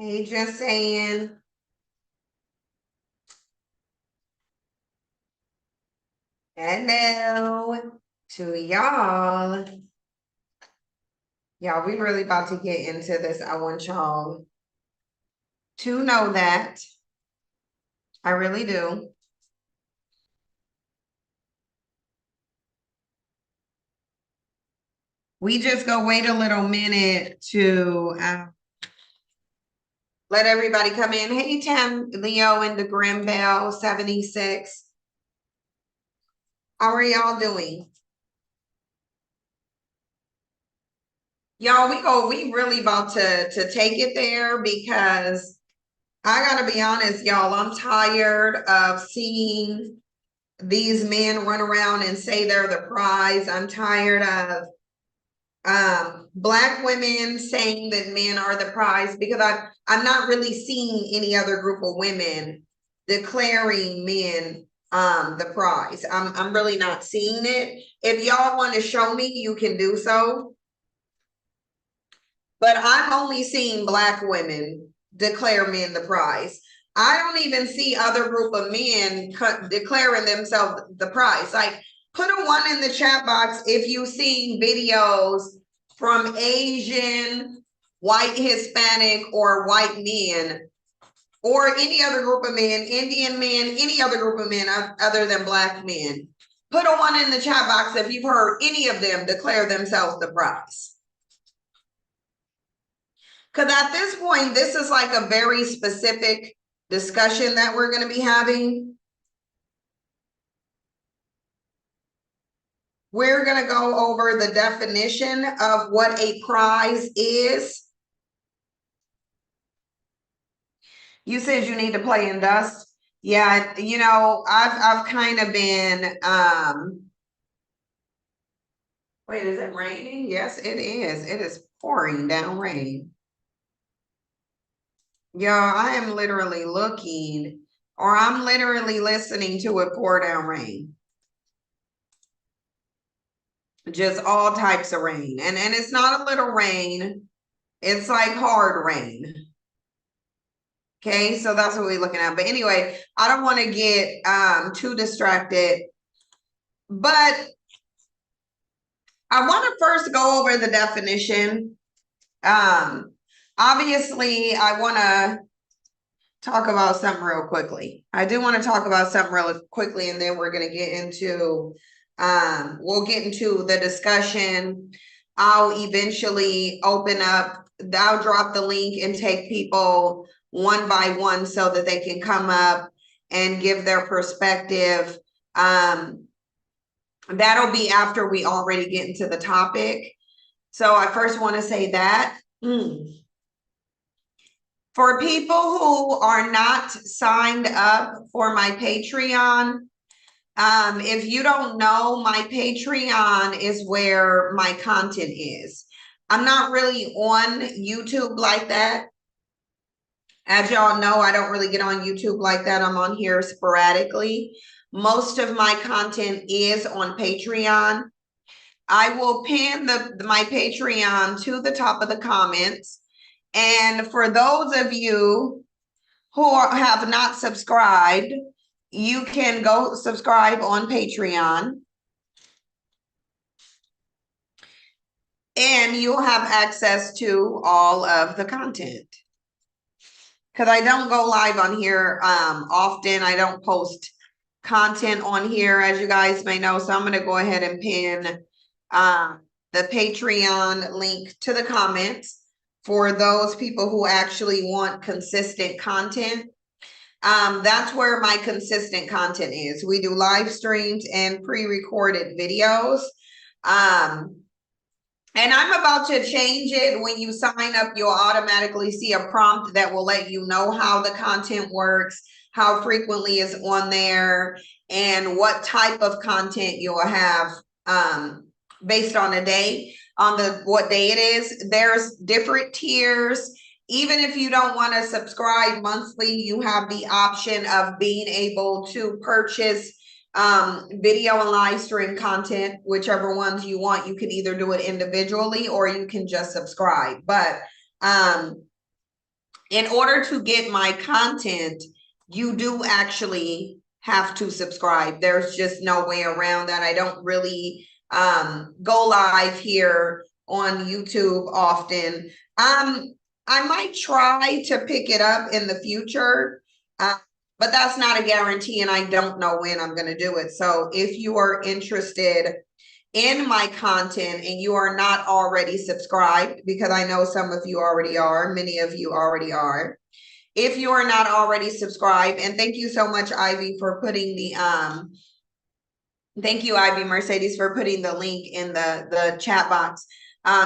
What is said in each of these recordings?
Hey, just saying. Hello to y'all. Y'all, we really about to get into this. I want y'all to know that. I really do. We just go wait a little minute to let everybody come in. Hey, Tam, Leo, and the Grim Bell 76. How are y'all doing? Y'all, we really about to take it there because I gotta be honest, y'all, I'm tired of seeing these men run around and say they're the prize. I'm tired of Black women saying that men are the prize because I'm not really seeing any other group of women declaring men the prize. I'm really not seeing it. If y'all want to show me, you can do so. But I'm only seeing Black women declare men the prize. I don't even see other group of men declaring themselves the prize. Like, put a 1 in the chat box if you've seen videos from Asian, white, Hispanic, or white men, or any other group of men, Indian men, any other group of men other than Black men. Put a 1 in the chat box if you've heard any of them declare themselves the prize. Because at this point, this is like a very specific discussion that we're going to be having. We're going to go over the definition of what a prize is. You said you need to play in dust. Yeah, you know, I've kind of been wait, is it raining? Yes, it is. It is pouring down rain. Yeah, I am literally looking, or I'm literally listening to it pour down rain. Just all types of rain. And it's not a little rain, it's like hard rain. Okay, so that's what we're looking at. But anyway, I don't want to get too distracted. But I want to first go over the definition. Obviously, I want to talk about something real quickly. I do want to talk about something real quickly, and then we're going to get into we'll get into the discussion. I'll eventually open up, I'll drop the link and take people one by one so that they can come up and give their perspective. That'll be after we already get into the topic. So I first want to say that for people who are not signed up for my Patreon, if you don't know, my Patreon is where my content is. I'm not really on YouTube like that. As y'all know, I don't really get on YouTube like that. I'm on here sporadically. Most of my content is on Patreon. I will pin my Patreon to the top of the comments. And for those of you who have not subscribed, you can go subscribe on Patreon. And you'll have access to all of the content. Because I don't go live on here often. I don't post content on here, as you guys may know. So I'm going to go ahead and pin the Patreon link to the comments for those people who actually want consistent content. That's where my consistent content is. We do live streams and pre-recorded videos. And I'm about to change it. When you sign up, you'll automatically see a prompt that will let you know how the content works, how frequently is on there, and what type of content you'll have based on a day, on what day it is. There's different tiers. Even if you don't want to subscribe monthly, you have the option of being able to purchase video and live stream content, whichever ones you want. You can either do it individually or you can just subscribe. But in order to get my content, you do actually have to subscribe. There's just no way around that. I don't really go live here on YouTube often. I might try to pick it up in the future, but that's not a guarantee, and I don't know when I'm going to do it. So if you are interested in my content and you are not already subscribed, because I know some of you already are, many of you already are. If you are not already subscribed, and thank you so much, Ivy, for putting the thank you, Ivy Mercedes, for putting the link in the chat box.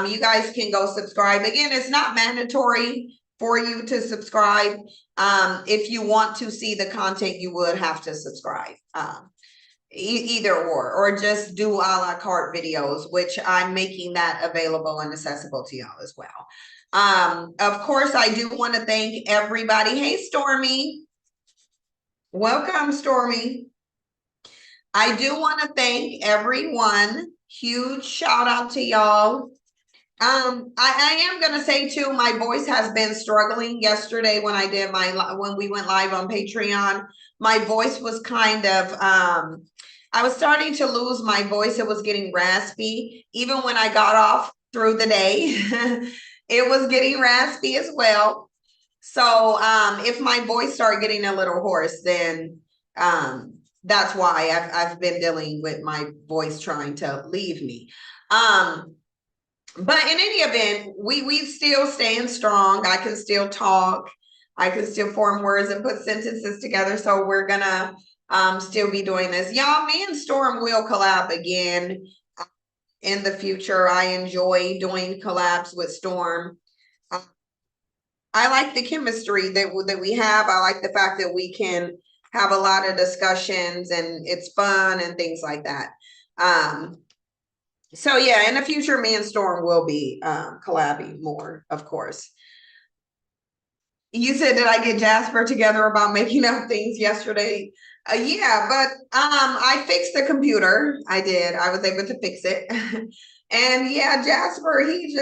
You guys can go subscribe. Again, it's not mandatory for you to subscribe. If you want to see the content, you would have to subscribe. Either or just do a la carte videos, which I'm making that available and accessible to y'all as well. Of course, I do want to thank everybody. Hey, Stormy. Welcome, Stormy. I do want to thank everyone. Huge shout out to y'all. I am gonna say too, my voice has been struggling. Yesterday when we went live on Patreon, my voice was kind of I was starting to lose my voice. It was getting raspy. Even when I got off through the day, it was getting raspy as well. So if my voice started getting a little hoarse, then that's why I've been dealing with my voice trying to leave me. But in any event, we still staying strong. I can still talk. I can still form words and put sentences together. So we're gonna still be doing this. Y'all, me and Storm will collab again in the future. I enjoy doing collabs with Storm. I like the chemistry that we have. I like the fact that we can have a lot of discussions and it's fun and things like that. So yeah, in the future, me and Storm will be collabing more, of course. You said, did I get Jasper together about making up things yesterday? Yeah, but I fixed the computer. I did. I was able to fix it. And yeah, Jasper, he's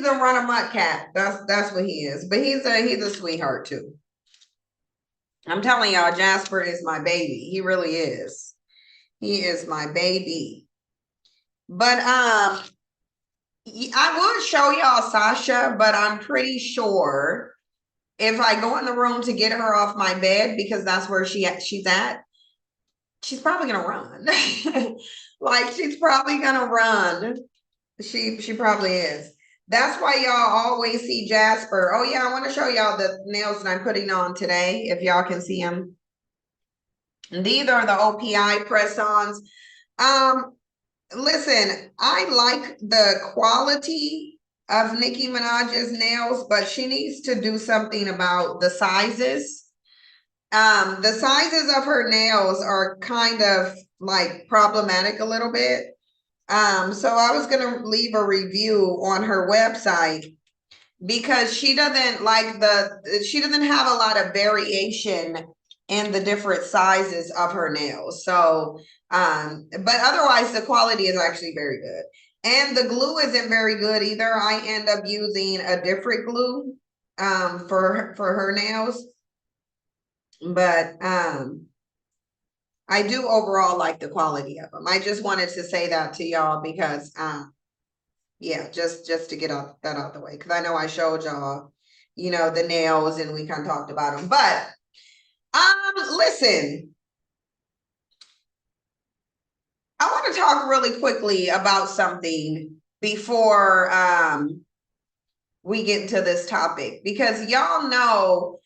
the run amok cat. That's what he is. But he's a sweetheart too. I'm telling y'all, Jasper is my baby. He really is. He is my baby. But I would show y'all Sasha, but I'm pretty sure if I go in the room to get her off my bed, because that's where she's at, she's probably gonna run. Like she's probably gonna run. She probably is. That's why y'all always see Jasper. Oh yeah, I want to show y'all the nails that I'm putting on today, if y'all can see them. These are the OPI press-ons. Listen, I like the quality of Nicki Minaj's nails, but she needs to do something about the sizes. The sizes of her nails are kind of like problematic a little bit. So I was gonna leave a review on her website because she doesn't have a lot of variation in the different sizes of her nails. So but otherwise the quality is actually very good. And the glue isn't very good either. I end up using a different glue for her nails. But I do overall like the quality of them. I just wanted to say that to y'all because yeah, just to get that out the way, because I know I showed y'all, you know, the nails and we kind of talked about them. But listen, I want to talk really quickly about something before we get into this topic, because y'all know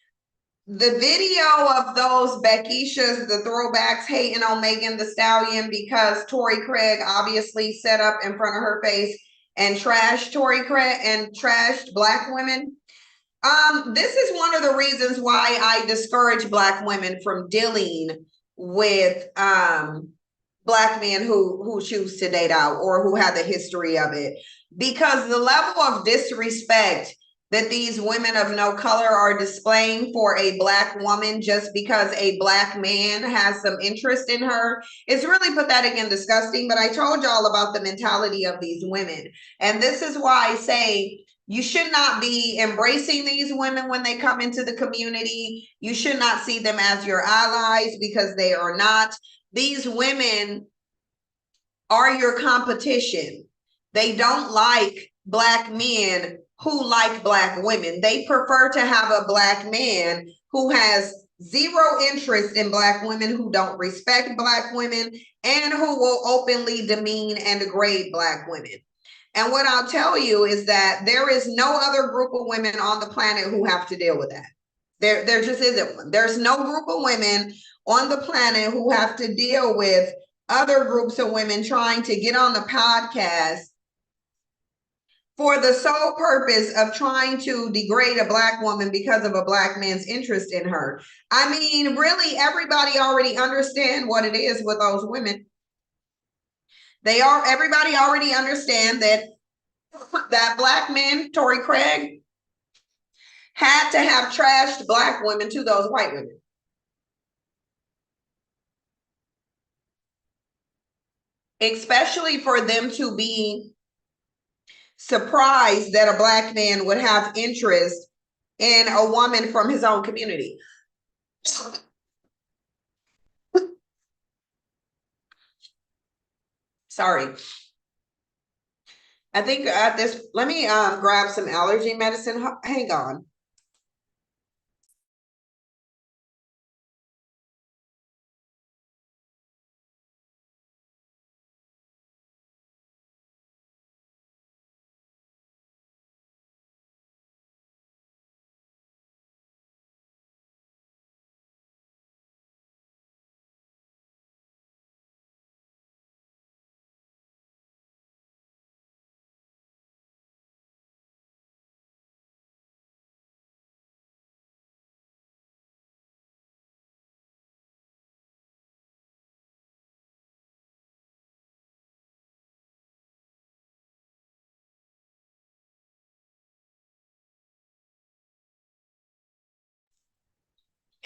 the video of those Beckishas, the throwbacks, hating on Megan Thee Stallion because Tory Craig obviously set up in front of her face and trashed Tory Craig and trashed Black women. This is one of the reasons why I discourage Black women from dealing with Black men who choose to date out or who have the history of it, because the level of disrespect that these women of no color are displaying for a Black woman just because a Black man has some interest in her is really pathetic and disgusting. But I told y'all about the mentality of these women. And this is why I say You should not be embracing these women when they come into the community. You should not see them as your allies, because they are not. These women are your competition. They don't like Black men who like Black women. They prefer to have a Black man who has zero interest in Black women, who don't respect Black women, and who will openly demean and degrade Black women. And what I'll tell you is that there is no other group of women on the planet who have to deal with that. There just isn't one. There's no group of women on the planet who have to deal with other groups of women trying to get on the podcast for the sole purpose of trying to degrade a Black woman because of a Black man's interest in her. I mean, really, everybody already understand what it is with those women. Everybody already understand that Black man, Tory Craig, had to have trashed Black women to those white women. Especially for them to be surprised that a Black man would have interest in a woman from his own community. Sorry. I think let me grab some allergy medicine. Hang on.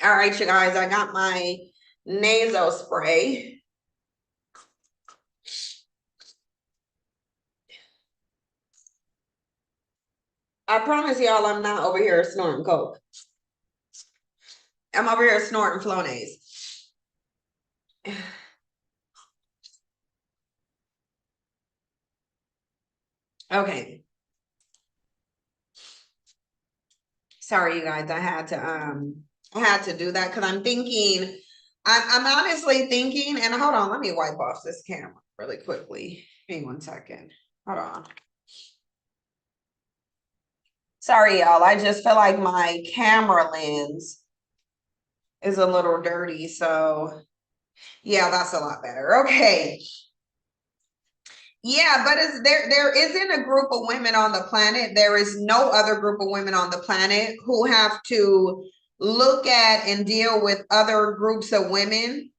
All right, you guys, I got my nasal spray. I promise y'all I'm not over here snorting coke. I'm over here snorting Flonase. Okay. Sorry, you guys, I had to do that because I'm thinking, I'm honestly thinking, and hold on, let me wipe off this camera really quickly. Hang 1 second. Hold on. Sorry, y'all. I just feel like my camera lens is a little dirty. So yeah, that's a lot better. Okay. Yeah, but there isn't a group of women on the planet. There is no other group of women on the planet who have to look at and deal with other groups of women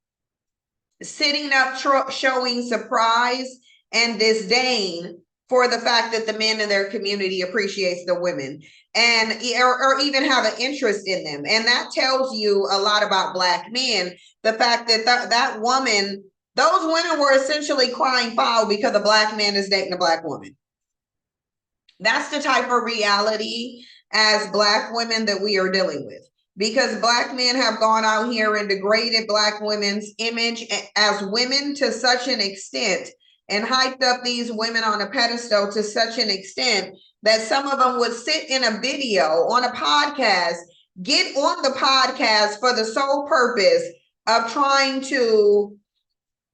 sitting up showing surprise and disdain for the fact that the men in their community appreciates the women and or even have an interest in them. And that tells you a lot about Black men. The fact that that woman, those women were essentially crying foul because a Black man is dating a Black woman. That's the type of reality as Black women that we are dealing with, because Black men have gone out here and degraded Black women's image as women to such an extent and hyped up these women on a pedestal to such an extent that some of them would sit in a video on a podcast, get on the podcast for the sole purpose of trying to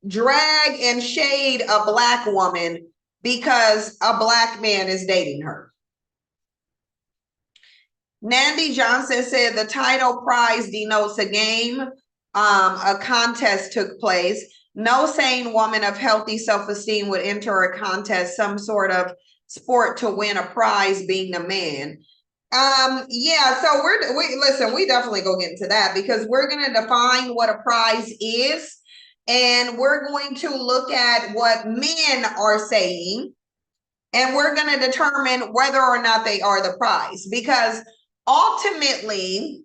drag and shade a Black woman because a Black man is dating her. Nandy Johnson said the title prize denotes a game. A contest took place. No sane woman of healthy self-esteem would enter a contest, some sort of sport, to win a prize being a man. Yeah, so we definitely go get into that, because we're going to define what a prize is, and we're going to look at what men are saying, and we're going to determine whether or not they are the prize, because ultimately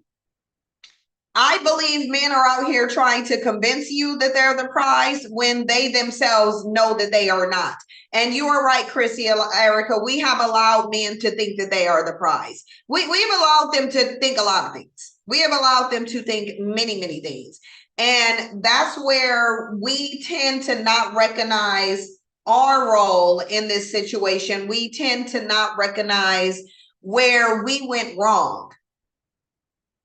I believe men are out here trying to convince you that they're the prize when they themselves know that they are not. And you are right, Chrissy, Erica. We have allowed men to think that they are the prize. We've allowed them to think a lot of things. We have allowed them to think many, many things. And that's where we tend to not recognize our role in this situation. We tend to not recognize where we went wrong.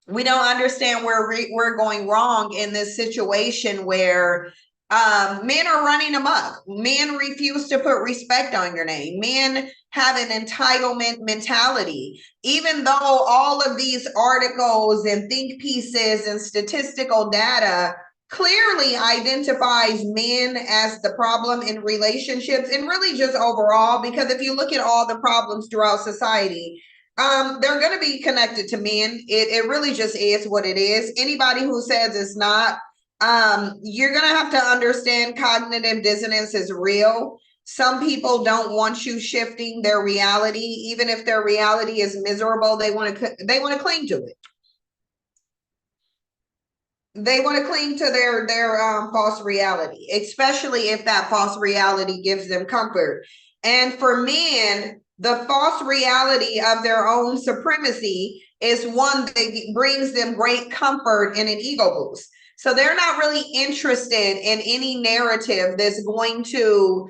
We don't understand where we're going wrong in this situation where men are running amok. Men refuse to put respect on your name. Men have an entitlement mentality. Even though all of these articles and think pieces and statistical data clearly identifies men as the problem in relationships and really just overall, because if you look at all the problems throughout society, they're going to be connected to men. It really just is what it is. Anybody who says it's not, you're going to have to understand cognitive dissonance is real. Some people don't want you shifting their reality, even if their reality is miserable. They want to cling to it. They want to cling to their false reality, especially if that false reality gives them comfort. And for men, the false reality of their own supremacy is one that brings them great comfort and an ego boost. So they're not really interested in any narrative that's going to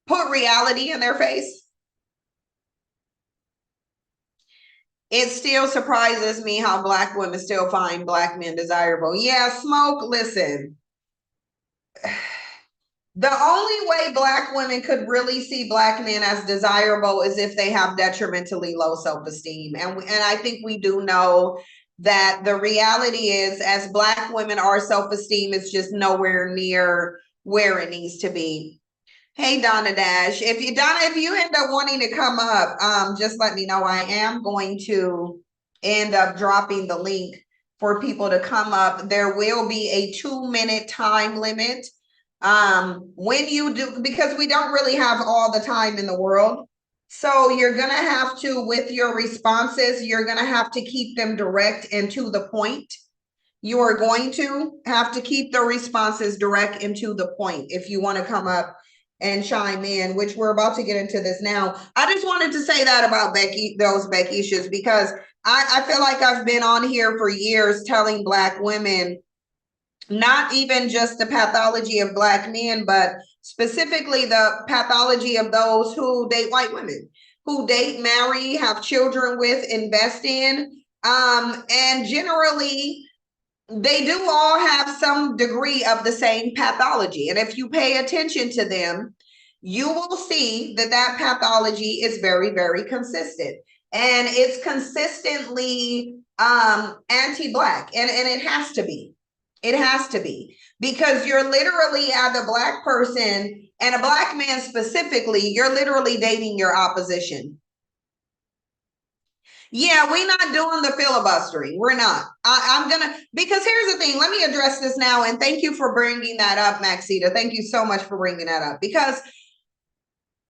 put reality in their face. It still surprises me how Black women still find Black men desirable. Yeah, Smoke, listen. The only way Black women could really see Black men as desirable is if they have detrimentally low self-esteem. And I think we do know that the reality is, as Black women, our self-esteem is just nowhere near where it needs to be. Hey, Donna Dash, if you end up wanting to come up, just let me know. I am going to end up dropping the link for people to come up. There will be a 2-minute time limit. When you do, because we don't really have all the time in the world. So you're going to have to, with your responses, you're going to have to keep them direct and to the point. You are going to have to keep the responses direct and to the point if you want to come up and chime in, which we're about to get into this now. I just wanted to say that about those Becky issues, because I feel like I've been on here for years telling Black women, not even just the pathology of Black men, but specifically the pathology of those who date white women, who date, marry, have children with, invest in, and generally they do all have some degree of the same pathology. And if you pay attention to them, you will see that that pathology is very, very consistent. And it's consistently anti-Black. And it has to be. It has to be. Because you're literally, as a Black person, and a Black man specifically, you're literally dating your opposition. Yeah, we're not doing the filibustering. We're not. I'm gonna, because here's the thing. Let me address this now, and thank you for bringing that up, Maxita. Thank you so much for bringing that up, because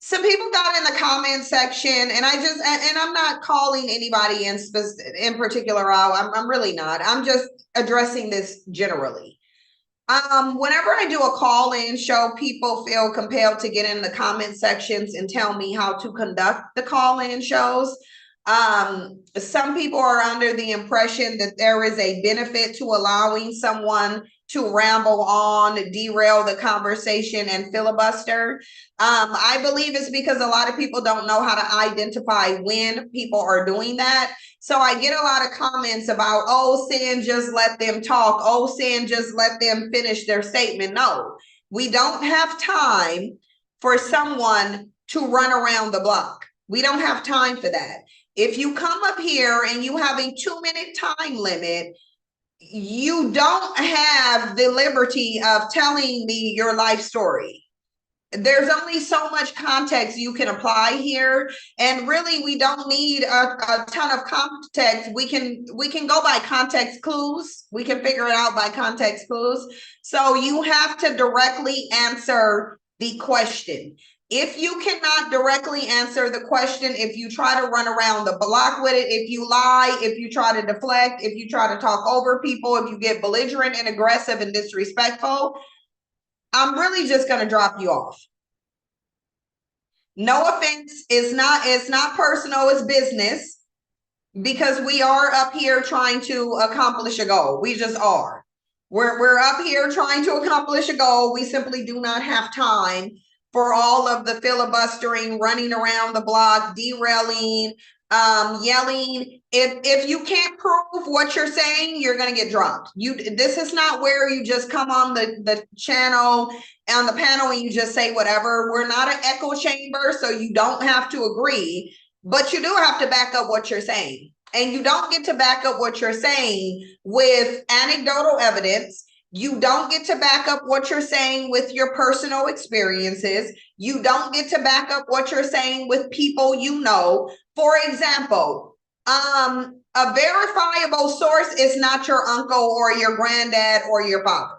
some people got in the comment section, and I'm not calling anybody in particular out. I'm really not. I'm just addressing this generally. Whenever I do a call-in show, people feel compelled to get in the comment sections and tell me how to conduct the call-in shows. Some people are under the impression that there is a benefit to allowing someone to ramble on, derail the conversation, and filibuster. I believe it's because a lot of people don't know how to identify when people are doing that. So I get a lot of comments about, oh, Sin, just let them talk. Oh, Sin, just let them finish their statement. No, we don't have time for someone to run around the block. We don't have time for that. If you come up here and you have a 2-minute time limit, you don't have the liberty of telling me your life story. There's only so much context you can apply here. And really, we don't need a ton of context. We can go by context clues. We can figure it out by context clues. So you have to directly answer the question. If you cannot directly answer the question, if you try to run around the block with it, if you lie, if you try to deflect, if you try to talk over people, if you get belligerent and aggressive and disrespectful, I'm really just going to drop you off. No offense, it's not personal, it's business, because we are up here trying to accomplish a goal. We just are. We're up here trying to accomplish a goal. We simply do not have time for all of the filibustering, running around the block, derailing, yelling. If you can't prove what you're saying, you're going to get dropped. This is not where you just come on the channel, on the panel, and you just say whatever. We're not an echo chamber, so you don't have to agree, but you do have to back up what you're saying. And you don't get to back up what you're saying with anecdotal evidence. You don't get to back up what you're saying with your personal experiences. You don't get to back up what you're saying with people you know. For example, a verifiable source is not your uncle or your granddad or your father.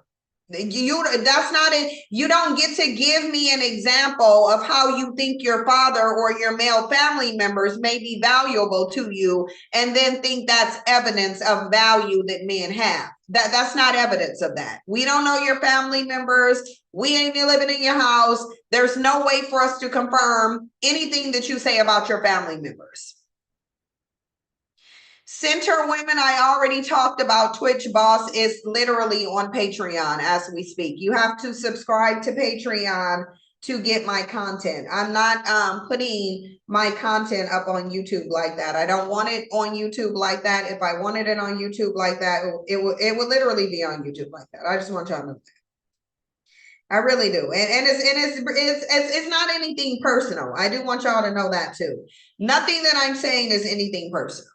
That's not it. You don't get to give me an example of how you think your father or your male family members may be valuable to you and then think that's evidence of value that men have. That's not evidence of that. We don't know your family members. We ain't living in your house. There's no way for us to confirm anything that you say about your family members. Center Women, I already talked about. Twitch Boss is literally on Patreon as we speak. You have to subscribe to Patreon to get my content. I'm not putting my content up on YouTube like that. I don't want it on YouTube like that. If I wanted it on YouTube like that, it would literally be on YouTube like that. I just want y'all to know that. I really do. And it's not anything personal. I do want y'all to know that too. Nothing that I'm saying is anything personal.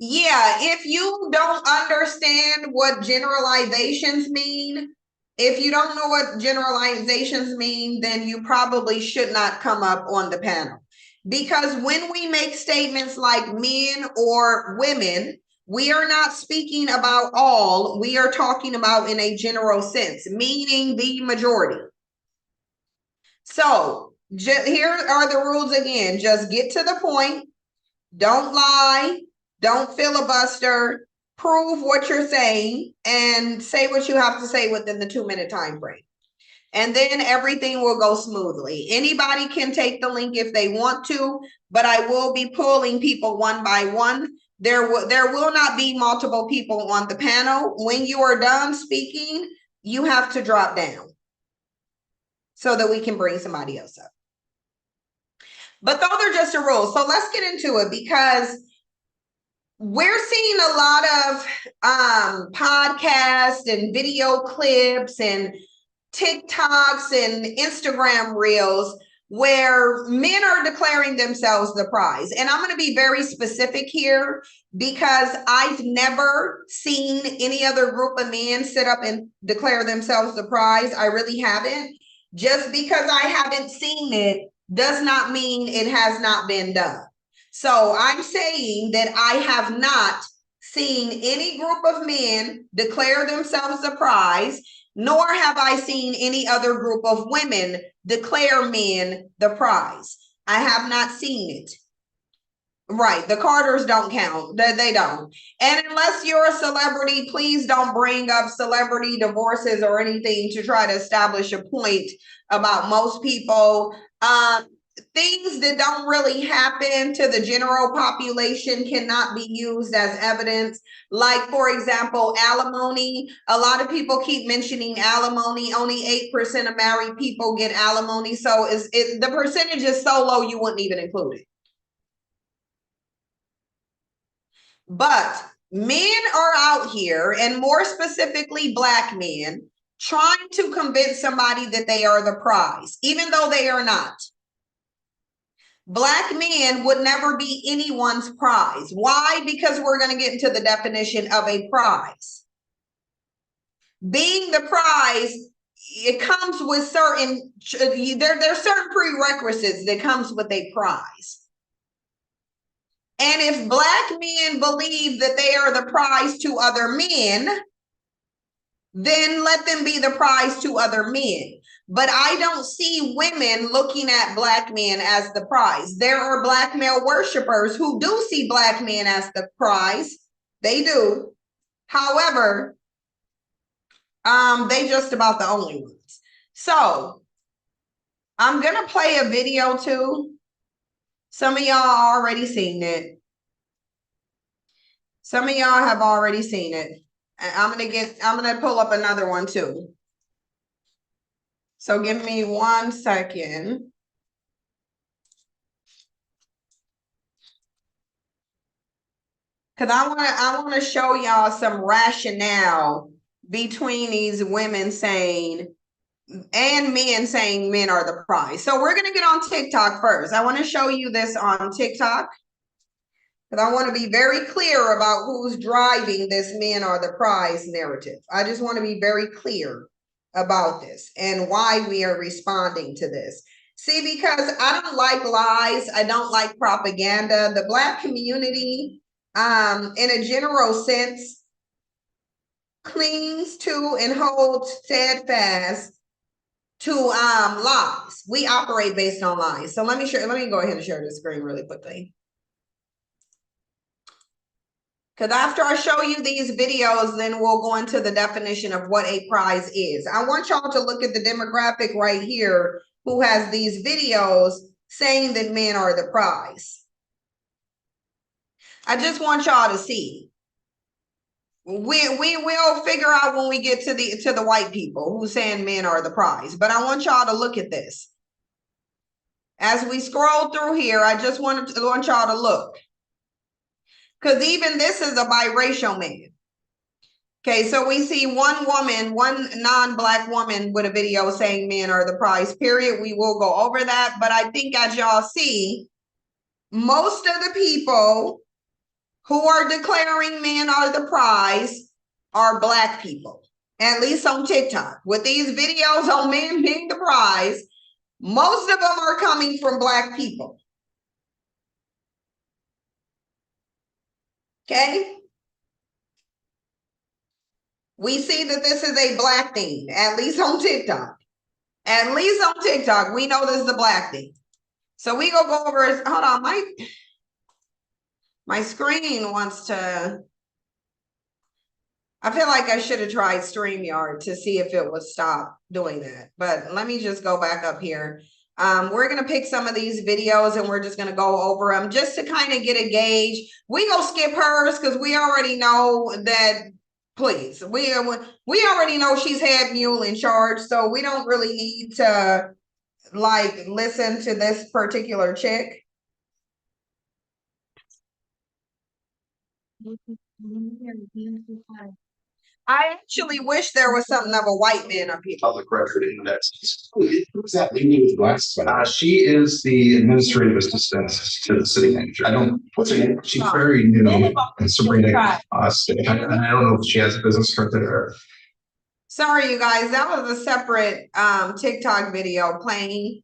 Yeah, if you don't understand what generalizations mean, if you don't know what generalizations mean, then you probably should not come up on the panel. Because when we make statements like men or women, we are not speaking about all, we are talking about in a general sense, meaning the majority. So here are the rules again. Just get to the point. Don't lie. Don't filibuster, prove what you're saying, and say what you have to say within the 2-minute time frame. And then everything will go smoothly. Anybody can take the link if they want to, but I will be pulling people one by one. There will not be multiple people on the panel. When you are done speaking, you have to drop down so that we can bring somebody else up. But those are just the rules. So let's get into it, because we're seeing a lot of podcasts and video clips and TikToks and Instagram reels where men are declaring themselves the prize. And I'm going to be very specific here, because I've never seen any other group of men sit up and declare themselves the prize. I really haven't. Just because I haven't seen it does not mean it has not been done. So I'm saying that I have not seen any group of men declare themselves the prize, nor have I seen any other group of women declare men the prize. I have not seen it. Right, the Carters don't count. They don't. And unless you're a celebrity, please don't bring up celebrity divorces or anything to try to establish a point about most people. Things that don't really happen to the general population cannot be used as evidence. Like, for example, alimony. A lot of people keep mentioning alimony. Only 8% of married people get alimony. So the percentage is so low you wouldn't even include it. But men are out here, and more specifically Black men, trying to convince somebody that they are the prize, even though they are not. Black men would never be anyone's prize. Why? Because we're going to get into the definition of a prize. Being the prize, it comes with certain, there's certain prerequisites that comes with a prize. And if Black men believe that they are the prize to other men, then let them be the prize to other men. but I don't see women looking at Black men as the prize. There are Black male worshipers who do see Black men as the prize. They do. However, they just about the only ones. So I'm gonna play a video too. Some of y'all already seen it. Some of y'all have already seen it. And I'm gonna pull up another one too. So give me 1 second. Because I wanna show y'all some rationale between these women saying and men saying men are the prize. So we're gonna get on TikTok first. I want to show you this on TikTok because I want to be very clear about who's driving this men are the prize narrative. I just want to be very clear about this and why we are responding to this. See, because I don't like lies. I don't like propaganda. The Black community, in a general sense, clings to and holds steadfast to lies. We operate based on lies. So let me go ahead and share the screen really quickly. Because after I show you these videos, then we'll go into the definition of what a prize is. I want y'all to look at the demographic right here who has these videos saying that men are the prize. I just want y'all to see. We will figure out when we get to the white people who's saying men are the prize. But I want y'all to look at this. As we scroll through here, I just want y'all to look. Because even this is a biracial man. Okay, so we see one woman, one non-Black woman with a video saying men are the prize, period. We will go over that. But I think as y'all see, most of the people who are declaring men are the prize are Black people, at least on TikTok. With these videos on men being the prize, most of them are coming from Black people. Okay? We see that this is a Black thing, at least on TikTok. At least on TikTok, we know this is a Black thing. So we go over, hold on, my screen wants to, I feel like I should have tried StreamYard to see if it would stop doing that. But let me just go back up here. We're going to pick some of these videos and we're just going to go over them just to kind of get a gauge. We go skip hers because we already know that, please, we already know she's head mule in charge. So we don't really need to like listen to this particular chick. I actually wish there was something of a white man up here. Public record index. Who's that lady with glasses? She is the administrative assistant to the city manager. I don't. What's her name? She's very new. Sabrina. And I don't know if she has a business card there. Sorry, you guys. That was a separate TikTok video playing.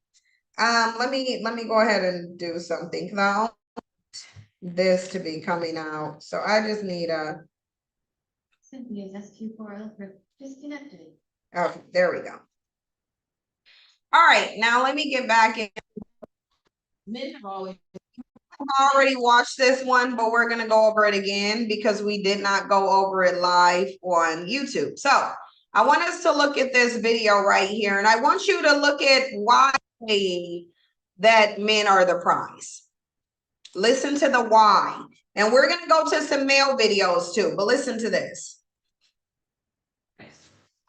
Let me go ahead and do something because I want this to be coming out. So I just need a. Cynthia's SQ4L disconnected. Okay, there we go. All right, now let me get back in. Men have always Already watched this one, but we're gonna go over it again because we did not go over it live on YouTube. So I want us to look at this video right here, and I want you to look at why that men are the prize. Listen to the why. And we're gonna go to some male videos too, but listen to this.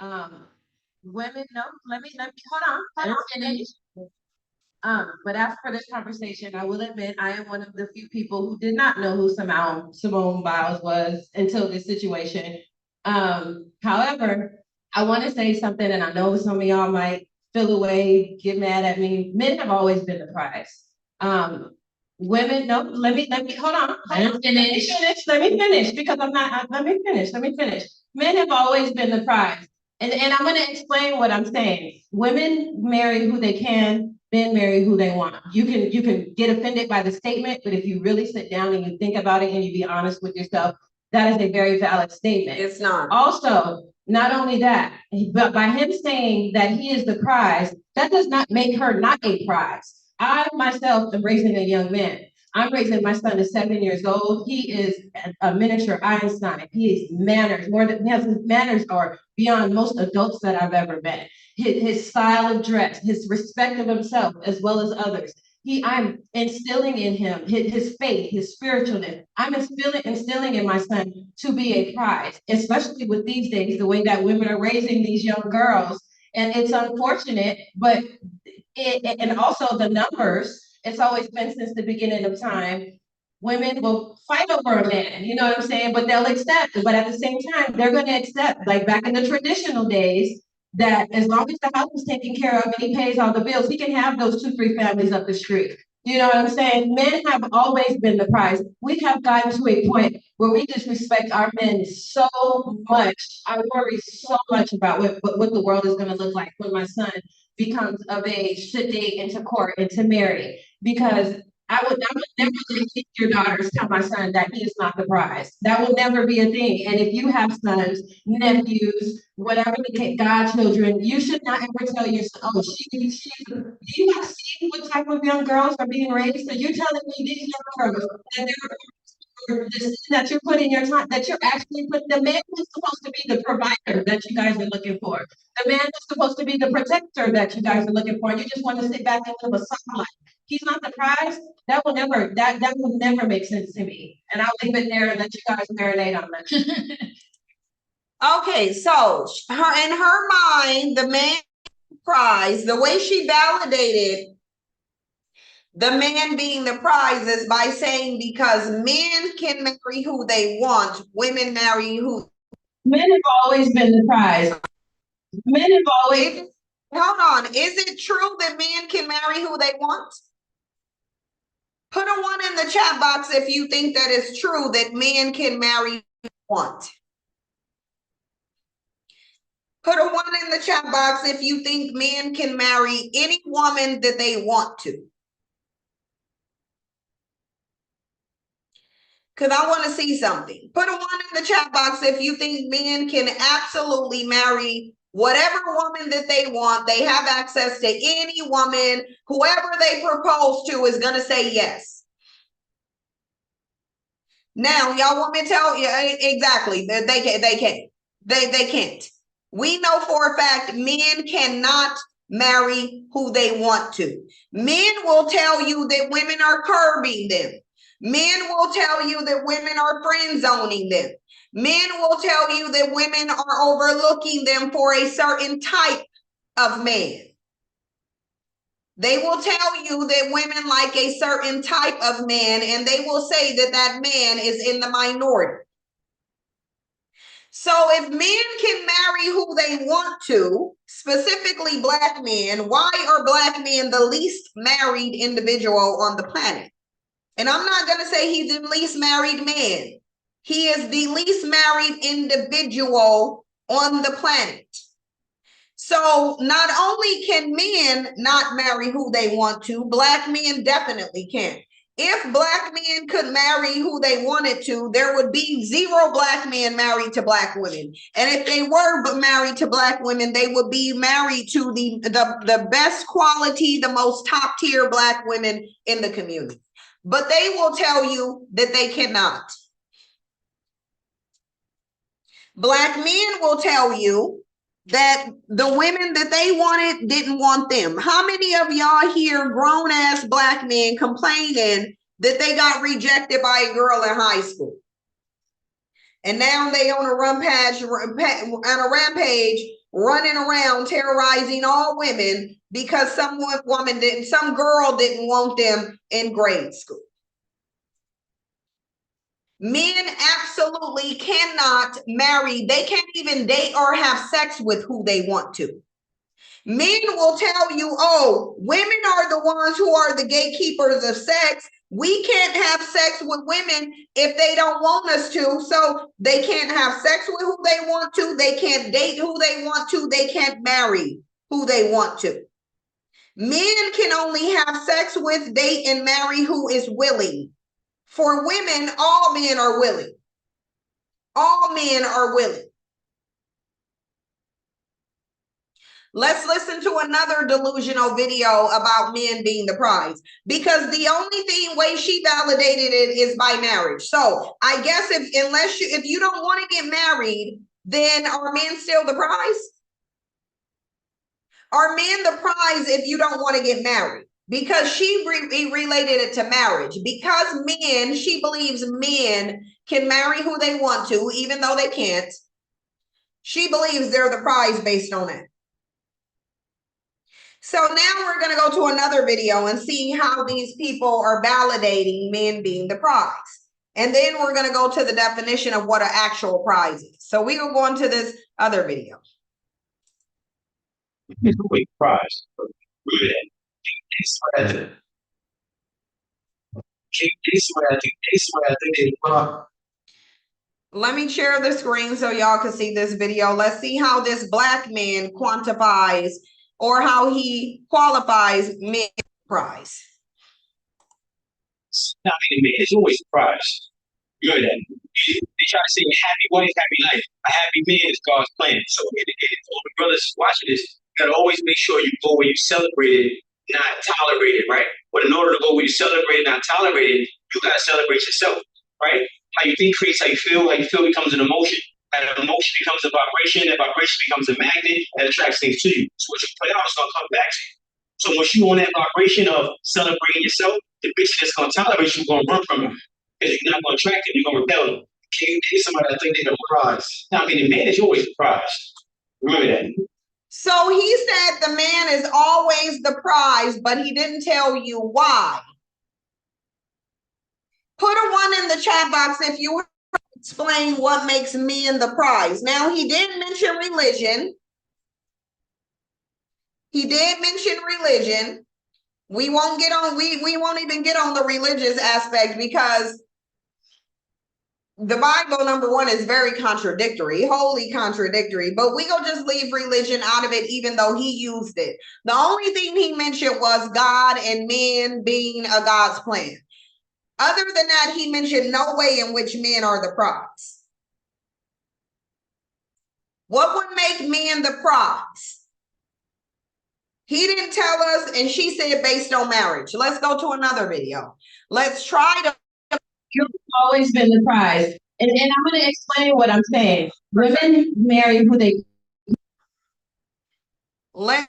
Women, no, let me hold on. But after this conversation, I will admit I am one of the few people who did not know who Simone Biles was until this situation. However, I want to say something, and I know some of y'all might feel away, get mad at me. Men have always been the prize. Women, no, let me hold on. Let me finish because I'm not. Let me finish. Men have always been the prize. And I'm going to explain what I'm saying. Women marry who they can, men marry who they want. You can get offended by the statement, but if you really sit down and you think about it and you be honest with yourself, that is a very valid statement. It's not. Also, Not only that, but by him saying that he is the prize, that does not make her not a prize. I myself am raising a young man. I'm raising my son is 7 years old. He is a miniature Einstein. He has manners, his manners are beyond most adults that I've ever met. His style of dress, his respect of himself as well as others. I'm instilling in him his faith, his spiritualness. I'm instilling in my son to be a prize, especially with these days, the way that women are raising these young girls. And it's unfortunate, but and also the numbers, it's always been since the beginning of time. Women will fight over a man, you know what I'm saying? But they'll accept, but at the same time, they're going to accept, like back in the traditional days, that as long as the house is taken care of and he pays all the bills, he can have those 2, 3 families up the street. You know what I'm saying? Men have always been the prize. We have gotten to a point where we disrespect our men so much. I worry so much about what the world is going to look like when my son becomes of age to date and to court and to marry. Because I would never let your daughters tell my son that he is not the prize. That will never be a thing. And if you have sons, nephews, whatever the case, godchildren, you should not ever tell your son, oh, do you have seen what type of young girls are being raised? So you're telling me these young girls that that you're putting your time, that you're actually putting the man who's supposed to be the provider that you guys are looking for, the man who's supposed to be the protector that you guys are looking for, and you just want to sit back and live a soft life. He's not the prize. That will never make sense to me. And I'll leave it there and let you guys marinate on that. Okay, so in her mind, the man prize, the way she validated the man being the prize is by saying because men can marry who they want, women marry who. Men have always been the prize. Men have always. Hold on, is it true that men can marry who they want? Put a 1 in the chat box if you think that it's true that men can marry who they want. Put a 1 in the chat box if you think men can marry any woman that they want to. Because I want to see something. Put a 1 in the chat box if you think men can absolutely marry whatever woman that they want. They have access to any woman. Whoever they propose to is going to say yes. Now, y'all want me to tell you exactly that they can't. We know for a fact men cannot marry who they want to. Men will tell you that women are curbing them. Men will tell you that women are friend zoning them. Men will tell you that women are overlooking them for a certain type of man. They will tell you that women like a certain type of man, and they will say that that man is in the minority. So if men can marry who they want to, specifically Black men, why are Black men the least married individual on the planet? And I'm not going to say he's the least married man. He is the least married individual on the planet. So not only can men not marry who they want to, Black men definitely can. If Black men could marry who they wanted to, there would be 0 Black men married to Black women. And if they were married to Black women, they would be married to the best quality, the most top tier Black women in the community. But they will tell you that they cannot. Black men will tell you that the women that they wanted didn't want them. How many of y'all hear grown-ass Black men complaining that they got rejected by a girl in high school? And now they on a rampage, running around terrorizing all women because some girl didn't want them in grade school. Men absolutely cannot marry. They can't even date or have sex with who they want to. Men will tell you, oh, women are the ones who are the gatekeepers of sex. We can't have sex with women if they don't want us to. So they can't have sex with who they want to. They can't date who they want to. They can't marry who they want to. Men can only have sex with, date, and marry who is willing. For women, all men are willing. All men are willing. Let's listen to another delusional video about men being the prize, because the only way she validated it is by marriage. So I guess if you don't want to get married, then are men still the prize? Are men the prize if you don't want to get married? Because she related it to marriage. Because she believes men can marry who they want to, even though they can't. She believes they're the prize based on it. So now we're going to go to another video and see how these people are validating men being the prize. And then we're going to go to the definition of what an actual prize is. So we will go into this other video. It's a big prize. Let me share the screen so y'all can see this video. Let's see how this Black man quantifies or how he qualifies men prize. Not many men. It's always a prize. Good at it. They try to say happy wife, happy life. A happy man is God's plan. So all the brothers watching this, you gotta always make sure you go where you celebrate it, not tolerate it, right? But in order to go where you celebrate it, not tolerate it, you gotta celebrate yourself, right? How you think creates how you feel becomes an emotion. That emotion becomes a vibration, that vibration becomes a magnet that attracts things to you. So what you put out is gonna come back to you. So once you on that vibration of celebrating yourself, the bitch that's gonna tolerate you gonna run from you. Because you're not gonna attract them, you're gonna repel them. Can you date somebody that think they're the prize? Now, I mean, the man is always the prize. Remember that. So he said the man is always the prize, but he didn't tell you why. Put a 1 in the chat box if you explain what makes men the prize. Now, he did mention religion. He did mention religion. We won't even get on the religious aspect, because the Bible, number one, is very contradictory, wholly contradictory, but we gonna just leave religion out of it, even though he used it. The only thing he mentioned was God and men being a God's plan. Other than that, he mentioned no way in which men are the prize. What would make men the prize? He didn't tell us, and she said based on marriage. Let's go to another video. Let's try to. You've always been the prize. And I'm going to explain what I'm saying. Women marry who they. Let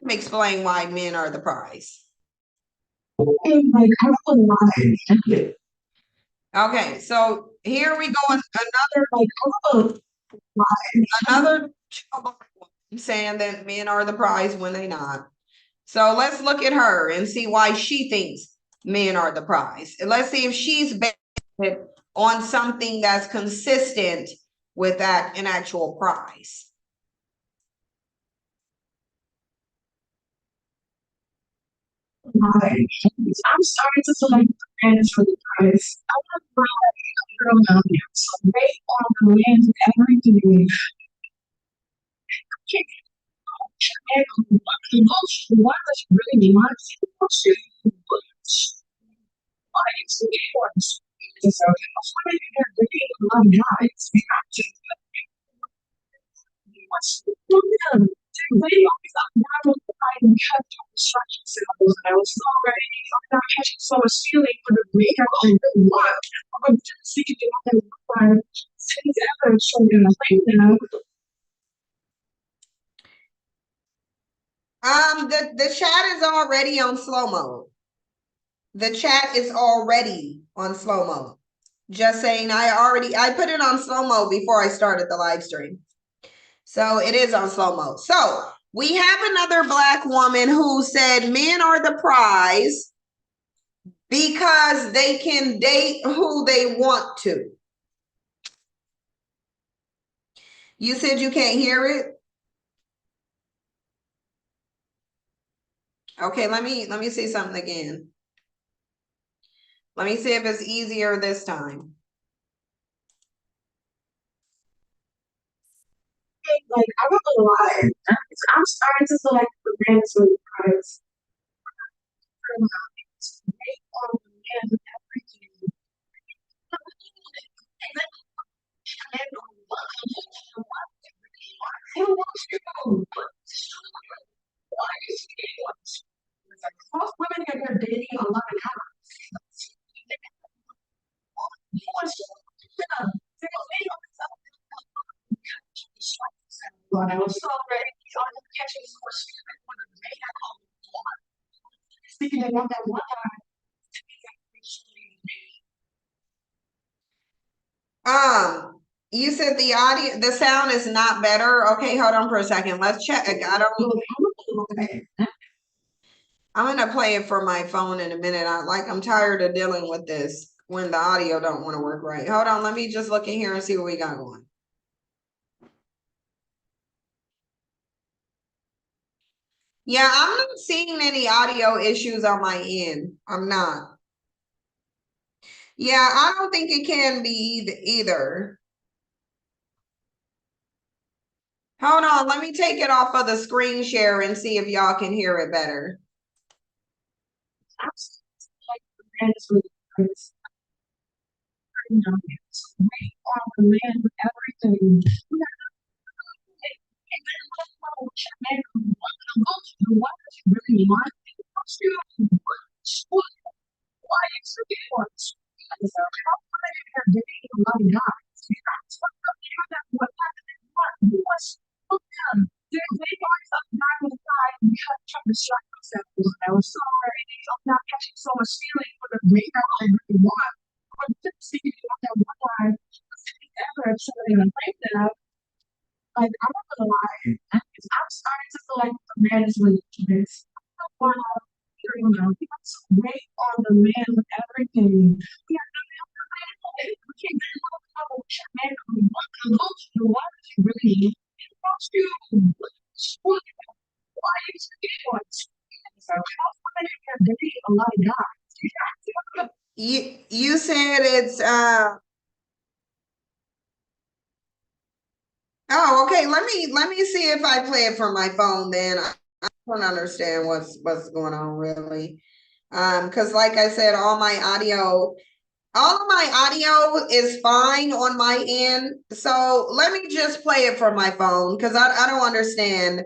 me explain why men are the prize. Okay, so here we go. Another saying that men are the prize when they not. So let's look at her and see why she thinks men are the prize. And let's see if she's based on something that's consistent with that an actual prize. I'm starting to select the brands for the prize. I want to buy a girl down here. So they are the brands of everything. And the one that's really wants to why it's the ones. So I was wondering if they're really a lot of guys. We have to. What's them? They always up now with the item kept on construction symbols, and I was already not catching so much feeling for the week. I really want. I'm just thinking that I'm since ever showing them a thing now. The chat is already on slow mode. The chat is already on slow mode. Just saying, I put it on slow mode before I started the live stream. So it is on slow mode. So we have another Black woman who said men are the prize because they can date who they want to. You said you can't hear it? Okay, let me see something again. Let me see if it's easier this time. Like, I'm not gonna lie. I'm starting to select the brands for the prize. They are the brands of everything. Who wants you? Why are you speaking English? Most women here are dating a lot of guys. Who wants you? Yeah, they're dating all this other stuff. But I was so ready. I'm catching so much feeling for the man I want. Speaking about that one guy. You said the audio, the sound is not better. Okay, hold on for a second. Let's check. I don't. I'm gonna play it for my phone in a minute. I'm tired of dealing with this when the audio don't want to work right. Hold on, let me just look in here and see what we got going. Yeah, I'm not seeing any audio issues on my end. I'm not. Yeah, I don't think it can be either. Hold on, let me take it off of the screen share and see if y'all can hear it better. The man with everything. What does he really want? Why is it different? How come they're dating a lot of guys? They always up guy with a guy and trying to distract themselves. I was so ready. I'm not catching so much feeling for the man I really want. I'm just thinking about that one time. Ever somebody in a break that up. Like, I'm not gonna lie, I'm starting to feel like the man is really this. Wow, you know, he wants to wait on the man with everything. We are not we can't get a little couple check man who wants to go to the one that you really need. He wants you. Why is it different? So, how come you're dating a lot of guys? You said it's oh, okay. Let me see if I play it from my phone then. I don't understand what's going on really. Because like I said, all of my audio is fine on my end. So let me just play it from my phone because I don't understand.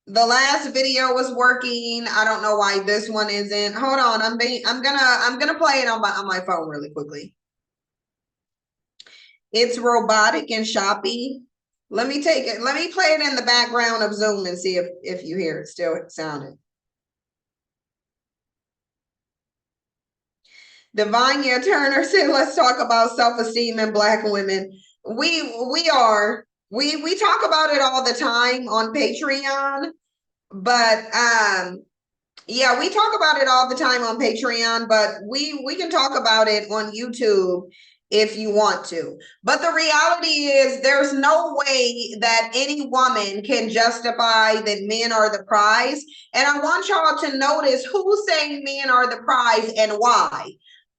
The last video was working. I don't know why this one isn't. Hold on, I'm gonna play it on my phone really quickly. It's robotic and shoppy. Let me play it in the background of Zoom and see if you hear it still sounding. Divania Turner said, let's talk about self-esteem in Black women. We talk about it all the time on Patreon, but yeah, we talk about it all the time on Patreon, but we can talk about it on YouTube if you want to. But the reality is there's no way that any woman can justify that men are the prize. And I want y'all to notice who's saying men are the prize and why.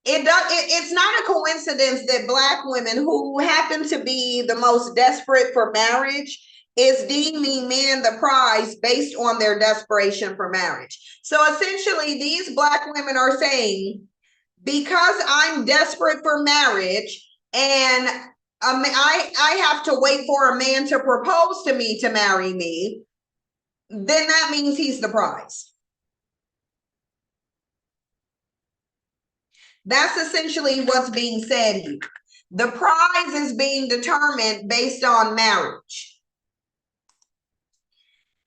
It's not a coincidence that Black women who happen to be the most desperate for marriage is deeming men the prize based on their desperation for marriage. So essentially, these Black women are saying, because I'm desperate for marriage and I have to wait for a man to propose to me to marry me, then that means he's the prize. That's essentially what's being said here. The prize is being determined based on marriage,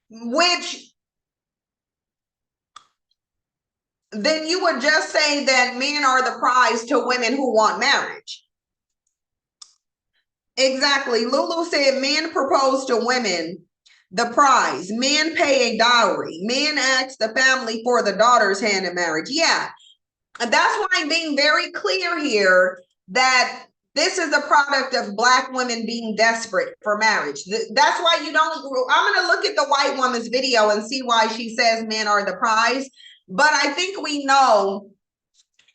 which then you would just say that men are the prize to women who want marriage. Exactly. Lulu said men propose to women the prize. Men pay a dowry. Men ask the family for the daughter's hand in marriage. Yeah. And that's why I'm being very clear here that this is a product of Black women being desperate for marriage. That's why you don't, I'm going to look at the white woman's video and see why she says men are the prize. But I think we know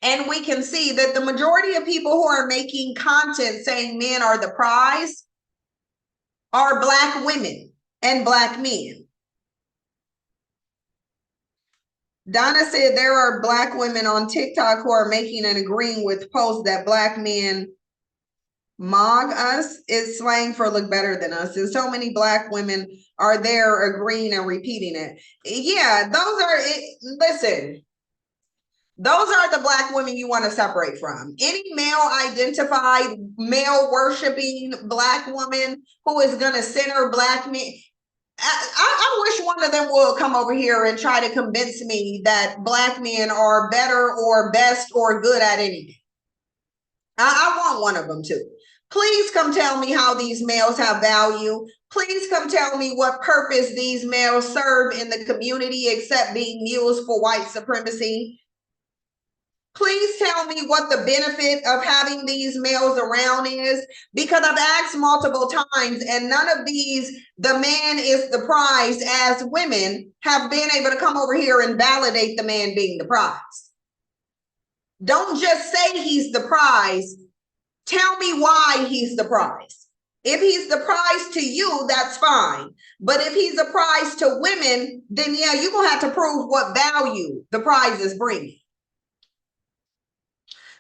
and we can see that the majority of people who are making content saying men are the prize are Black women and Black men. Donna said there are Black women on TikTok who are making and agreeing with posts that Black men Mog us is slang for look better than us. And so many Black women are there agreeing and repeating it. Yeah, those are it. Listen, those are the Black women you want to separate from. Any male identified, male worshiping Black woman who is going to center Black men. I wish one of them would come over here and try to convince me that Black men are better or best or good at anything. I want one of them to. Please come tell me how these males have value. Please come tell me what purpose these males serve in the community except being used for white supremacy. Please tell me what the benefit of having these males around is, because I've asked multiple times and none of these, the man is the prize as women have been able to come over here and validate the man being the prize. Don't just say he's the prize. Tell me why he's the prize. If he's the prize to you, that's fine. But if he's a prize to women, then yeah, you're going to have to prove what value the prize is bringing.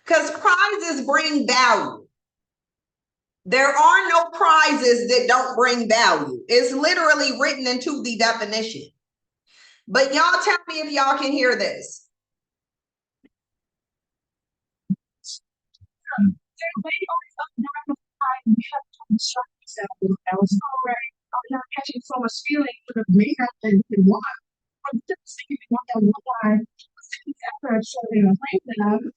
Because prizes bring value. There are no prizes that don't bring value. It's literally written into the definition. But y'all tell me if y'all can hear this. I was already, I'm not catching so much feeling for the man that you can want. I'm just thinking about that one time after I started to play them.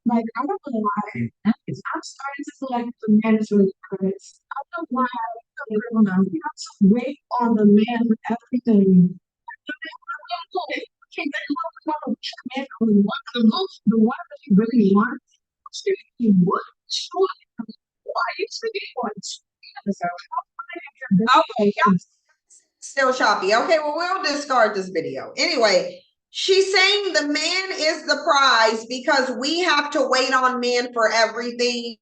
Like, I'm not gonna lie, I'm starting to feel like the man is really honest. I don't know why I'm real now. You have to wait on the man with everything. The man, I'm going to can't get love from the man who wants the one that you really want. You would surely. Why you speaking for Okay, still choppy. Okay, well, we'll discard this video. Anyway, she's saying the man is the prize because we have to wait on men for everything.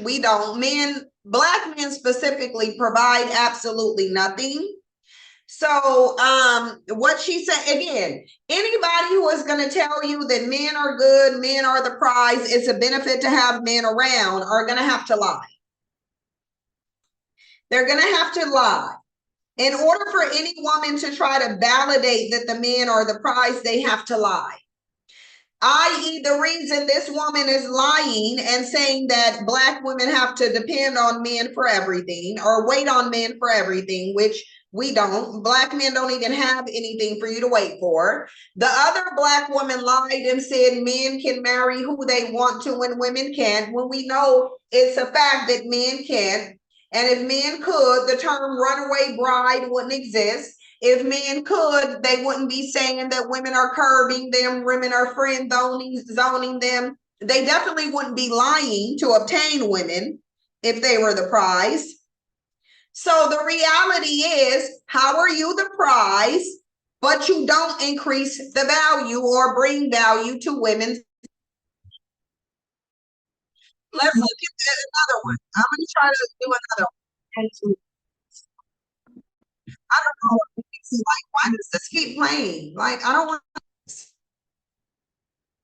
We don't. Men, Black men specifically, provide absolutely nothing. So what she said, again, anybody who is going to tell you that men are good, men are the prize, it's a benefit to have men around, are going to have to lie. They're going to have to lie. In order for any woman to try to validate that the men are the prize, they have to lie. I.e., the reason this woman is lying and saying that Black women have to depend on men for everything or wait on men for everything, which we don't. Black men don't even have anything for you to wait for. The other Black woman lied and said men can marry who they want to and women can't, when we know it's a fact that men can't. And if men could, the term runaway bride wouldn't exist. If men could, they wouldn't be saying that women are curbing them, women are friend zoning them. They definitely wouldn't be lying to obtain women if they were the prize. So the reality is, how are you the prize, but you don't increase the value or bring value to women? Let's look at another one. I'm going to try to do another one. I don't know. It's like, why does this keep playing? Like, I don't want this.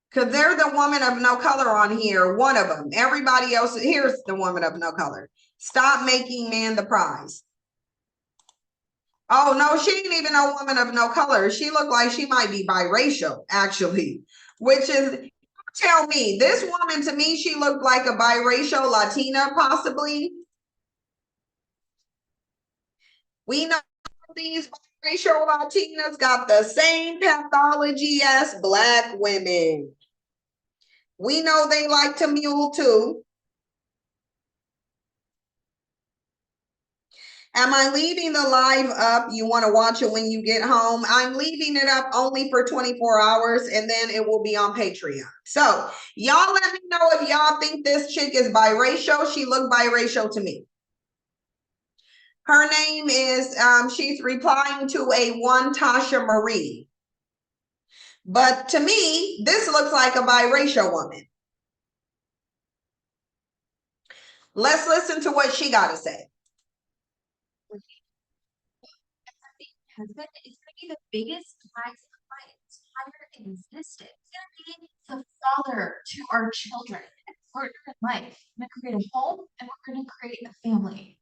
Because they're the woman of no color on here, one of them. Everybody else, here's the woman of no color. Stop making man the prize. Oh, no, she ain't even a woman of no color. She looked like she might be biracial, actually, which is, tell me, this woman, to me, she looked like a biracial Latina, possibly. We know these biracial Latinas got the same pathology as Black women. We know they like to mule too. Am I leaving the live up? You want to watch it when you get home? I'm leaving it up only for 24 hours and then it will be on Patreon. So y'all let me know if y'all think this chick is biracial. She looked biracial to me. Her name is, she's replying to a one Tasha Marie. But to me, this looks like a biracial woman. Let's listen to what she got to say. Husband is going to be the biggest prize of my entire existence. He's going to be the father to our children. And partner in life. I'm gonna create a home and we're gonna create a family.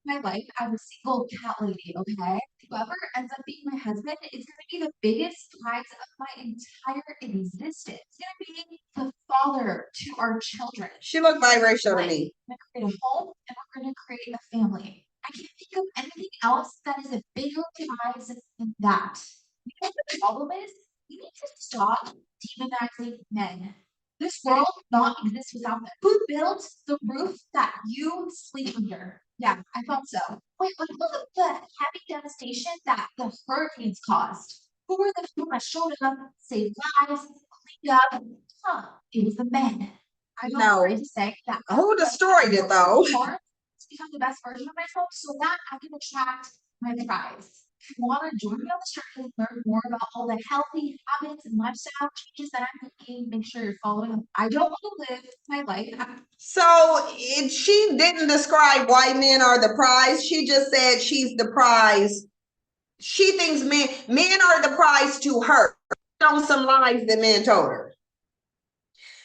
My life as a single cat lady, okay? Whoever ends up being my husband is gonna be the biggest prize of my entire existence. It's gonna be the father to our children. She looked biracial to me. I'm gonna create a home and we're gonna create a family. I can't think of anything else that is a bigger prize than that. Because the problem is, we need to stop demonizing men. This world would not exist without them. Who built the roof that you sleep under? Yeah, I thought so. Wait, look at the heavy devastation that the hurricanes caused. Who were the people that showed up, saved lives, cleaned up? Huh, it was the men. I'm No. not ready to say that. Who destroyed it, though? To become the best version of myself so that I can attract my prize. If you want to join me on this journey and learn more about all the healthy habits and lifestyle changes that I'm making, make sure you're following them. I don't want to live my life. So she didn't describe white men are the prize. She just said she's the prize. She thinks men are the prize to her. On some lies that men told her.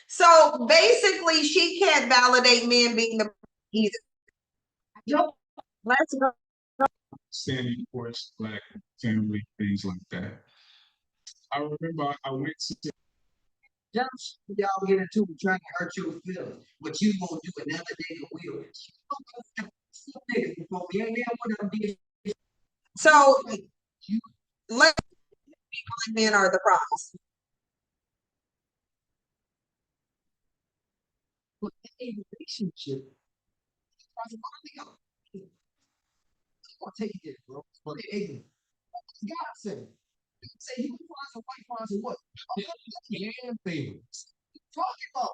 So basically, she can't validate men being the either. Don't. Let's go. Standing for its black family, things like that. I remember I went to Just y'all get into it trying to hurt your feelings. What you won't do, another nigga will. Some niggas before me, ain't that what I did? So let men are the prize. But a relationship, I'm gonna take it, bro. But they ignorant. God said. Say you find some white finds and what? and favorites. Talking about.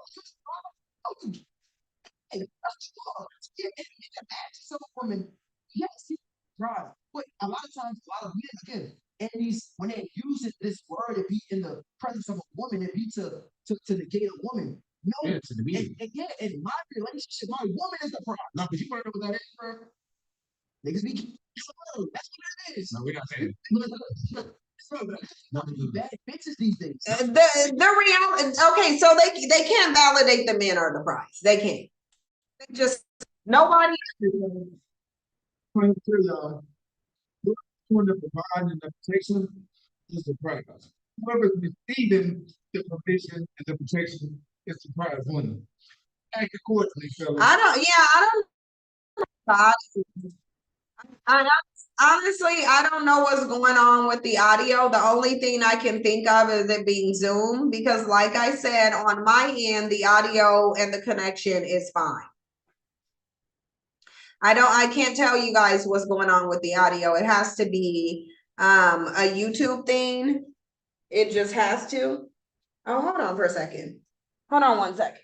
Hey, that's what you are. If you can ask some women, yes, right. But a lot of times, a lot of men again, and these when they use it, this word to be in the presence of a woman, it be to negate a woman. No, Yeah, to the meeting. again, in my relationship, my woman is the problem. No, because you want to know what that is, bro? Niggas be that's what it is. No, we're not saying Nothing be bad bitches these days. The reality. Okay, so they can't validate the men are the prize. They can't. They just nobody. Point to the one that providing the protection is the prize. Whoever's receiving the provision and the protection is the prize winner. Act accordingly, fellas. I honestly, I don't know what's going on with the audio. The only thing I can think of is it being Zoom because, like I said, on my end, the audio and the connection is fine. I can't tell you guys what's going on with the audio. It has to be a YouTube thing. It just has to. Oh, hold on for a second. Hold on one second.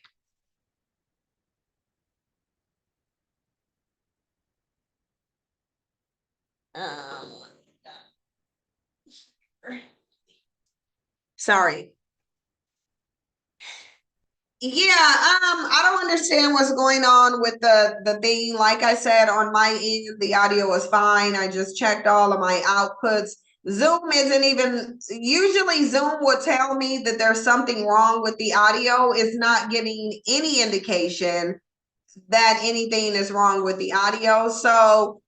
Sorry. Yeah, I don't understand what's going on with the thing. Like I said, on my end, the audio was fine. I just checked all of my outputs. Zoom isn't even, usually Zoom would tell me that there's something wrong with the audio. It's not giving any indication that anything is wrong with the audio. So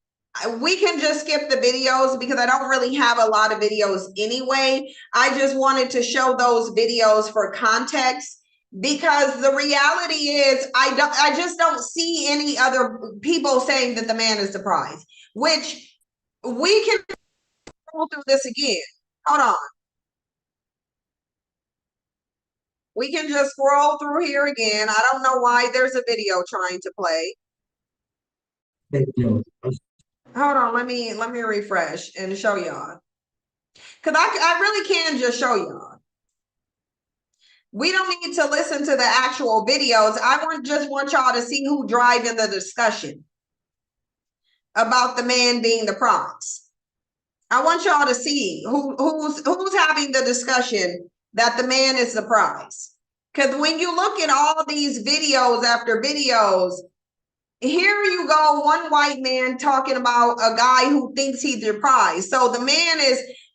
we can just skip the videos because I don't really have a lot of videos anyway. I just wanted to show those videos for context because the reality is I just don't see any other people saying that the man is the prize, which we can go through this again. Hold on. We can just scroll through here again. I don't know why there's a video trying to play. Hold on, let me refresh and show y'all. Cause I really can just show y'all. We don't need to listen to the actual videos. I just want y'all to see who driving the discussion about the man being the prize. I want y'all to see who's having the discussion that the man is the prize. Because when you look at all these videos after videos, here you go, one white man talking about a guy who thinks he's the prize. So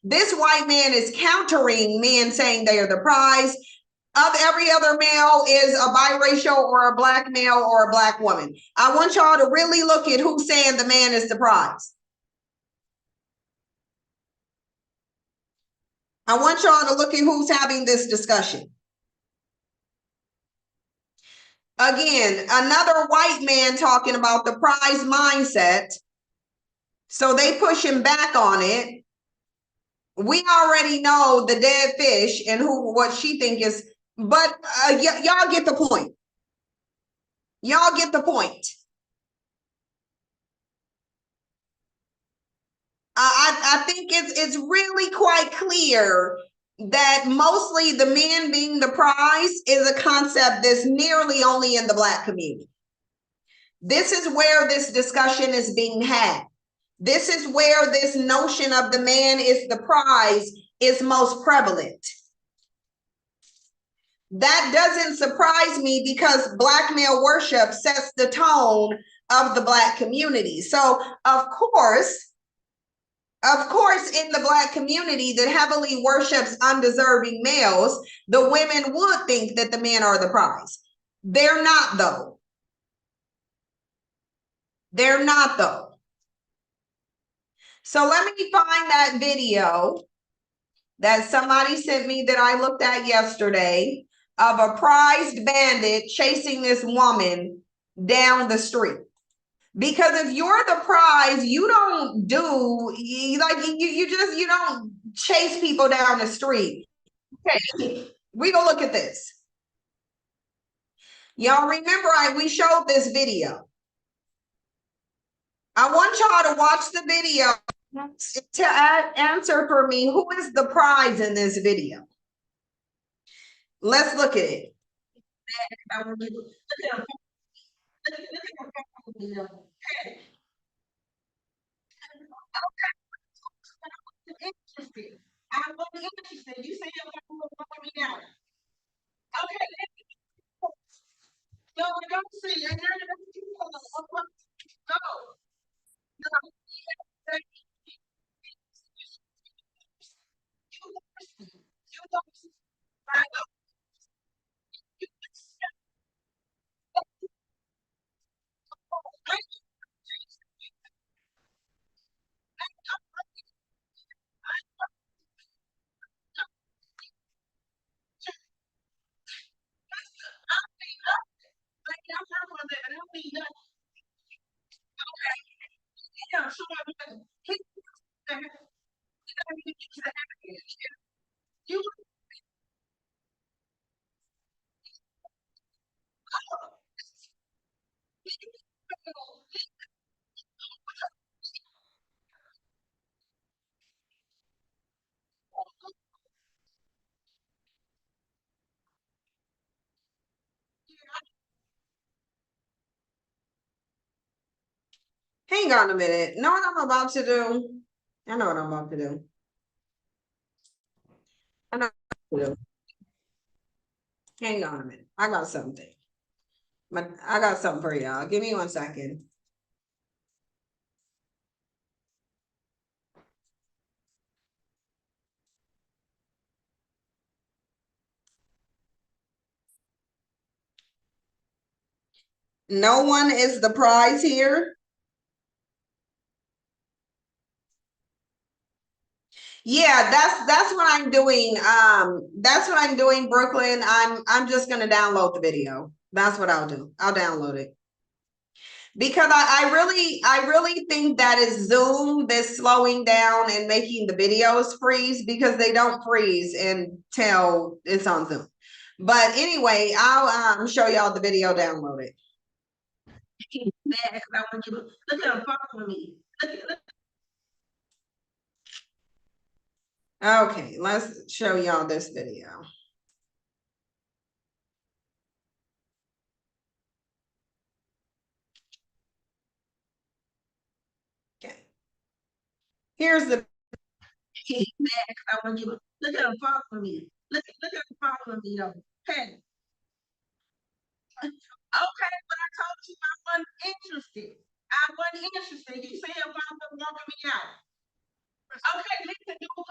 this white man is countering men saying they are the prize. of every other male is a biracial or a black male or a black woman. I want y'all to really look at who's saying the man is the prize. I want y'all to look at who's having this discussion. Again, another white man talking about the prize mindset. So they pushing back on it. We already know the dead fish and what she think is, but y'all get the point. Y'all get the point. I think it's really quite clear that mostly the men being the prize is a concept that's nearly only in the Black community. This is where this discussion is being had. This is where this notion of the man is the prize is most prevalent. That doesn't surprise me because Black male worship sets the tone of the Black community. So of course, in the Black community that heavily worships undeserving males, the women would think that the men are the prize. They're not though. They're not though. So let me find that video that somebody sent me that I looked at yesterday of a prized bandit chasing this woman down the street. Because if you're the prize, you don't do you don't chase people down the street. Okay, we gonna look at this. Y'all remember we showed this video. I want y'all to watch the video to answer for me who is the prize in this video. Let's look at it. Interested. I'm interested. You say you're me out. Okay. No, I don't see. I never no. No. You don't. I know. Hang on a minute. Know what I'm about to do? I know what I'm about to do. I know what I'm about to do. Hang on a minute. I got something. I got something for y'all. Give me 1 second. No one is the prize here. Yeah, that's what I'm doing. That's what I'm doing, Brooklyn. I'm just gonna download the video. That's what I'll do. I'll download it. Because I really think that is Zoom that's slowing down and making the videos freeze, because they don't freeze until it's on Zoom. But anyway, I'll show y'all the video, download it. I want you to look at him following me. Okay, let's show y'all this video. Okay. Here's the I want you to look at him following me. Look at him following me though. Hey. Okay, but I told you I wasn't interested. I wasn't interested. You say about them walking me out. Okay, listen, you go.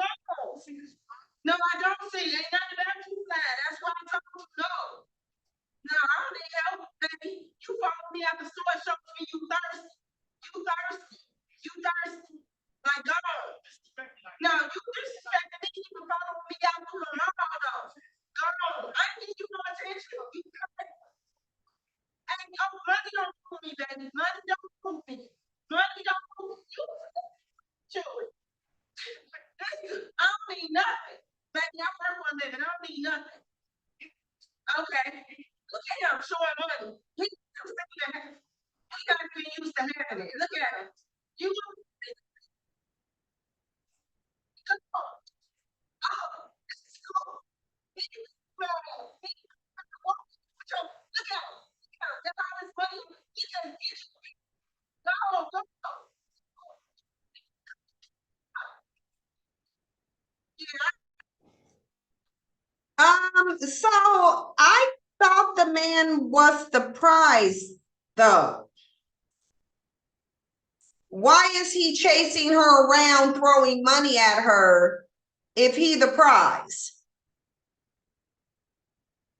No, I don't see. Ain't nothing about you side. That's what I'm talking need nothing. Baby, I work for a living. I don't need nothing. Okay. Look at him showing money. He's not even used to having it. Look at him. You So I thought the man was the prize, though. Why is he chasing her around, throwing money at her if he the prize?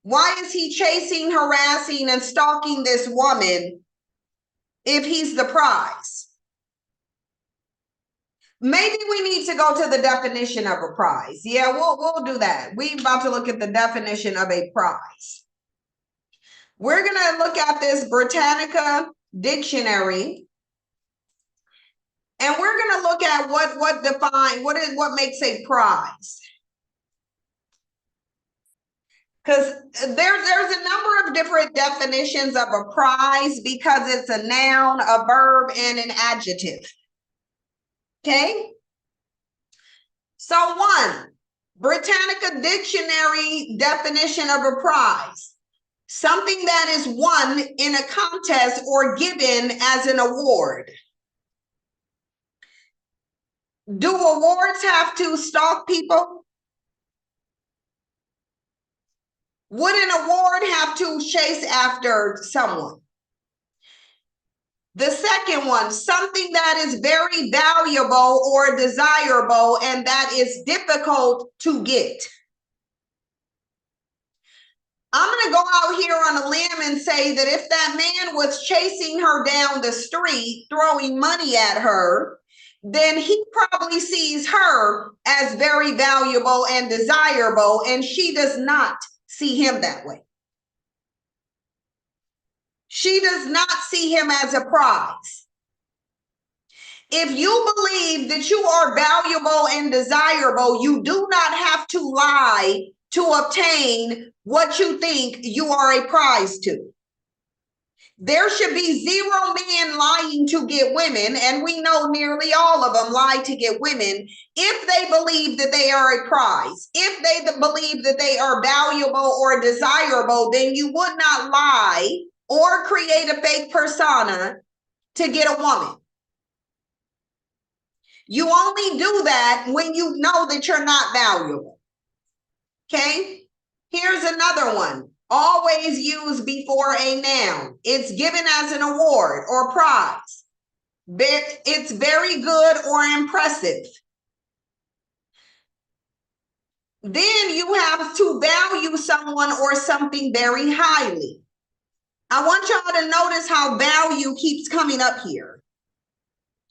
Why is he chasing, harassing, and stalking this woman if he's the prize? Maybe we need to go to the definition of a prize. Yeah, we'll do that. We're about to look at the definition of a prize. We're gonna look at this Britannica dictionary, and we're gonna look at what makes a prize. Because there's a number of different definitions of a prize because it's a noun, a verb, and an adjective. Okay? So one, Britannica dictionary definition of a prize. Something that is won in a contest or given as an award. Do awards have to stalk people? Would an award have to chase after someone? The second one, something that is very valuable or desirable and that is difficult to get. I'm going to go out here on a limb and say that if that man was chasing her down the street, throwing money at her, then he probably sees her as very valuable and desirable, and she does not see him that way. She does not see him as a prize. If you believe that you are valuable and desirable, you do not have to lie to obtain what you think you are a prize to. There should be zero men lying to get women, and we know nearly all of them lie to get women if they believe that they are a prize. If they believe that they are valuable or desirable, then you would not lie or create a fake persona to get a woman. You only do that when you know that you're not valuable. Okay? Here's another one. Always used before a noun. It's given as an award or prize. It's very good or impressive. Then you have to value someone or something very highly. I want y'all to notice how value keeps coming up here.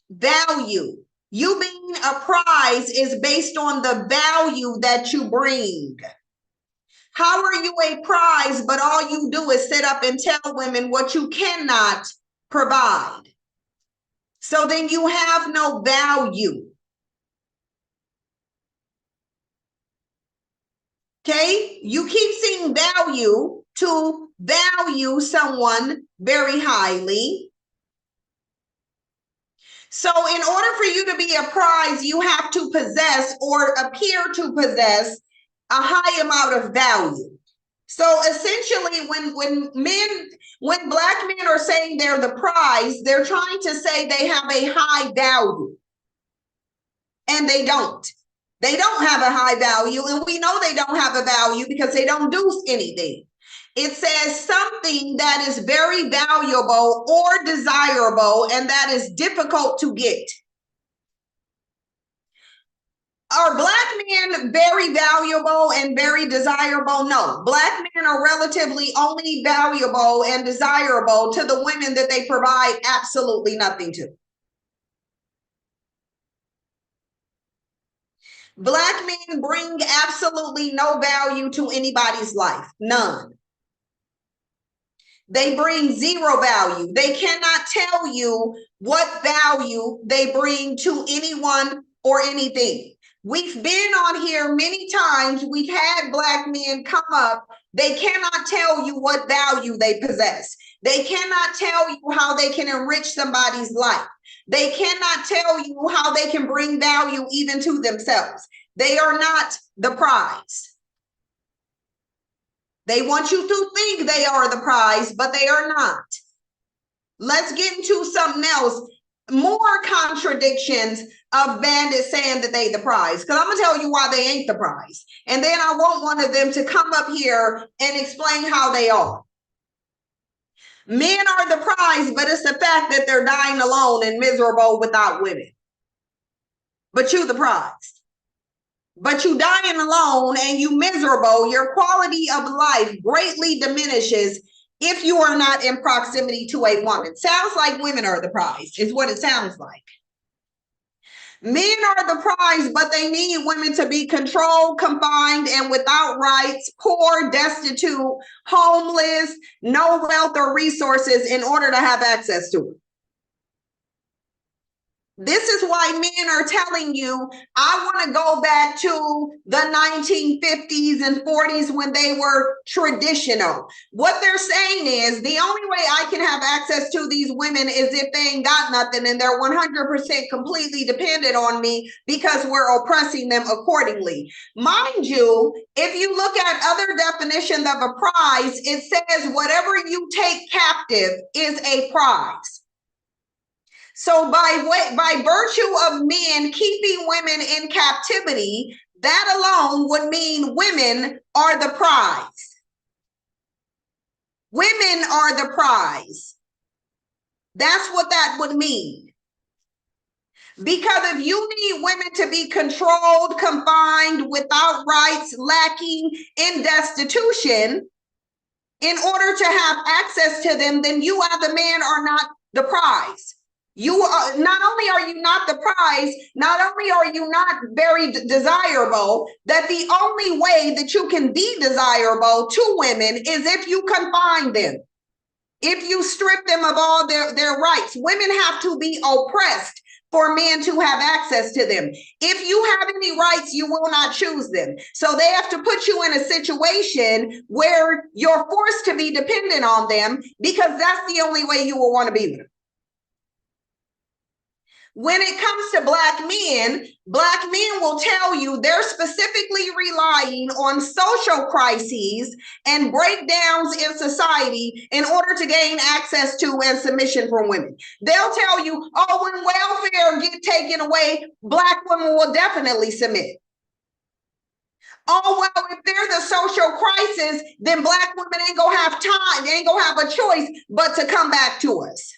Value. You being a prize is based on the value that you bring. How are you a prize, but all you do is sit up and tell women what you cannot provide? So then you have no value. Okay? You keep seeing value to value someone very highly. So in order for you to be a prize, you have to possess or appear to possess a high amount of value. So essentially, when Black men are saying they're the prize, they're trying to say they have a high value. And they don't. They don't have a high value, and we know they don't have a value because they don't do anything. It says something that is very valuable or desirable and that is difficult to get. Are Black men very valuable and very desirable? No. Black men are relatively only valuable and desirable to the women that they provide absolutely nothing to. Black men bring absolutely no value to anybody's life. None. They bring zero value. They cannot tell you what value they bring to anyone or anything. We've been on here many times. We've had Black men come up. They cannot tell you what value they possess. They cannot tell you how they can enrich somebody's life. They cannot tell you how they can bring value even to themselves. They are not the prize. They want you to think they are the prize, but they are not. Let's get into something else. More contradictions of bandits saying that they the prize. Because I'm going to tell you why they ain't the prize. And then I want one of them to come up here and explain how they are. Men are the prize, but it's the fact that they're dying alone and miserable without women. But you the prize. But you dying alone and you miserable, your quality of life greatly diminishes if you are not in proximity to a woman. Sounds like women are the prize, is what it sounds like. Men are the prize, but they need women to be controlled, confined, and without rights, poor, destitute, homeless, no wealth or resources in order to have access to it. This is why men are telling you, I want to go back to the 1950s and 40s when they were traditional. What they're saying is the only way I can have access to these women is if they ain't got nothing and they're 100% completely dependent on me because we're oppressing them accordingly. Mind you, if you look at other definitions of a prize, it says whatever you take captive is a prize. So by virtue of men keeping women in captivity, that alone would mean women are the prize. Women are the prize. That's what that would mean. Because if you need women to be controlled, confined, without rights, lacking in destitution, in order to have access to them, then you as the man are not the prize. You are not only are you not the prize, not only are you not very desirable, that the only way that you can be desirable to women is if you confine them, if you strip them of all their rights. Women have to be oppressed for men to have access to them. If you have any rights, you will not choose them. So they have to put you in a situation where you're forced to be dependent on them because that's the only way you will want to be with them. When it comes to Black men will tell you they're specifically relying on social crises and breakdowns in society in order to gain access to and submission from women. They'll tell you, oh, when welfare gets taken away, Black women will definitely submit. Oh, well, if there's a social crisis, then Black women ain't gonna have time, they ain't gonna have a choice but to come back to us.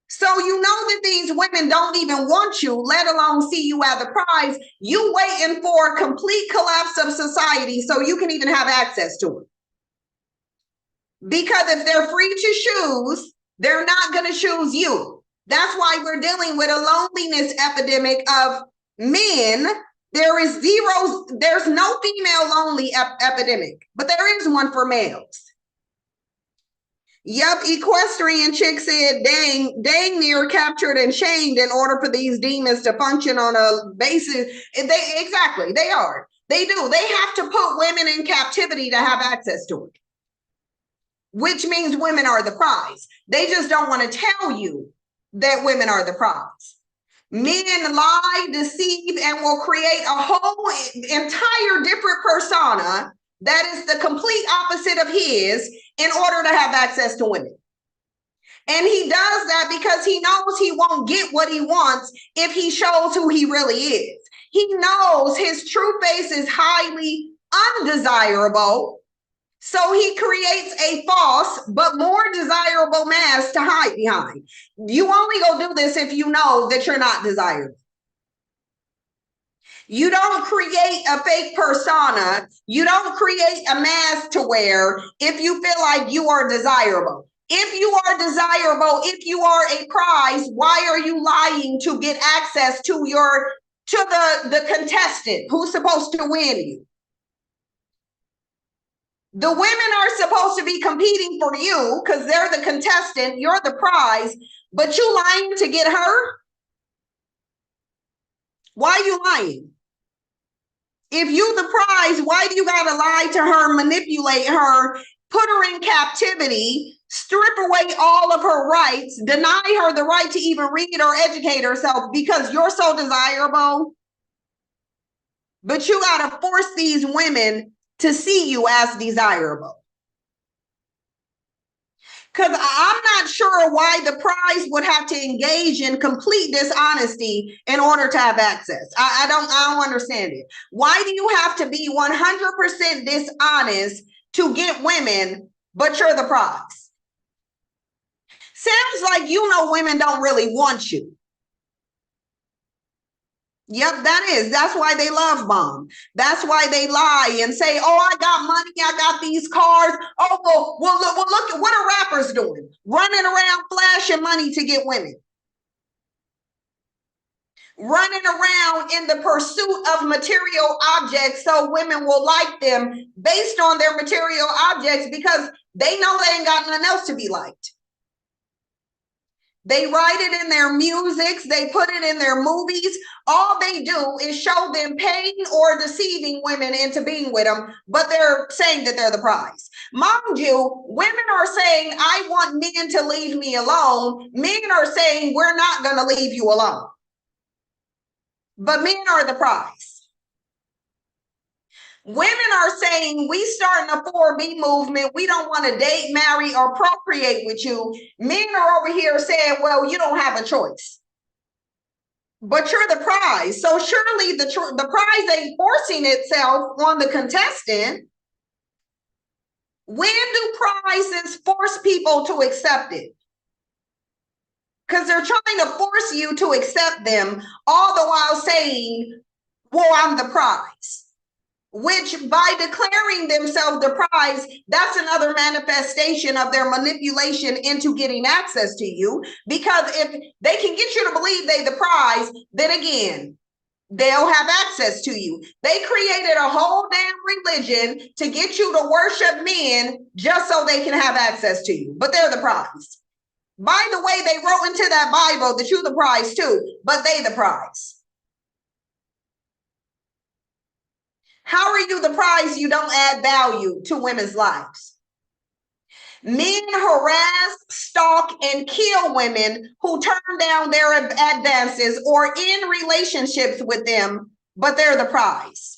So you know that these women don't even want you, let alone see you as a prize. You waiting for a complete collapse of society so you can even have access to it. Because if they're free to choose, they're not going to choose you. That's why we're dealing with a loneliness epidemic of men. There's no female lonely epidemic, but there is one for males. Yup, equestrian chick said, dang near captured and shamed in order for these demons to function on a basis. Exactly, they are. They do. They have to put women in captivity to have access to it, which means women are the prize. They just don't want to tell you that women are the prize. Men lie, deceive, and will create a whole entire different persona that is the complete opposite of his in order to have access to women. And he does that because he knows he won't get what he wants if he shows who he really is. He knows his true face is highly undesirable, so he creates a false but more desirable mask to hide behind. You only go do this if you know that you're not desirable. You don't create a fake persona. You don't create a mask to wear if you feel like you are desirable. If you are desirable, if you are a prize, why are you lying to get access to the contestant who's supposed to win you? The women are supposed to be competing for you because they're the contestant, you're the prize, but you lying to get her? Why you lying? If you the prize, why do you gotta lie to her, manipulate her, put her in captivity, strip away all of her rights, deny her the right to even read or educate herself because you're so desirable? But you gotta force these women to see you as desirable. Because I'm not sure why the prize would have to engage in complete dishonesty in order to have access. I don't understand it. Why do you have to be 100% dishonest to get women, but you're the prize? Sounds like you know women don't really want you. Yep, that's why they love bomb. That's why they lie and say, oh, I got money, I got these cars. Oh, well, look at what are rappers doing? Running around flashing money to get women. Running around in the pursuit of material objects so women will like them based on their material objects because they know they ain't got nothing else to be liked. They write it in their musics, they put it in their movies. All they do is show them paying or deceiving women into being with them, but they're saying that they're the prize. Mind you, women are saying, I want men to leave me alone. Men are saying, we're not going to leave you alone. But men are the prize. Women are saying, we starting a 4B movement. We don't want to date, marry, or procreate with you. Men are over here saying, well, you don't have a choice. But you're the prize. So surely the prize ain't forcing itself on the contestant. When do prizes force people to accept it? Because they're trying to force you to accept them, all the while saying, well, I'm the prize. Which by declaring themselves the prize, that's another manifestation of their manipulation into getting access to you. Because if they can get you to believe they the prize, then again, they'll have access to you. They created a whole damn religion to get you to worship men just so they can have access to you. But they're the prize. By the way, they wrote into that Bible that you're the prize too, but they the prize. How are you the prize? You don't add value to women's lives. Men harass, stalk, and kill women who turn down their advances or in relationships with them, but they're the prize.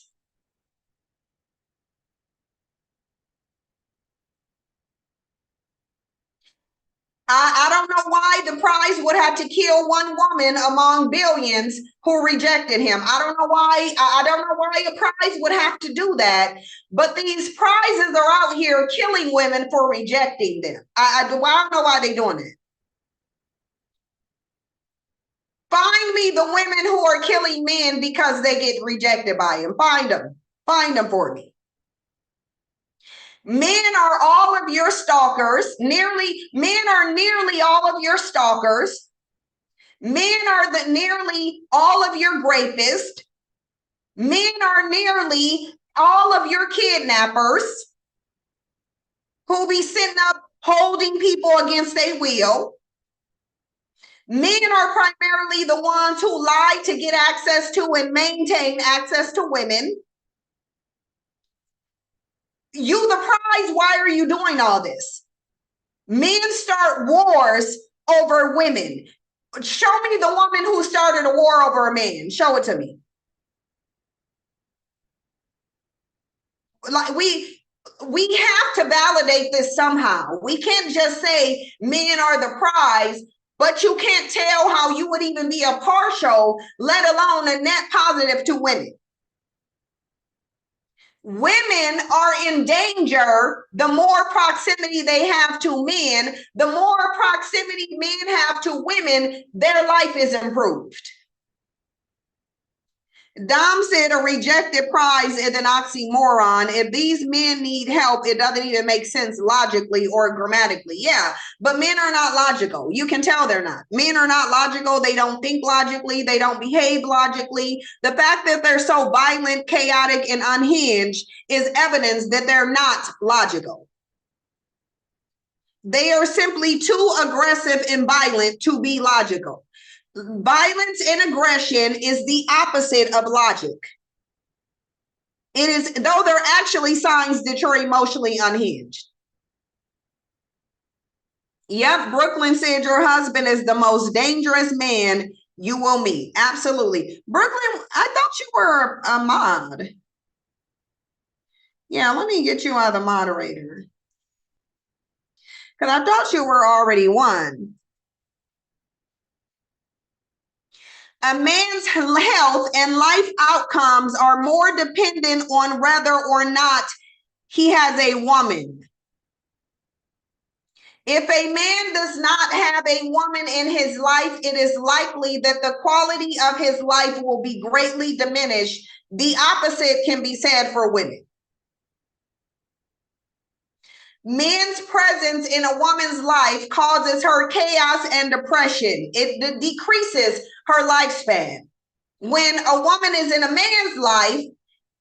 I don't know why the prize would have to kill one woman among billions who rejected him. I don't know why. I don't know why a prize would have to do that. But these prizes are out here killing women for rejecting them. I don't know why they're doing it. Find me the women who are killing men because they get rejected by him. Find them. Find them for me. Men are all of your stalkers. Men are nearly all of your stalkers. Men are nearly all of your rapists. Men are nearly all of your kidnappers who be sitting up holding people against their will. Men are primarily the ones who lie to get access to and maintain access to women. You the prize, why are you doing all this? Men start wars over women. Show me the woman who started a war over a man. Show it to me. Like we have to validate this somehow. We can't just say men are the prize, but you can't tell how you would even be a partial, let alone a net positive to women. Women are in danger the more proximity they have to men. The more proximity men have to women, their life is improved. Dom said a rejected prize is an oxymoron. If these men need help, it doesn't even make sense logically or grammatically. Yeah, but men are not logical. You can tell they're not. Men are not logical. They don't think logically. They don't behave logically. The fact that they're so violent, chaotic, and unhinged is evidence that they're not logical. They are simply too aggressive and violent to be logical. Violence and aggression is the opposite of logic. It is, though they're actually signs that you're emotionally unhinged. Yep, Brooklyn said your husband is the most dangerous man you will meet. Absolutely. Brooklyn, I thought you were a mod. Yeah, let me get you out of the moderator. Because I thought you were already one. A man's health and life outcomes are more dependent on whether or not he has a woman. If a man does not have a woman in his life, it is likely that the quality of his life will be greatly diminished. The opposite can be said for women. Men's presence in a woman's life causes her chaos and depression. It decreases her lifespan. When a woman is in a man's life,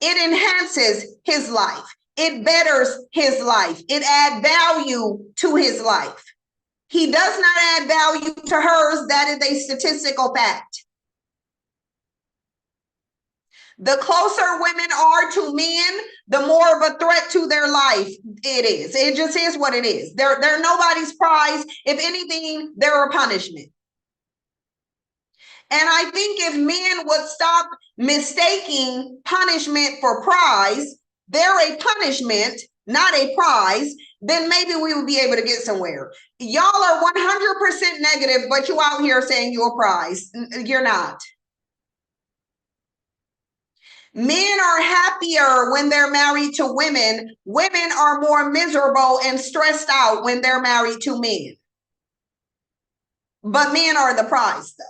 it enhances his life. It betters his life. It adds value to his life. He does not add value to hers. That is a statistical fact. The closer women are to men, the more of a threat to their life it is. It just is what it is. They're nobody's prize. If anything, they're a punishment. And I think if men would stop mistaking punishment for prize, they're a punishment, not a prize, then maybe we would be able to get somewhere. Y'all are 100% negative, but you out here saying you're a prize. You're not. Men are happier when they're married to women. Women are more miserable and stressed out when they're married to men. But men are the prize, though.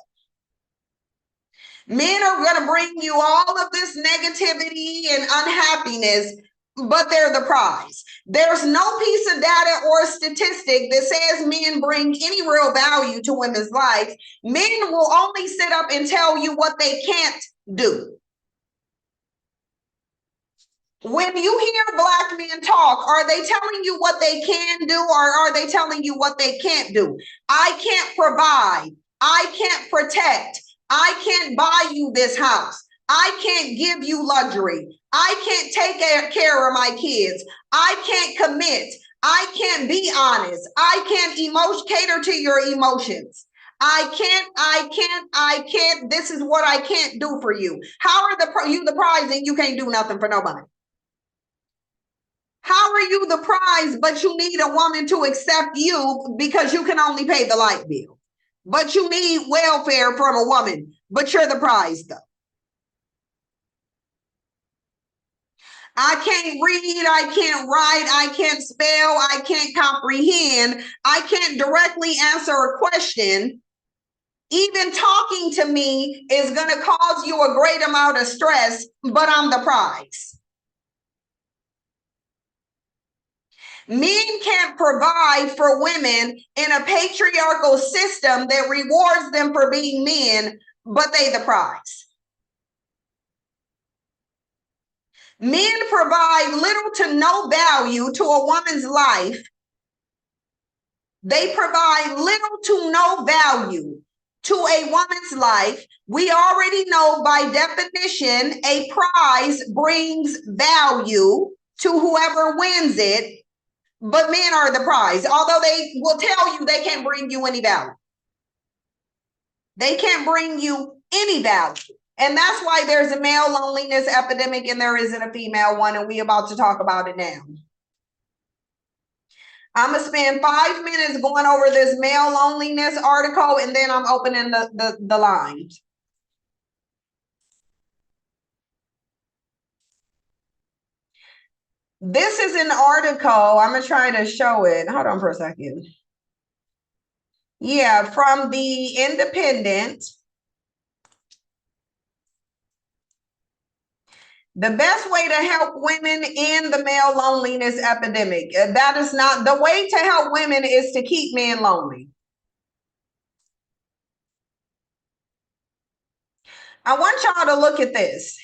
Men are going to bring you all of this negativity and unhappiness, but they're the prize. There's no piece of data or statistic that says men bring any real value to women's life. Men will only sit up and tell you what they can't do. When you hear Black men talk, are they telling you what they can do, or are they telling you what they can't do? I can't provide. I can't protect. I can't buy you this house. I can't give you luxury. I can't take care of my kids. I can't commit. I can't be honest. I can't cater to your emotions. I can't. This is what I can't do for you. How are you the prize and you can't do nothing for nobody? How are you the prize, but you need a woman to accept you because you can only pay the light bill? But you need welfare from a woman, but you're the prize, though. I can't read, I can't write, I can't spell, I can't comprehend, I can't directly answer a question. Even talking to me is going to cause you a great amount of stress, but I'm the prize. Men can't provide for women in a patriarchal system that rewards them for being men, but they the prize. Men provide little to no value to a woman's life. They provide little to no value to a woman's life. We already know by definition, a prize brings value to whoever wins it. But men are the prize, although they will tell you they can't bring you any value. They can't bring you any value. And that's why there's a male loneliness epidemic and there isn't a female one, and we're about to talk about it now. I'm going to spend 5 minutes going over this male loneliness article, and then I'm opening the lines. This is an article. I'm going to try to show it. Hold on for a second. Yeah, from the Independent. The best way to help women in the male loneliness epidemic. That is not the way to help women, is to keep men lonely. I want y'all to look at this.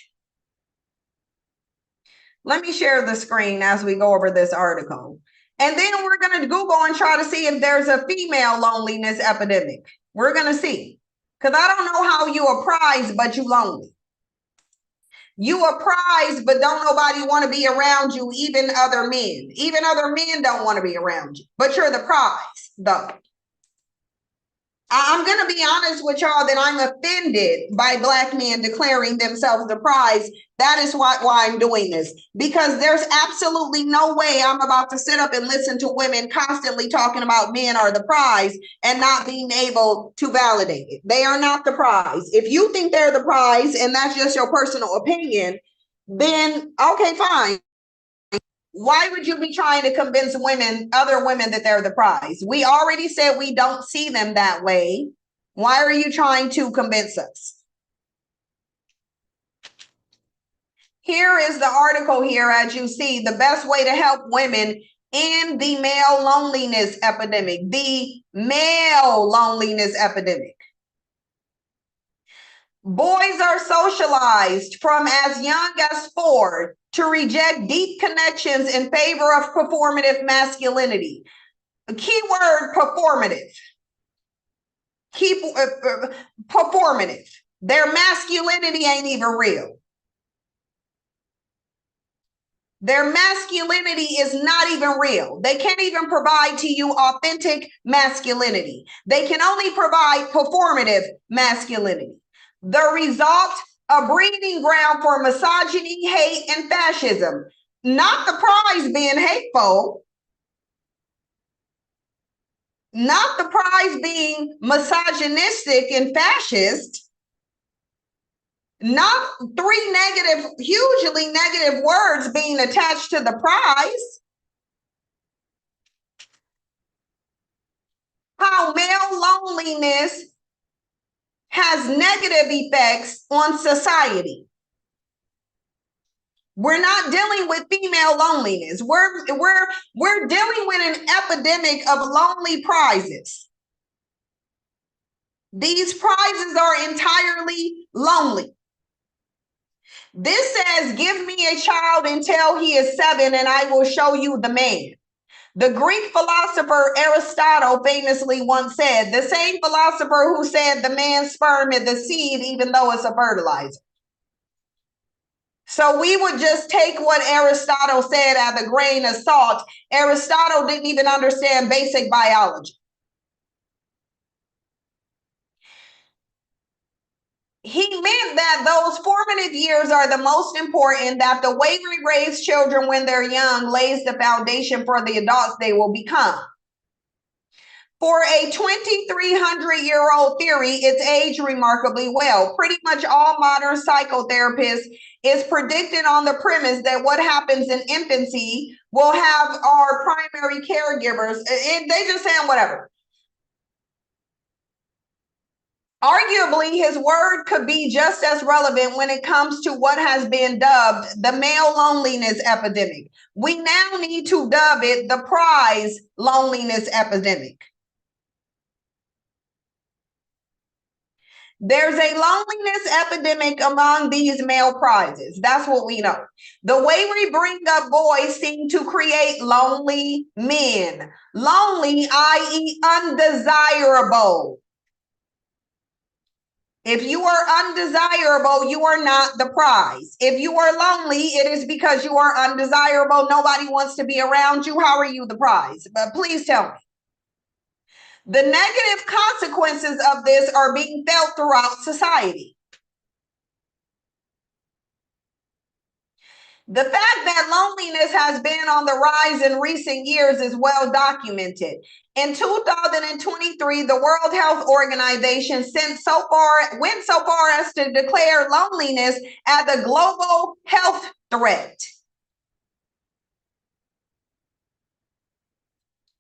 Let me share the screen as we go over this article. And then we're going to Google and try to see if there's a female loneliness epidemic. We're going to see. Because I don't know how you a prize, but you lonely. You a prize, but don't nobody want to be around you, even other men. Even other men don't want to be around you, but you're the prize, though. I'm going to be honest with y'all that I'm offended by Black men declaring themselves the prize. That is why I'm doing this, because there's absolutely no way I'm about to sit up and listen to women constantly talking about men are the prize and not being able to validate it. They are not the prize. If you think they're the prize and that's just your personal opinion, then okay, fine. Why would you be trying to convince women, other women, that they're the prize? We already said we don't see them that way. Why are you trying to convince us? Here is the article here, as you see, the best way to help women in the male loneliness epidemic. The male loneliness epidemic. Boys are socialized from as young as 4 to reject deep connections in favor of performative masculinity. Keyword performative. Performative. Their masculinity ain't even real. Their masculinity is not even real. They can't even provide to you authentic masculinity. They can only provide performative masculinity. The result, a breeding ground for misogyny, hate, and fascism. Not the prize being hateful. Not the prize being misogynistic and fascist. Not 3 negative, hugely negative words being attached to the prize. How male loneliness has negative effects on society. We're not dealing with female loneliness. We're dealing with an epidemic of lonely prizes. These prizes are entirely lonely. This says, give me a child until he is 7 and I will show you the man. The Greek philosopher Aristotle famously once said, the same philosopher who said the man's sperm is the seed, even though it's a fertilizer. So we would just take what Aristotle said as a grain of salt. Aristotle didn't even understand basic biology. He meant that those formative years are the most important, that the way we raise children when they're young lays the foundation for the adults they will become. For a 2,300-year-old theory, it's aged remarkably well. Pretty much all modern psychotherapists is predicted on the premise that what happens in infancy will have our primary caregivers. They just saying whatever. Arguably, his word could be just as relevant when it comes to what has been dubbed the male loneliness epidemic. We now need to dub it the prize loneliness epidemic. There's a loneliness epidemic among these male prizes. That's what we know. The way we bring up boys seem to create lonely men. Lonely, i.e. undesirable. If you are undesirable, you are not the prize. If you are lonely, it is because you are undesirable. Nobody wants to be around you. How are you the prize? But please tell me. The negative consequences of this are being felt throughout society. The fact that loneliness has been on the rise in recent years is well documented. In 2023, the World Health Organization went so far as to declare loneliness as a global health threat.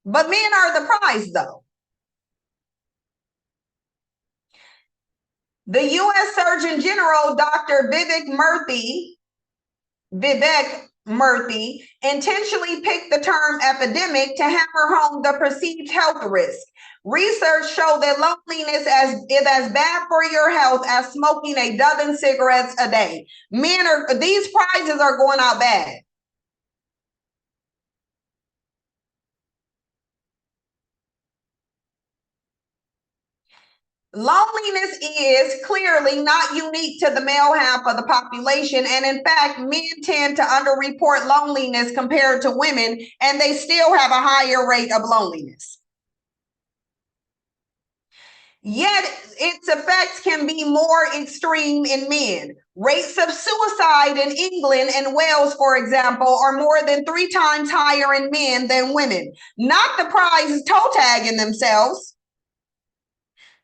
But men are the prize, though. The U.S. Surgeon General, Dr. Vivek Murthy intentionally picked the term epidemic to hammer home the perceived health risk. Research showed that loneliness is as bad for your health as smoking a dozen cigarettes a day. These prizes are going out bad. Loneliness is clearly not unique to the male half of the population, and in fact, men tend to underreport loneliness compared to women, and they still have a higher rate of loneliness. Yet its effects can be more extreme in men. Rates of suicide in England and Wales, for example, are more than 3 times higher in men than women. Not the prize toe tagging themselves.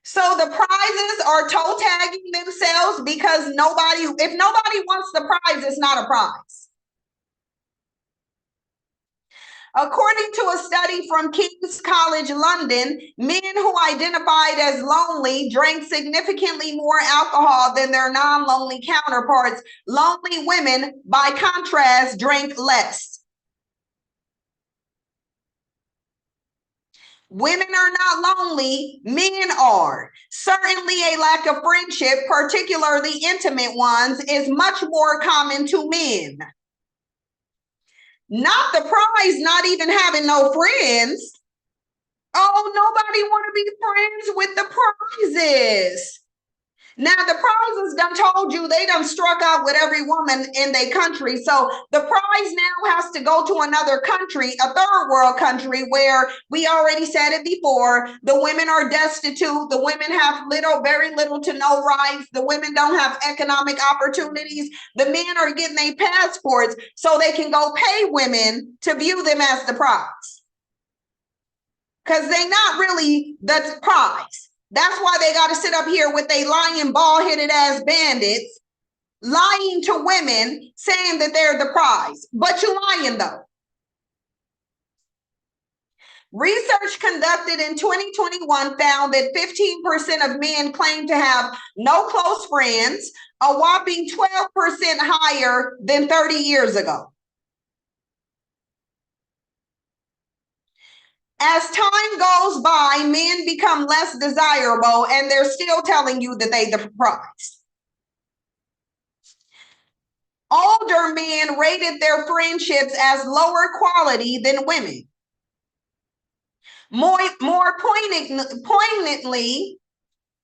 So the prizes are toe tagging themselves because if nobody wants the prize, it's not a prize. According to a study from King's College London, men who identified as lonely drank significantly more alcohol than their non-lonely counterparts. Lonely women, by contrast, drank less. Women are not lonely, men are. Certainly a lack of friendship, particularly intimate ones, is much more common to men. Not the prize, not even having no friends. Oh, nobody want to be friends with the prizes. Now, the prizes done told you they done struck out with every woman in their country. So the prize now has to go to another country, a third world country, where we already said it before. The women are destitute. The women have very little to no rights. The women don't have economic opportunities. The men are getting their passports so they can go pay women to view them as the prize. Because they're not really the prize. That's why they got to sit up here with they lying, bald-headed ass bandits, lying to women, saying that they're the prize. But you lying, though. Research conducted in 2021 found that 15% of men claim to have no close friends, a whopping 12% higher than 30 years ago. As time goes by, men become less desirable, and they're still telling you that they're the prize. Older men rated their friendships as lower quality than women. More poignantly,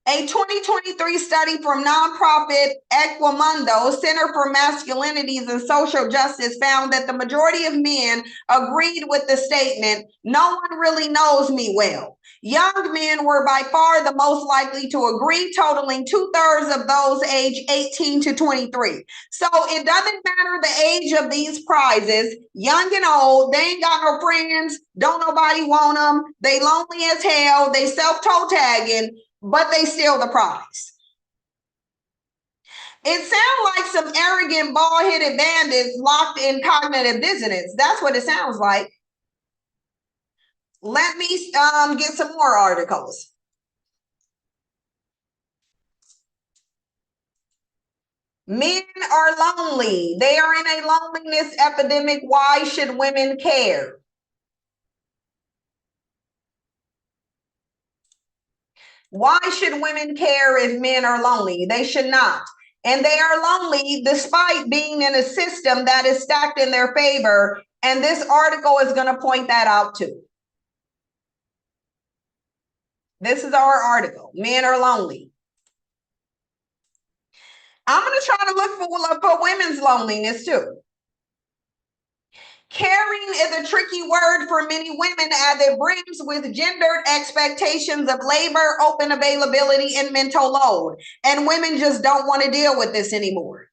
a 2023 study from nonprofit Equimundo Center for Masculinities and Social Justice found that the majority of men agreed with the statement, "No one really knows me well." Young men were by far the most likely to agree, totaling 2/3 of those aged 18 to 23. So it doesn't matter the age of these prizes, young and old, they ain't got no friends, don't nobody want them, they lonely as hell, they self-toe tagging, but they steal the prize. It sounds like some arrogant, bald-headed bandits locked in cognitive dissonance. That's what it sounds like. Let me get some more articles. Men are lonely. They are in a loneliness epidemic. Why should women care? Why should women care if men are lonely? They should not. And they are lonely despite being in a system that is stacked in their favor. And this article is going to point that out too. This is our article. Men are lonely. I'm going to try to look for women's loneliness too. Caring is a tricky word for many women as it brings with gendered expectations of labor, open availability, and mental load. And women just don't want to deal with this anymore.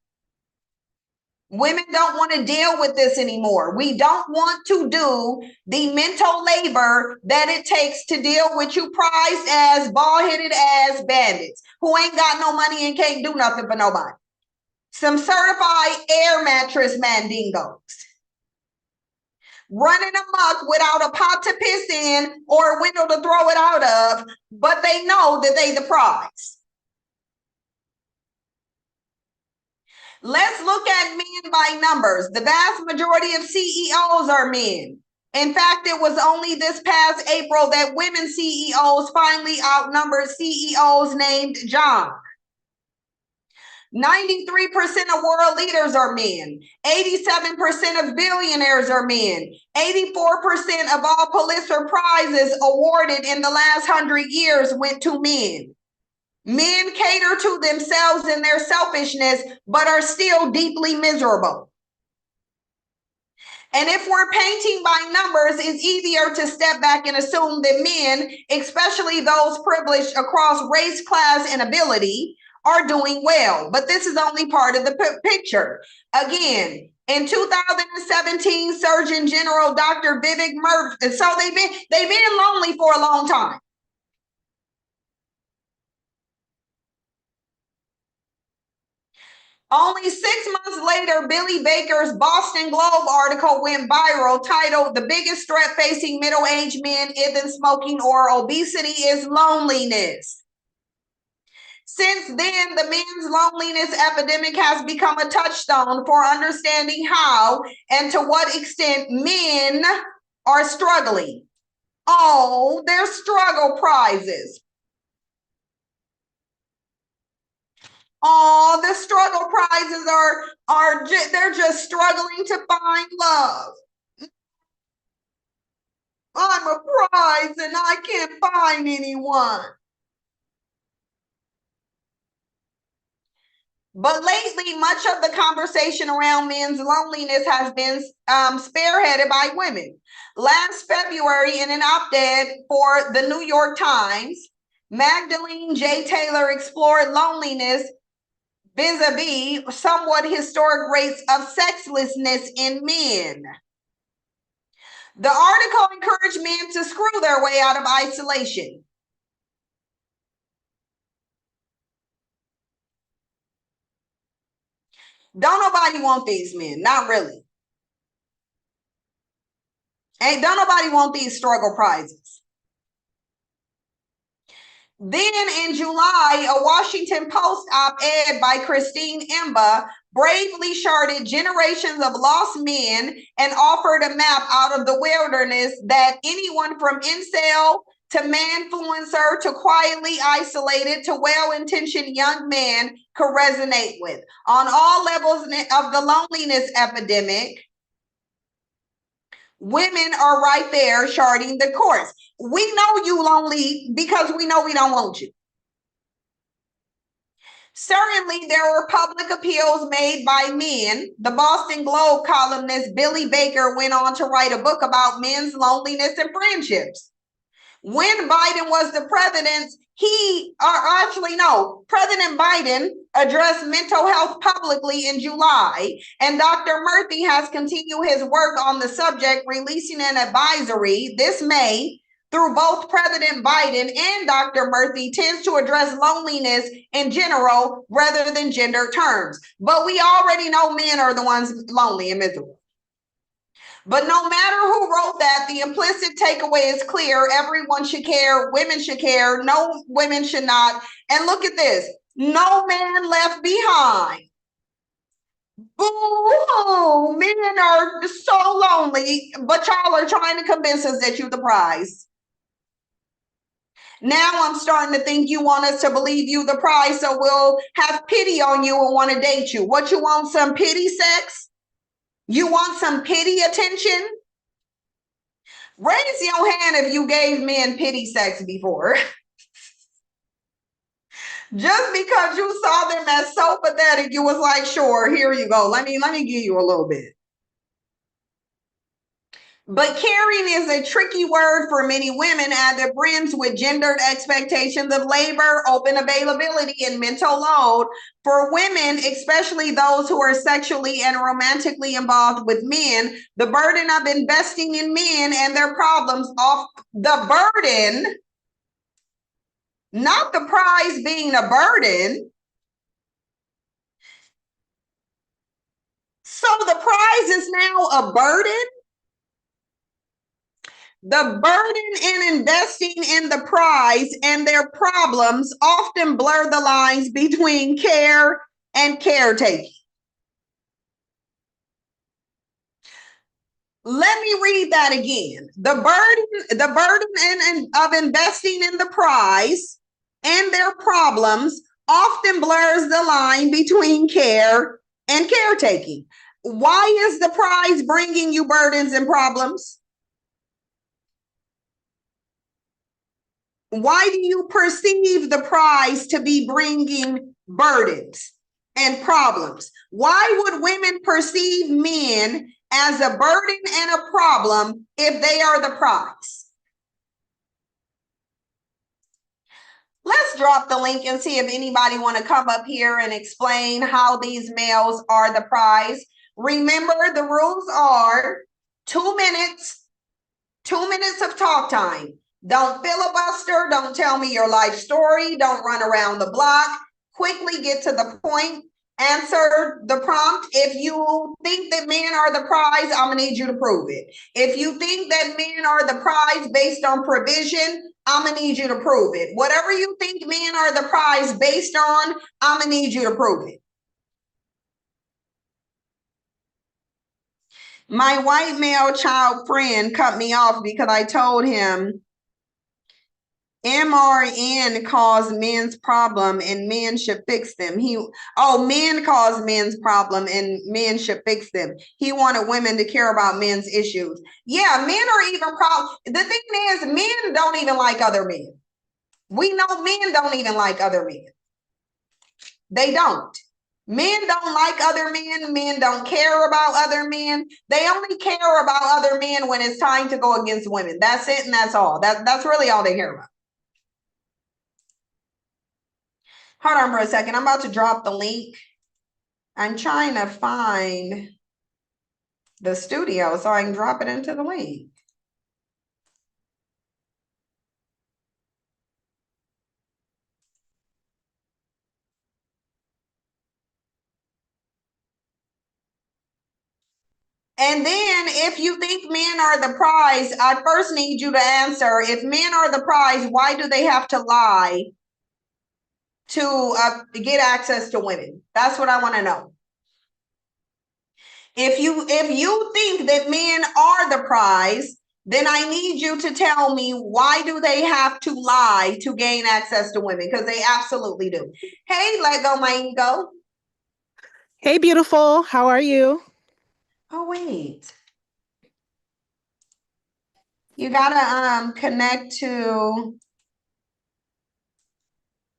Women don't want to deal with this anymore. We don't want to do the mental labor that it takes to deal with you prized as bald-headed ass bandits who ain't got no money and can't do nothing for nobody. Some certified air mattress mandingos. Running amok without a pot to piss in or a window to throw it out of, but they know that they the prize. Let's look at men by numbers. The vast majority of CEOs are men. In fact, it was only this past April that women CEOs finally outnumbered CEOs named John. 93% of world leaders are men. 87% of billionaires are men. 84% of all Pulitzer Prizes awarded in the last 100 years went to men. Men cater to themselves and their selfishness, but are still deeply miserable. And if we're painting by numbers, it's easier to step back and assume that men, especially those privileged across race, class, and ability, are doing well. But this is only part of the picture. Again, in 2017, Surgeon General Dr. Vivek Murthy, so they've been lonely for a long time. Only 6 months later, Billy Baker's Boston Globe article went viral titled, "The biggest threat facing middle-aged men isn't smoking or obesity, is loneliness." Since then, the men's loneliness epidemic has become a touchstone for understanding how and to what extent men are struggling. Oh, their struggle prizes. Oh, the struggle prizes they're just struggling to find love. I'm a prize and I can't find anyone. But lately, much of the conversation around men's loneliness has been spearheaded by women. Last February, in an op-ed for the New York Times, Magdalene J. Taylor explored loneliness vis-a-vis somewhat historic rates of sexlessness in men. The article encouraged men to screw their way out of isolation. Don't nobody want these men, not really. Don't nobody want these struggle prizes. Then in July, a Washington Post op-ed by Christine Emba bravely charted generations of lost men and offered a map out of the wilderness that anyone from incel to manfluencer to quietly isolated to well-intentioned young man could resonate with. On all levels of the loneliness epidemic, women are right there charting the course. We know you lonely because we know we don't want you. Certainly, there were public appeals made by men. The Boston Globe columnist Billy Baker went on to write a book about men's loneliness and friendships. When Biden was the president, President Biden addressed mental health publicly in July, and Dr. Murthy has continued his work on the subject, releasing an advisory this May through both President Biden and Dr. Murthy tends to address loneliness in general rather than gender terms. But we already know men are the ones lonely and miserable. But no matter who wrote that, the implicit takeaway is clear. Everyone should care. Women should care. No, women should not. And look at this. No man left behind. Boo-hoo. Men are so lonely, but y'all are trying to convince us that you're the prize. Now I'm starting to think you want us to believe you the prize, so we'll have pity on you and want to date you. What, you want some pity sex? You want some pity attention? Raise your hand if you gave men pity sex before. Just because you saw them as so pathetic, you was like, sure, here you go. Let me give you a little bit. But caring is a tricky word for many women as it brims with gendered expectations of labor, open availability, and mental load. For women, especially those who are sexually and romantically involved with men, the burden of investing in men and their problems the burden, not the prize being the burden. So the prize is now a burden? The burden in investing in the prize and their problems often blur the lines between care and caretaking. Let me read that again. The burden of investing in the prize and their problems often blurs the line between care and caretaking. Why is the prize bringing you burdens and problems? Why do you perceive the prize to be bringing burdens and problems? Why would women perceive men as a burden and a problem if they are the prize? Let's drop the link and see if anybody want to come up here and explain how these males are the prize. Remember, the rules are 2 minutes, 2 minutes of talk time. Don't filibuster. Don't tell me your life story. Don't run around the block. Quickly get to the point. Answer the prompt. If you think that men are the prize, I'm going to need you to prove it. If you think that men are the prize based on provision, I'm going to need you to prove it. Whatever you think men are the prize based on, I'm going to need you to prove it. My white male child friend cut me off because I told him MRN caused men's problem and men should fix them. Men cause men's problem and men should fix them. He wanted women to care about men's issues. Yeah, men are even the thing is, men don't even like other men. We know men don't even like other men. They don't. Men don't like other men. Men don't care about other men. They only care about other men when it's time to go against women. That's it, and that's all. That's really all they care about. Hold on for a second. I'm about to drop the link. I'm trying to find the studio so I can drop it into the link. And then if you think men are the prize, I first need you to answer, if men are the prize, why do they have to lie to get access to women? That's what I want to know. If you think that men are the prize, then I need you to tell me, why do they have to lie to gain access to women? Because they absolutely do. Hey, let go my ego. Hey, beautiful. How are you? Oh, wait. You gotta connect to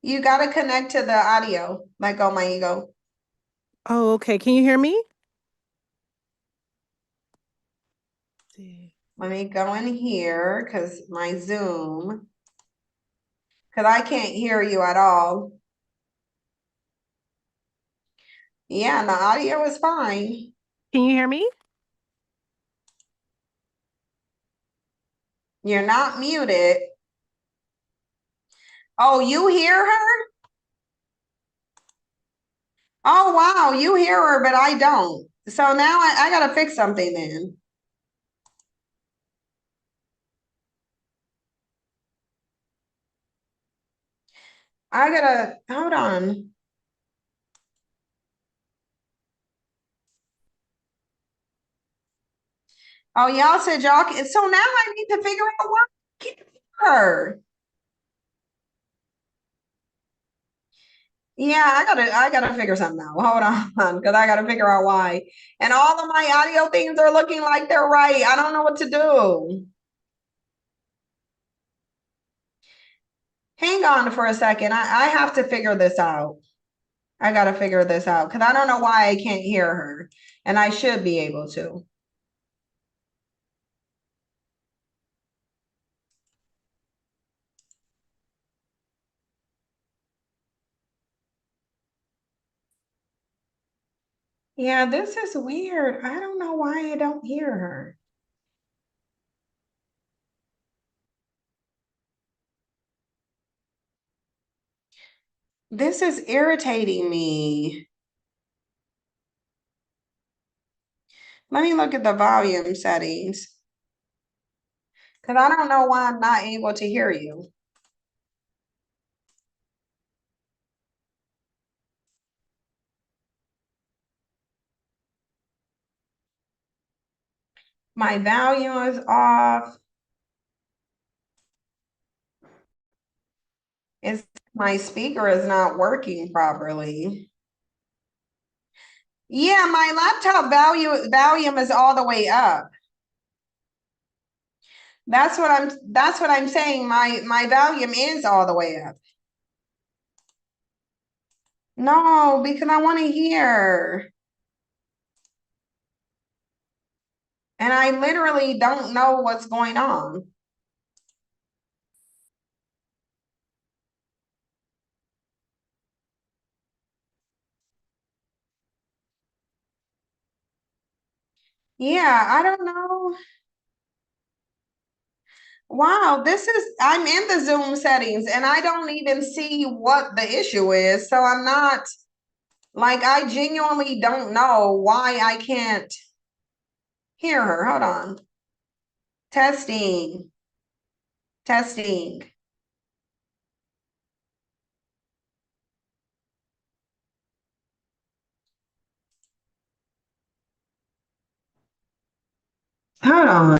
the audio. Let go my ego. Oh, okay. Can you hear me? Let me go in here because my Zoom, because I can't hear you at all. Yeah, and the audio is fine. Can you hear me? You're not muted. Oh, you hear her? Oh, wow, you hear her, but I don't. So now I gotta fix something then. Hold on. Oh, y'all said y'all can, so now I need to figure out why I can't hear her. Yeah, I gotta figure something out. Hold on, because I gotta figure out why. And all of my audio things are looking like they're right. I don't know what to do. Hang on for a second. I have to figure this out. I gotta figure this out because I don't know why I can't hear her. And I should be able to. Yeah, this is weird. I don't know why I don't hear her. This is irritating me. Let me look at the volume settings. Because I don't know why I'm not able to hear you. My volume is off. My speaker is not working properly. Yeah, my laptop volume is all the way up. That's what I'm saying. My volume is all the way up. No, because I want to hear. And I literally don't know what's going on. Yeah, I don't know. Wow, I'm in the Zoom settings and I don't even see what the issue is. So I'm not, like, I genuinely don't know why I can't hear her. Hold on. Testing. Testing. Hold on.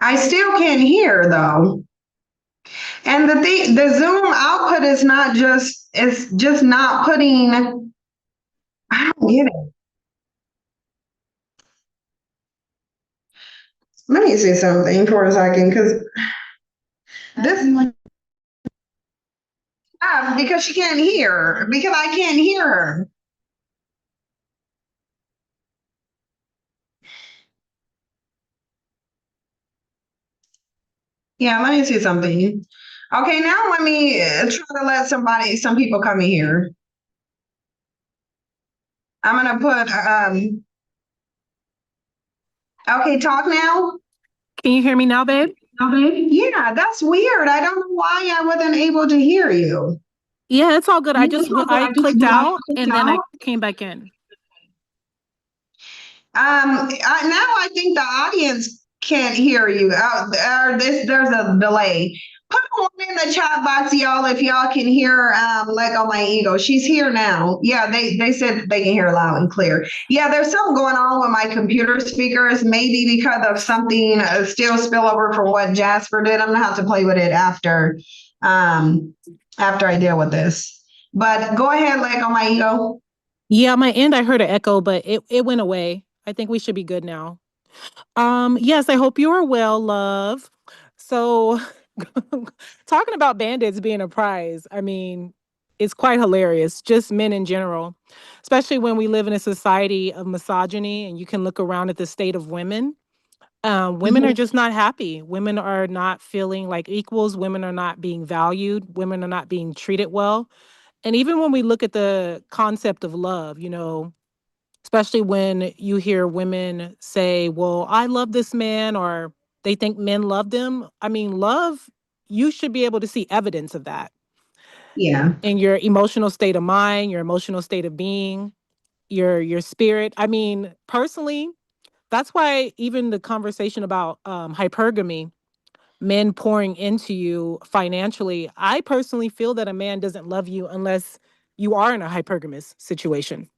I still can't hear though. And the Zoom output is not just, it's just not putting, I don't get it. Let me see something for a second, because this, because she can't hear, because I can't hear her. Yeah, let me see something. Okay, now let me try to let some people come in here. I'm gonna put, okay, talk now. Can you hear me now, babe? Yeah, that's weird. I don't know why I wasn't able to hear you. Yeah, it's all good. I clicked out and then I came back in. Now I think the audience can't hear you. There's a delay. Put one in the chat box, y'all, if y'all can hear Lego My Ego. She's here now. Yeah, they said they can hear loud and clear. Yeah, there's something going on with my computer speakers, maybe because of something still spillover from what Jasper did. I'm gonna have to play with it after I deal with this. But go ahead, Lego My Ego. Yeah, my end, I heard an echo, but it went away. I think we should be good now. Yes, I hope you are well, love. So, talking about bandits being a prize, I mean, it's quite hilarious, just men in general, especially when we live in a society of misogyny and you can look around at the state of women. Women are just not happy. Women are not feeling like equals. Women are not being valued. Women are not being treated well. And even when we look at the concept of love, especially when you hear women say, well, I love this man, or they think men love them. I mean, love, you should be able to see evidence of that Yeah. in your emotional state of mind, your emotional state of being, your spirit. I mean, personally, that's why even the conversation about hypergamy, men pouring into you financially, I personally feel that a man doesn't love you unless you are in a hypergamous situation.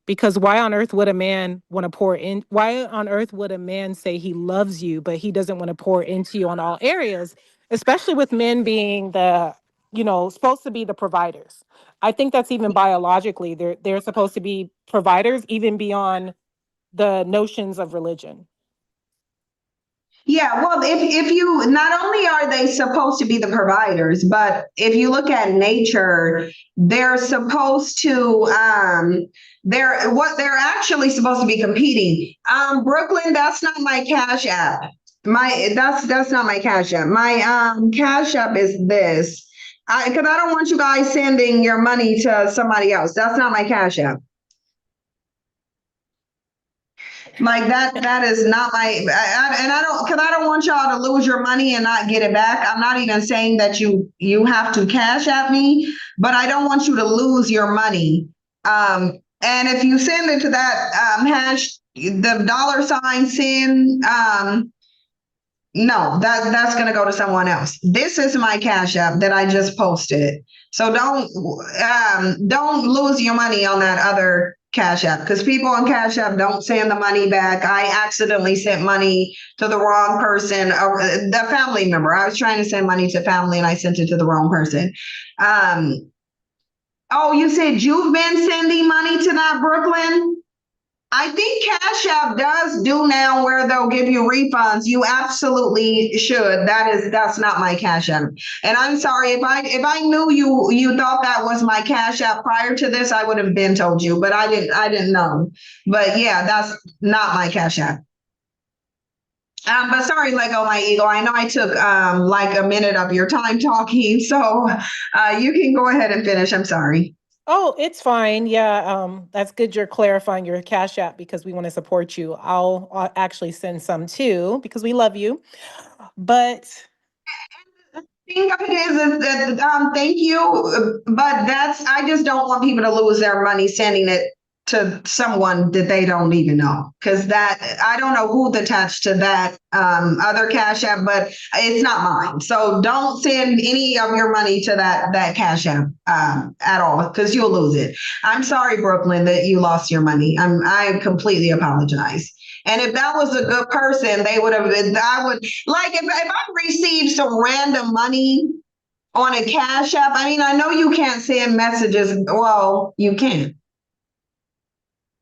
Because why on earth would a man want to pour in? Why on earth would a man say he loves you, but he doesn't want to pour into you on all areas, especially with men being supposed to be the providers. I think that's even biologically, they're supposed to be providers, even beyond the notions of religion. Yeah, well, if you not only are they supposed to be the providers, but if you look at nature, they're supposed to they're actually supposed to be competing. Brooklyn, that's not my Cash App. That's not my Cash App. My Cash App is this. Because I don't want you guys sending your money to somebody else. That's not my Cash App. Like that is not and I don't want y'all to lose your money and not get it back. I'm not even saying that you have to Cash at me, but I don't want you to lose your money. And if you send it to that hash, the $ send, no, that's gonna go to someone else. This is my Cash App that I just posted. So don't lose your money on that other Cash App, because people on Cash App don't send the money back. I accidentally sent money to the wrong person, or the family member. I was trying to send money to family and I sent it to the wrong person. Oh, you said you've been sending money to that, Brooklyn? I think Cash App does do now where they'll give you refunds. You absolutely should. That's not my Cash App. And I'm sorry if I knew you thought that was my Cash App prior to this, I would have been told you, but I didn't know. But yeah, that's not my Cash App. But sorry, Lego My Ego. I know I took like a minute of your time talking, so you can go ahead and finish. I'm sorry. Oh, it's fine. Yeah, that's good. You're clarifying your Cash App because we want to support you. I'll actually send some too because we love you. But Thing of it is that thank you, but I just don't want people to lose their money sending it to someone that they don't even know, because that I don't know who's attached to that other Cash App, but it's not mine. So don't send any of your money to that Cash App at all, because you'll lose it. I'm sorry, Brooklyn, that you lost your money. I completely apologize. And if that was a good person, they would have been, I would, like, if I received some random money on a Cash App, I mean, I know you can't send messages. Well, you can.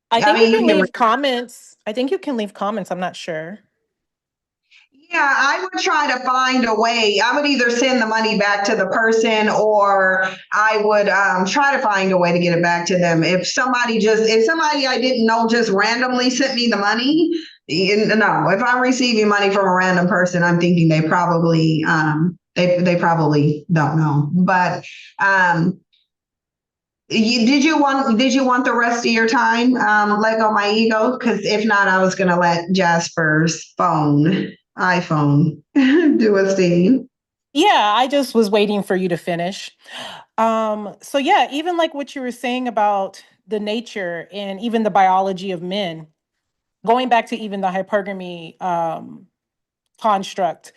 I I think you mean, can you can. leave comments. I think you can leave comments. I'm not sure. Yeah, I would try to find a way. I would either send the money back to the person, or I would try to find a way to get it back to them. If somebody I didn't know just randomly sent me the money, no. If I'm receiving money from a random person, I'm thinking they probably they probably don't know. But did you want the rest of your time, Lego My Ego? Because if not, I was gonna let Jasper's iPhone do a scene. Yeah, I just was waiting for you to finish. So yeah, even like what you were saying about the nature and even the biology of men, going back to even the hypergamy construct,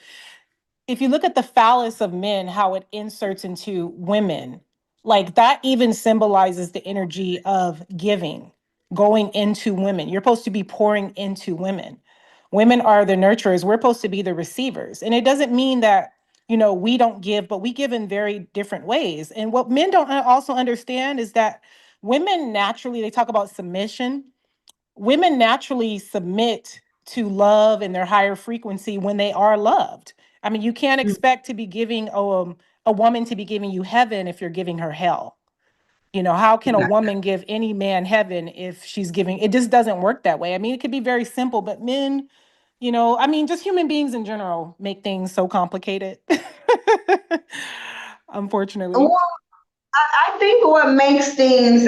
if you look at the phallus of men, how it inserts into women, like that even symbolizes the energy of giving, going into women. You're supposed to be pouring into women. Women are the nurturers. We're supposed to be the receivers. And it doesn't mean that, we don't give, but we give in very different ways. And what men don't also understand is that women naturally, they talk about submission. Women naturally submit to love and their higher frequency when they are loved. I mean, you can't expect to be giving a woman to be giving you heaven if you're giving her hell. How can a woman give any man heaven if she's giving? It just doesn't work that way. I mean, it could be very simple, but men, I mean, just human beings in general make things so complicated. Unfortunately. Well, I think what makes things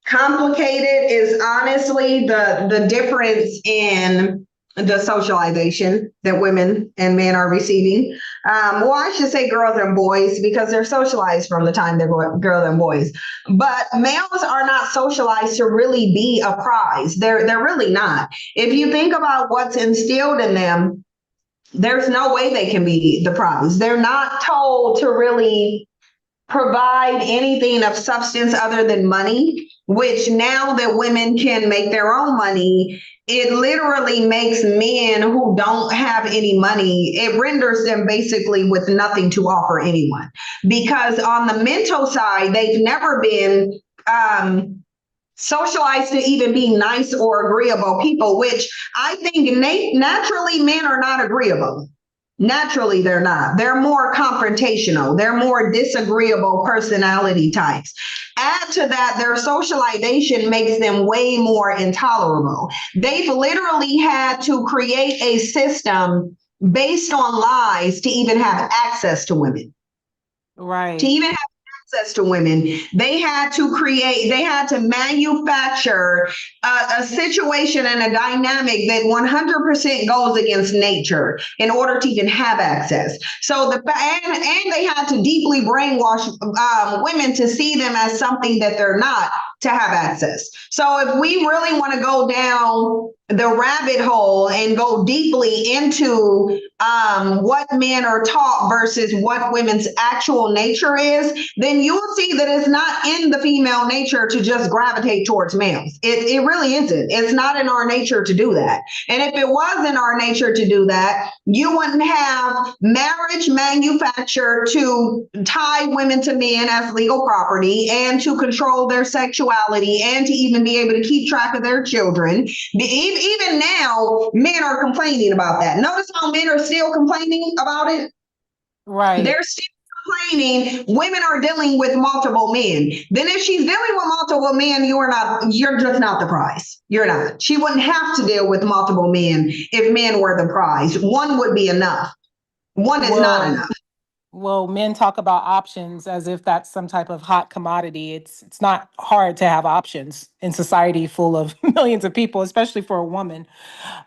complicated is honestly the difference in the socialization that women and men are receiving. Well, I should say girls and boys, because they're socialized from the time they're girls and boys. But males are not socialized to really be a prize. They're really not. If you think about what's instilled in them, there's no way they can be the prize. They're not told to really provide anything of substance other than money, which now that women can make their own money, it literally makes men who don't have any money, it renders them basically with nothing to offer anyone. Because on the mental side, they've never been socialized to even be nice or agreeable people, which I think naturally men are not agreeable. Naturally, they're not. They're more confrontational. They're more disagreeable personality types. Add to that, their socialization makes them way more intolerable. They've literally had to create a system based on lies to even have access to women. Right. To even have access to women, they had to manufacture a situation and a dynamic that 100% goes against nature in order to even have access. So and they had to deeply brainwash women to see them as something that they're not, to have access. So if we really want to go down the rabbit hole and go deeply into what men are taught versus what women's actual nature is, then you will see that it's not in the female nature to just gravitate towards males. It really isn't. It's not in our nature to do that. And if it was in our nature to do that, you wouldn't have marriage manufactured to tie women to men as legal property and to control their sexual sexuality and to even be able to keep track of their children. Even now, men are complaining about that. Notice how men are still complaining about it. Right. They're still complaining. Women are dealing with multiple men. Then if she's dealing with multiple men, you're just not the prize. You're not. She wouldn't have to deal with multiple men if men were the prize. One would be enough. One is not enough. Well, men talk about options as if that's some type of hot commodity. It's not hard to have options in society full of millions of people, especially for a woman.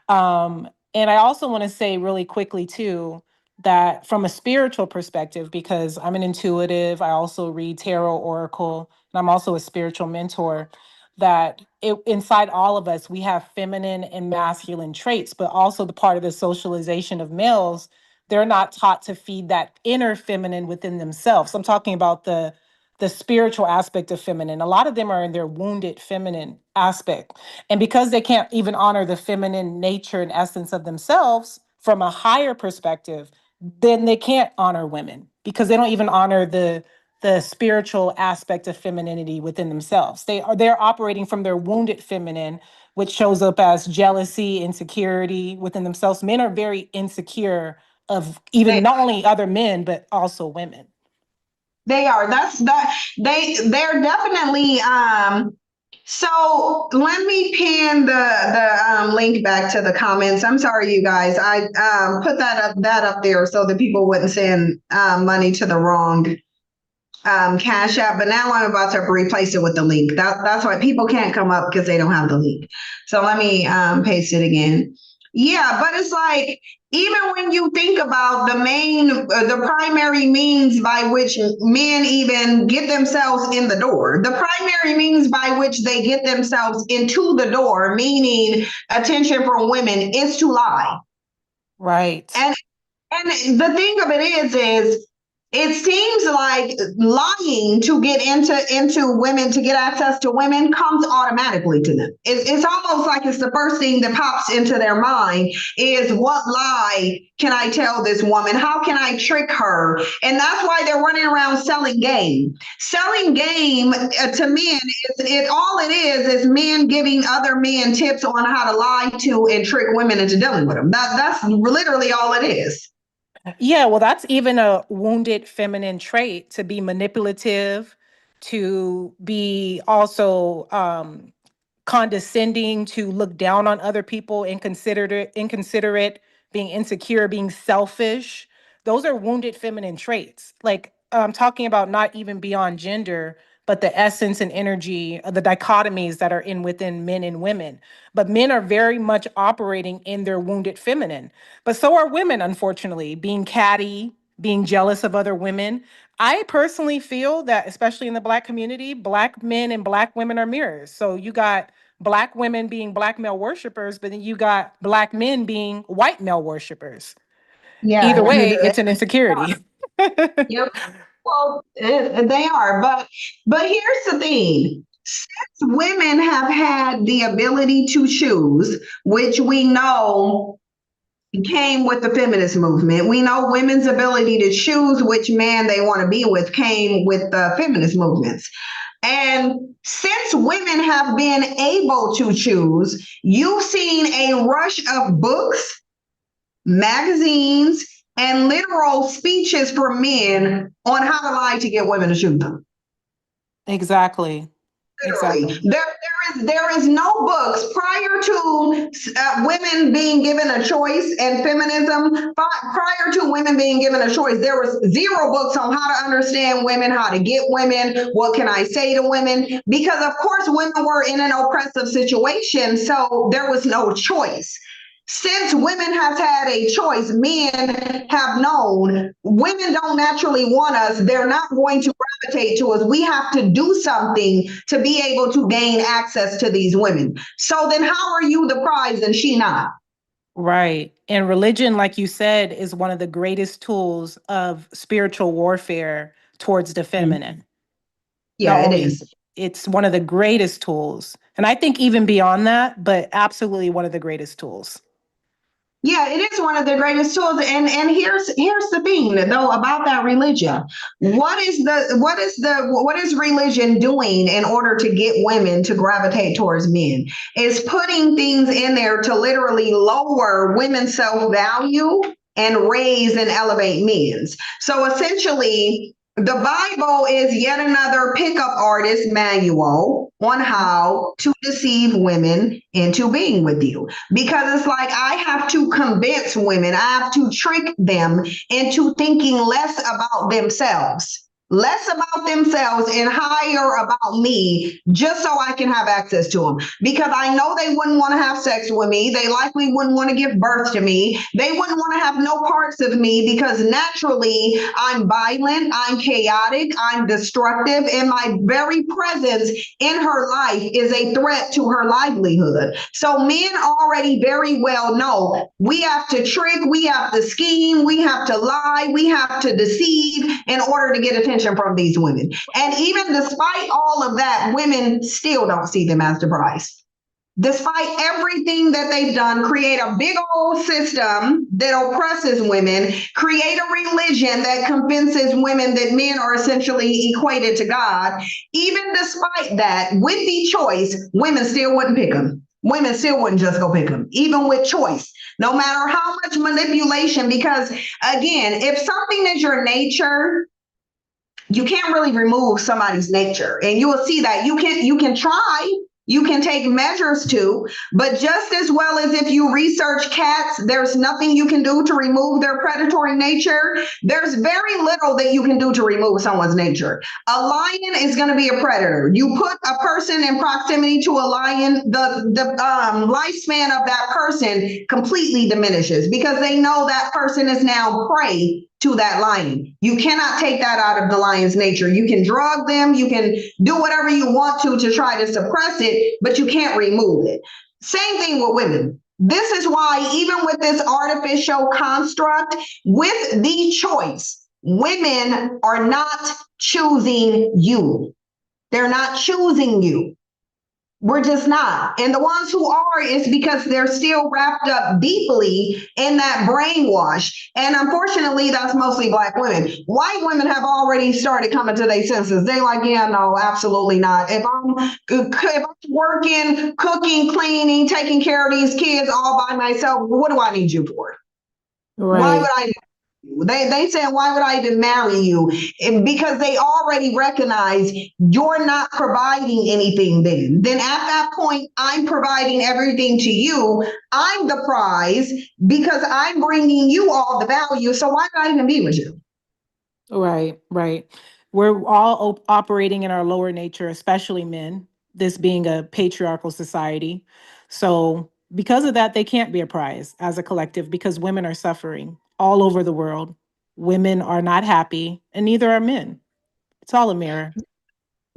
And I also want to say really quickly too that from a spiritual perspective, because I'm an intuitive, I also read tarot, oracle, and I'm also a spiritual mentor. That inside all of us, we have feminine and masculine traits, but also the part of the socialization of males, they're not taught to feed that inner feminine within themselves. I'm talking about the spiritual aspect of feminine. A lot of them are in their wounded feminine aspect. And because they can't even honor the feminine nature and essence of themselves from a higher perspective, then they can't honor women because they don't even honor the spiritual aspect of femininity within themselves. They're operating from their wounded feminine, which shows up as jealousy, insecurity within themselves. Men are very insecure of even not only other men, but also women. They are. They're definitely so let me pin the link back to the comments. I'm sorry, you guys. I put that up there so that people wouldn't send money to the wrong Cash App, but now I'm about to replace it with the link. That's why people can't come up because they don't have the link. So let me paste it again. Yeah, but it's like, even when you think about the primary means by which men even get themselves in the door, the primary means by which they get themselves into the door, meaning attention from women, is to lie. Right. And the thing of it is it seems like lying to get into women, to get access to women, comes automatically to them. It's almost like it's the first thing that pops into their mind is, what lie can I tell this woman? How can I trick her? And that's why they're running around selling game. Selling game to men all it is men giving other men tips on how to lie to and trick women into dealing with them. That's literally all it is. Yeah, well, that's even a wounded feminine trait, to be manipulative, to be also condescending, to look down on other people, inconsiderate, being insecure, being selfish. Those are wounded feminine traits. Like I'm talking about not even beyond gender, but the essence and energy of the dichotomies that are in within men and women. But men are very much operating in their wounded feminine. But so are women, unfortunately, being catty, being jealous of other women. I personally feel that, especially in the Black community, Black men and Black women are mirrors. So you got Black women being Black male worshipers, but then you got Black men being white male worshipers. Yeah, Either way, it's an insecurity. yep. Well, they are, but here's the thing. Since women have had the ability to choose, which we know came with the feminist movement. We know women's ability to choose which man they want to be with came with the feminist movements. And since women have been able to choose, you've seen a rush of books, magazines, and literal speeches from men on how to lie to get women to choose them. Exactly. Literally. There is no books prior to women being given a choice and feminism. Prior to women being given a choice, there was zero books on how to understand women, how to get women, what can I say to women? Because of course women were in an oppressive situation, so there was no choice. Since women have had a choice, men have known women don't naturally want us. They're not going to gravitate to us. We have to do something to be able to gain access to these women. So then how are you the prize and she not? Right. And religion, like you said, is one of the greatest tools of spiritual warfare towards the feminine. Not Yeah, it only is. it's one of the greatest tools. And I think even beyond that, but absolutely one of the greatest tools. Yeah, it is one of the greatest tools. And here's the thing though about that religion. What is religion doing in order to get women to gravitate towards men? Is putting things in there to literally lower women's self-value and raise and elevate men's. So essentially, the Bible is yet another pickup artist manual on how to deceive women into being with you. Because it's like I have to convince women, I have to trick them into thinking less about themselves. Less about themselves and higher about me, just so I can have access to them. Because I know they wouldn't want to have sex with me. They likely wouldn't want to give birth to me. They wouldn't want to have no parts of me because naturally I'm violent, I'm chaotic, I'm destructive, and my very presence in her life is a threat to her livelihood. So men already very well know we have to trick, we have to scheme, we have to lie, we have to deceive in order to get attention from these women. And even despite all of that, women still don't see them as the prize. Despite everything that they've done, create a big old system that oppresses women, create a religion that convinces women that men are essentially equated to God. Even despite that, with the choice, women still wouldn't pick them. Women still wouldn't just go pick them, even with choice, no matter how much manipulation. Because again, if something is your nature, you can't really remove somebody's nature, and you will see that you can try, you can take measures to, but just as well as if you research cats, there's nothing you can do to remove their predatory nature. There's very little that you can do to remove someone's nature. A lion is going to be a predator. You put a person in proximity to a lion, the lifespan of that person completely diminishes because they know that person is now prey to that lion. You cannot take that out of the lion's nature. You can drug them, you can do whatever you want to try to suppress it, but you can't remove it. Same thing with women. This is why even with this artificial construct, with the choice, women are not choosing you. They're not choosing you. We're just not. And the ones who are is because they're still wrapped up deeply in that brainwash. And unfortunately, that's mostly Black women. White women have already started coming to their senses. They like, yeah, no, absolutely not. If I'm working, cooking, cleaning, taking care of these kids all by myself, what do I need you for? Right. Why would I? They said, why would I even marry you? And because they already recognize you're not providing anything then. Then at that point, I'm providing everything to you. I'm the prize because I'm bringing you all the value. So why would I even be with you? Right, right. We're all operating in our lower nature, especially men, this being a patriarchal society. So, because of that, they can't be a prize as a collective because women are suffering all over the world. Women are not happy, and neither are men. It's all a mirror.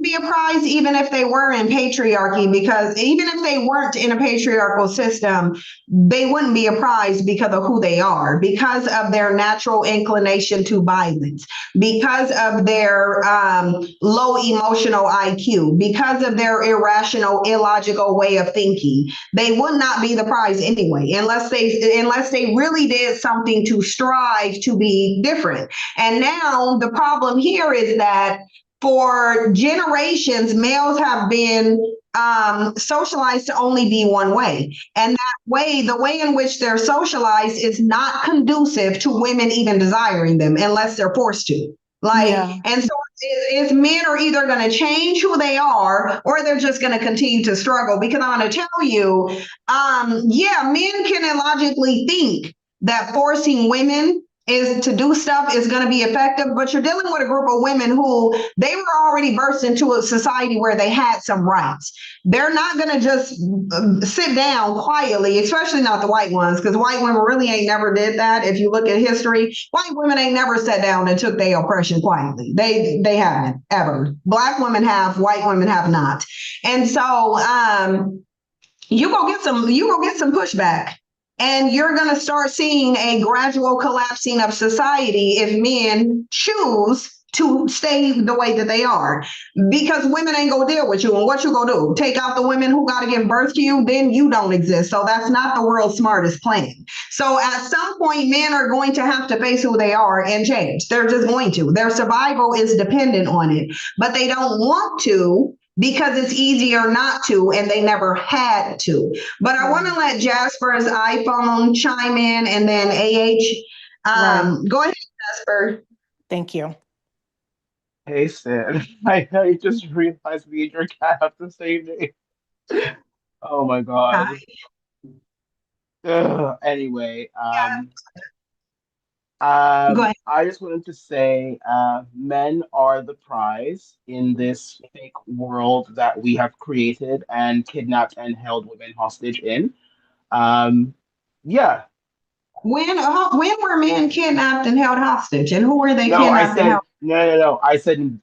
Be a prize even if they were in patriarchy, because even if they weren't in a patriarchal system, they wouldn't be a prize because of who they are, because of their natural inclination to violence, because of their low emotional IQ, because of their irrational, illogical way of thinking. They would not be the prize anyway, unless they really did something to strive to be different. And now the problem here is that for generations, males have been socialized to only be one way. And that way, the way in which they're socialized is not conducive to women even desiring them unless they're forced to. Yeah. And so is men are either going to change who they are or they're just going to continue to struggle. Because I'm going to tell you, yeah, men can illogically think that forcing women is to do stuff is going to be effective, but you're dealing with a group of women who they were already birthed into a society where they had some rights. They're not going to just sit down quietly, especially not the white ones, because white women really ain't never did that. If you look at history, white women ain't never sat down and took their oppression quietly. They haven't ever. Black women have, white women have not. And so you go get some pushback. And you're going to start seeing a gradual collapsing of society if men choose to stay the way that they are, because women ain't gonna deal with you. And what you gonna do? Take out the women who gotta give birth to you? Then you don't exist. So that's not the world's smartest plan. So at some point, men are going to have to face who they are and change. They're just going to. Their survival is dependent on it, but they don't want to because it's easier not to, and they never had to. But I want to let Jasper's iPhone chime in, and then Go ahead, Jasper. Thank you. Hey, Sid. I just realized me and your cat have the same name. Oh my God. Ugh, anyway, Go ahead. I just wanted to say, men are the prize in this fake world that we have created and kidnapped and held women hostage in. Um, yeah, When were men kidnapped and held hostage, and who were they no, I kidnapped and held? said, no. I said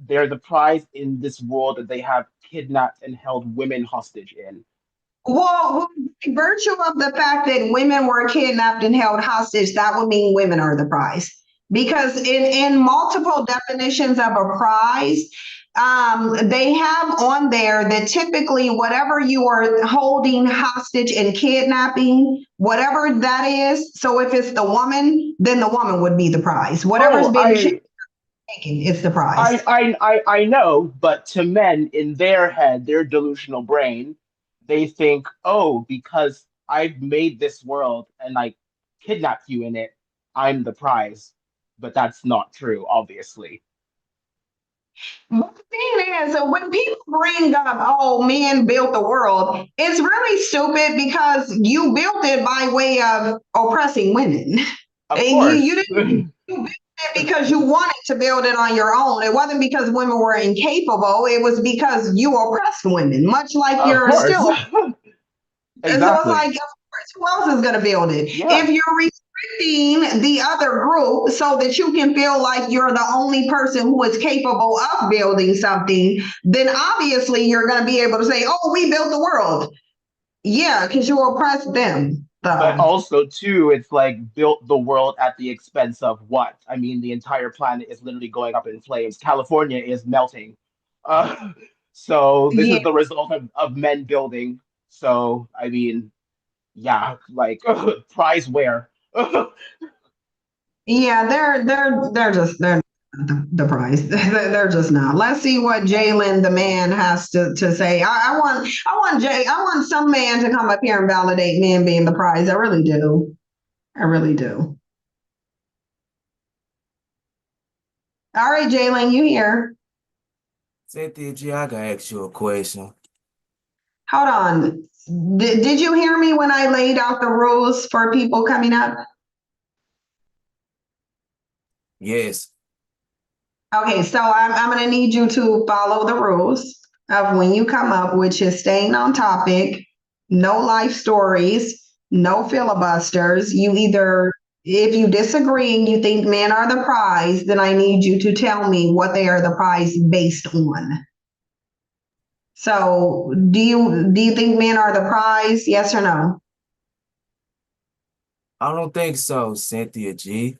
they're the prize in this world that they have kidnapped and held women hostage in. Well, by virtue of the fact that women were kidnapped and held hostage, that would mean women are the prize. Because in multiple definitions of a prize, they have on there that typically whatever you are holding hostage and kidnapping, whatever that is. So if it's the woman, then the woman would be the prize. Whatever's Oh, being taken is the prize. I know, but to men in their head, their delusional brain, they think, oh, because I've made this world and I kidnapped you in it, I'm the prize. But that's not true, obviously. But the thing is, when people bring up, oh, men built the world, it's really stupid because you built it by way of oppressing women. Of And you course. didn't you built it because you wanted to build it on your own. It wasn't because women were incapable. It was because you oppressed women, much like Of you're course. still. And so it's Exactly. like, of course, who else is going to build it? Yeah. If you're restricting the other group so that you can feel like you're the only person who is capable of building something, then obviously you're going to be able to say, oh, we built the world. Yeah, because you oppressed them. But So, also, too, it's like built the world at the expense of what? I mean, the entire planet is literally going up in flames. California is melting. Uh, so this yeah, is the result of men building. So, I mean, yeah, like prize where? yeah, they're the prize. They're just not. Let's see what Jalen the man has to say. I want some man to come up here and validate men being the prize. I really do. I really do. All right, Jalen, you here? Cynthia G, I gotta ask you a question. Hold on. Did you hear me when I laid out the rules for people coming up? Yes. Okay, so I'm going to need you to follow the rules of when you come up, which is staying on topic, no life stories, no filibusters. You either, if you disagree and you think men are the prize, then I need you to tell me what they are the prize based on. So, do you think men are the prize? Yes or no? I don't think so, Cynthia G.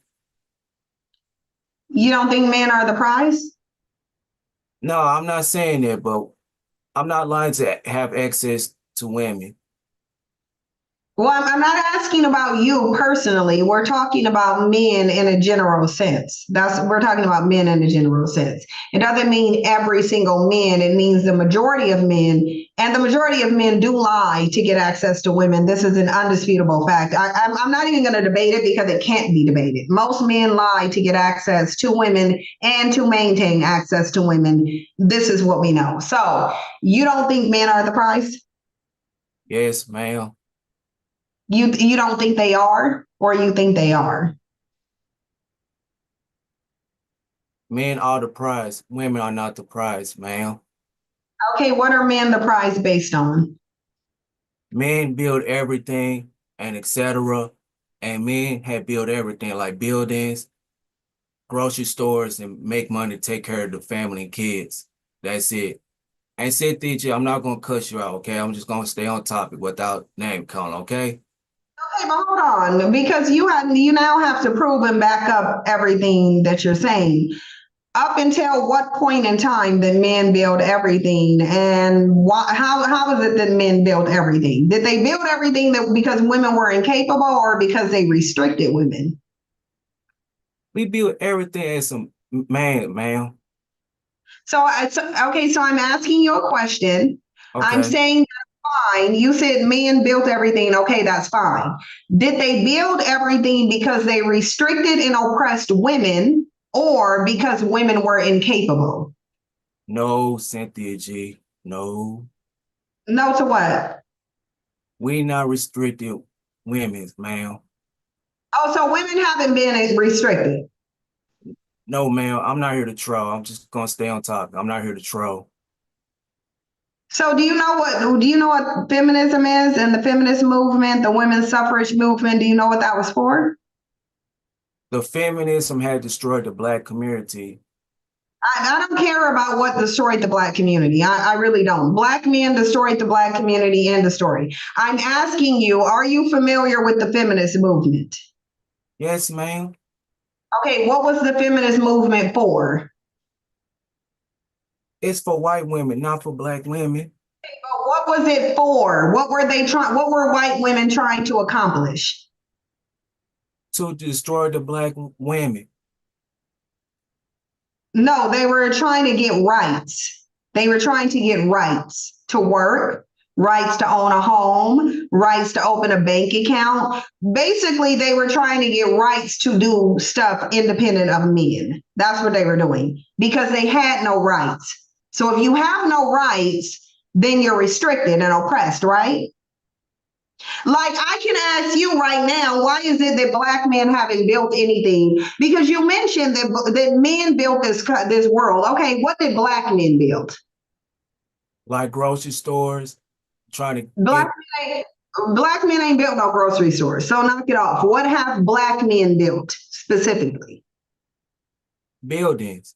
You don't think men are the prize? No, I'm not saying that, but I'm not lying to have access to women. Well, I'm not asking about you personally. We're talking about men in a general sense. We're talking about men in a general sense. It doesn't mean every single man. It means the majority of men, and the majority of men do lie to get access to women. This is an undisputable fact. I'm not even going to debate it because it can't be debated. Most men lie to get access to women and to maintain access to women. This is what we know. So you don't think men are the prize? Yes, ma'am. You don't think they are, or you think they are? Men are the prize. Women are not the prize, ma'am. Okay, what are men the prize based on? Men build everything and etc. And men have built everything like buildings, grocery stores, and make money to take care of the family and kids. That's it. And Cynthia G, I'm not gonna cuss you out, okay? I'm just gonna stay on topic without name calling, okay? Okay, but hold on, because you now have to prove and back up everything that you're saying. Up until what point in time did men build everything, and why, how is it that men built everything? Did they build everything that because women were incapable, or because they restricted women? We build everything as some man. Okay, so I'm asking you a question. I'm Okay. saying that's fine. You said men built everything. Okay, that's fine. Did they build everything because they restricted and oppressed women, or because women were incapable? No, Cynthia G. No. No to what? We not restricted women, ma'am. Oh, so women haven't been restricted. No, ma'am. I'm not here to troll. I'm just gonna stay on topic. I'm not here to troll. So do you know what feminism is, and the feminist movement, the women's suffrage movement? Do you know what that was for? The feminism had destroyed the black community. I don't care about what destroyed the black community. I really don't. Black men destroyed the black community, end of story. I'm asking you, are you familiar with the feminist movement? Yes, ma'am. Okay, what was the feminist movement for? It's for white women, not for black women. But what was it for? What were white women trying to accomplish? To destroy the black women. No, they were trying to get rights. They were trying to get rights to work, rights to own a home, rights to open a bank account. Basically, they were trying to get rights to do stuff independent of men. That's what they were doing because they had no rights. So if you have no rights, then you're restricted and oppressed, right? Like I can ask you right now, why is it that black men haven't built anything? Because you mentioned that men built this world. Okay, what did black men build? Like grocery stores, trying to Black get men ain't, black men ain't built no grocery stores. So knock it off. What have black men built specifically? buildings,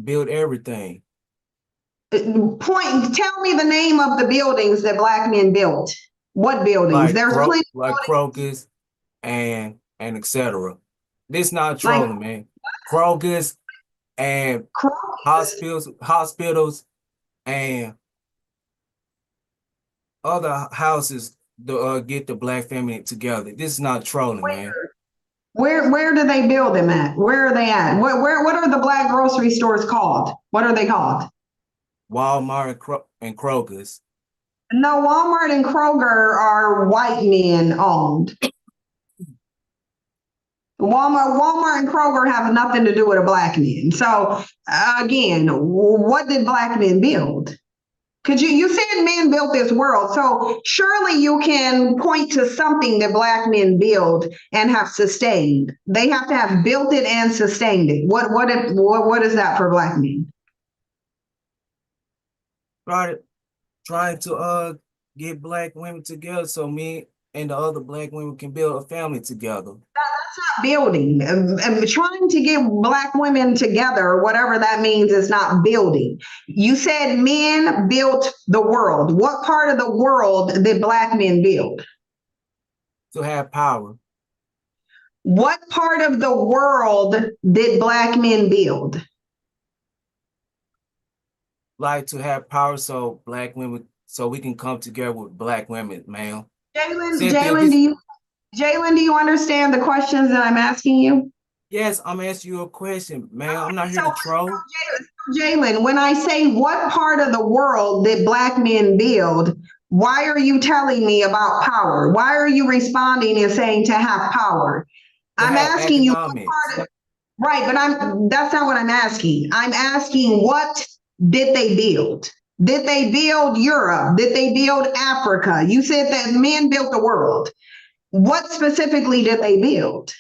build everything. Tell me the name of the buildings that black men built. What buildings? There's plenty of Like buildings. Crocus and etc. This not Like trolling, man. Crocus and Crocus. hospitals and other houses to get the black family together. This is not trolling, man. Where do they build them at? Where are they at? What are the black grocery stores called? What are they called? Walmart and Kroger's. No, Walmart and Kroger are white men owned. Walmart and Kroger have nothing to do with a black man. So again, what did black men build? Because you said men built this world, so surely you can point to something that black men build and have sustained. They have to have built it and sustained it. What is that for black men? Trying to get black women together so me and the other black women can build a family together. Not building. Trying to get black women together, whatever that means, is not building. You said men built the world. What part of the world did black men build? To have power. What part of the world did black men build? Like to have power so black women so we can come together with black women, man. Cynthia, Jalen, do you understand the questions that I'm asking you? yes, I'm asking you a question, man. I'm not here So, to troll. Jalen, when I say what part of the world did black men build, why are you telling me about power? Why are you responding and saying to have power? To I'm have asking you economics. right, but that's not what I'm asking. I'm asking what did they build? Did they build Europe? Did they build Africa? You said that men built the world. What specifically did they build?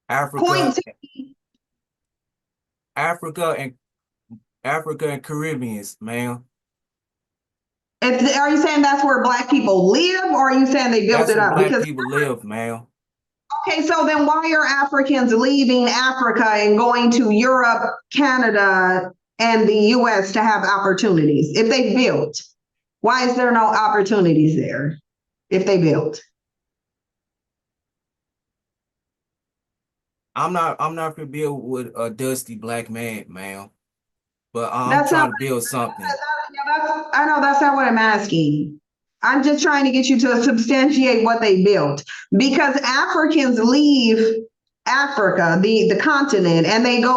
Africa, Point to Africa and Africa and Caribbeans, man. Are you saying that's where black people live, or are you saying they built That's it where up? black Because people live, man. okay, so then why are Africans leaving Africa and going to Europe, Canada, and the US to have opportunities if they built? Why is there no opportunities there if they built? I'm not gonna build with a dusty black man, ma'am. But I'm That's not. trying to build something. I know that's not what I'm asking. I'm just trying to get you to substantiate what they built because Africans leave Africa, the continent, and they either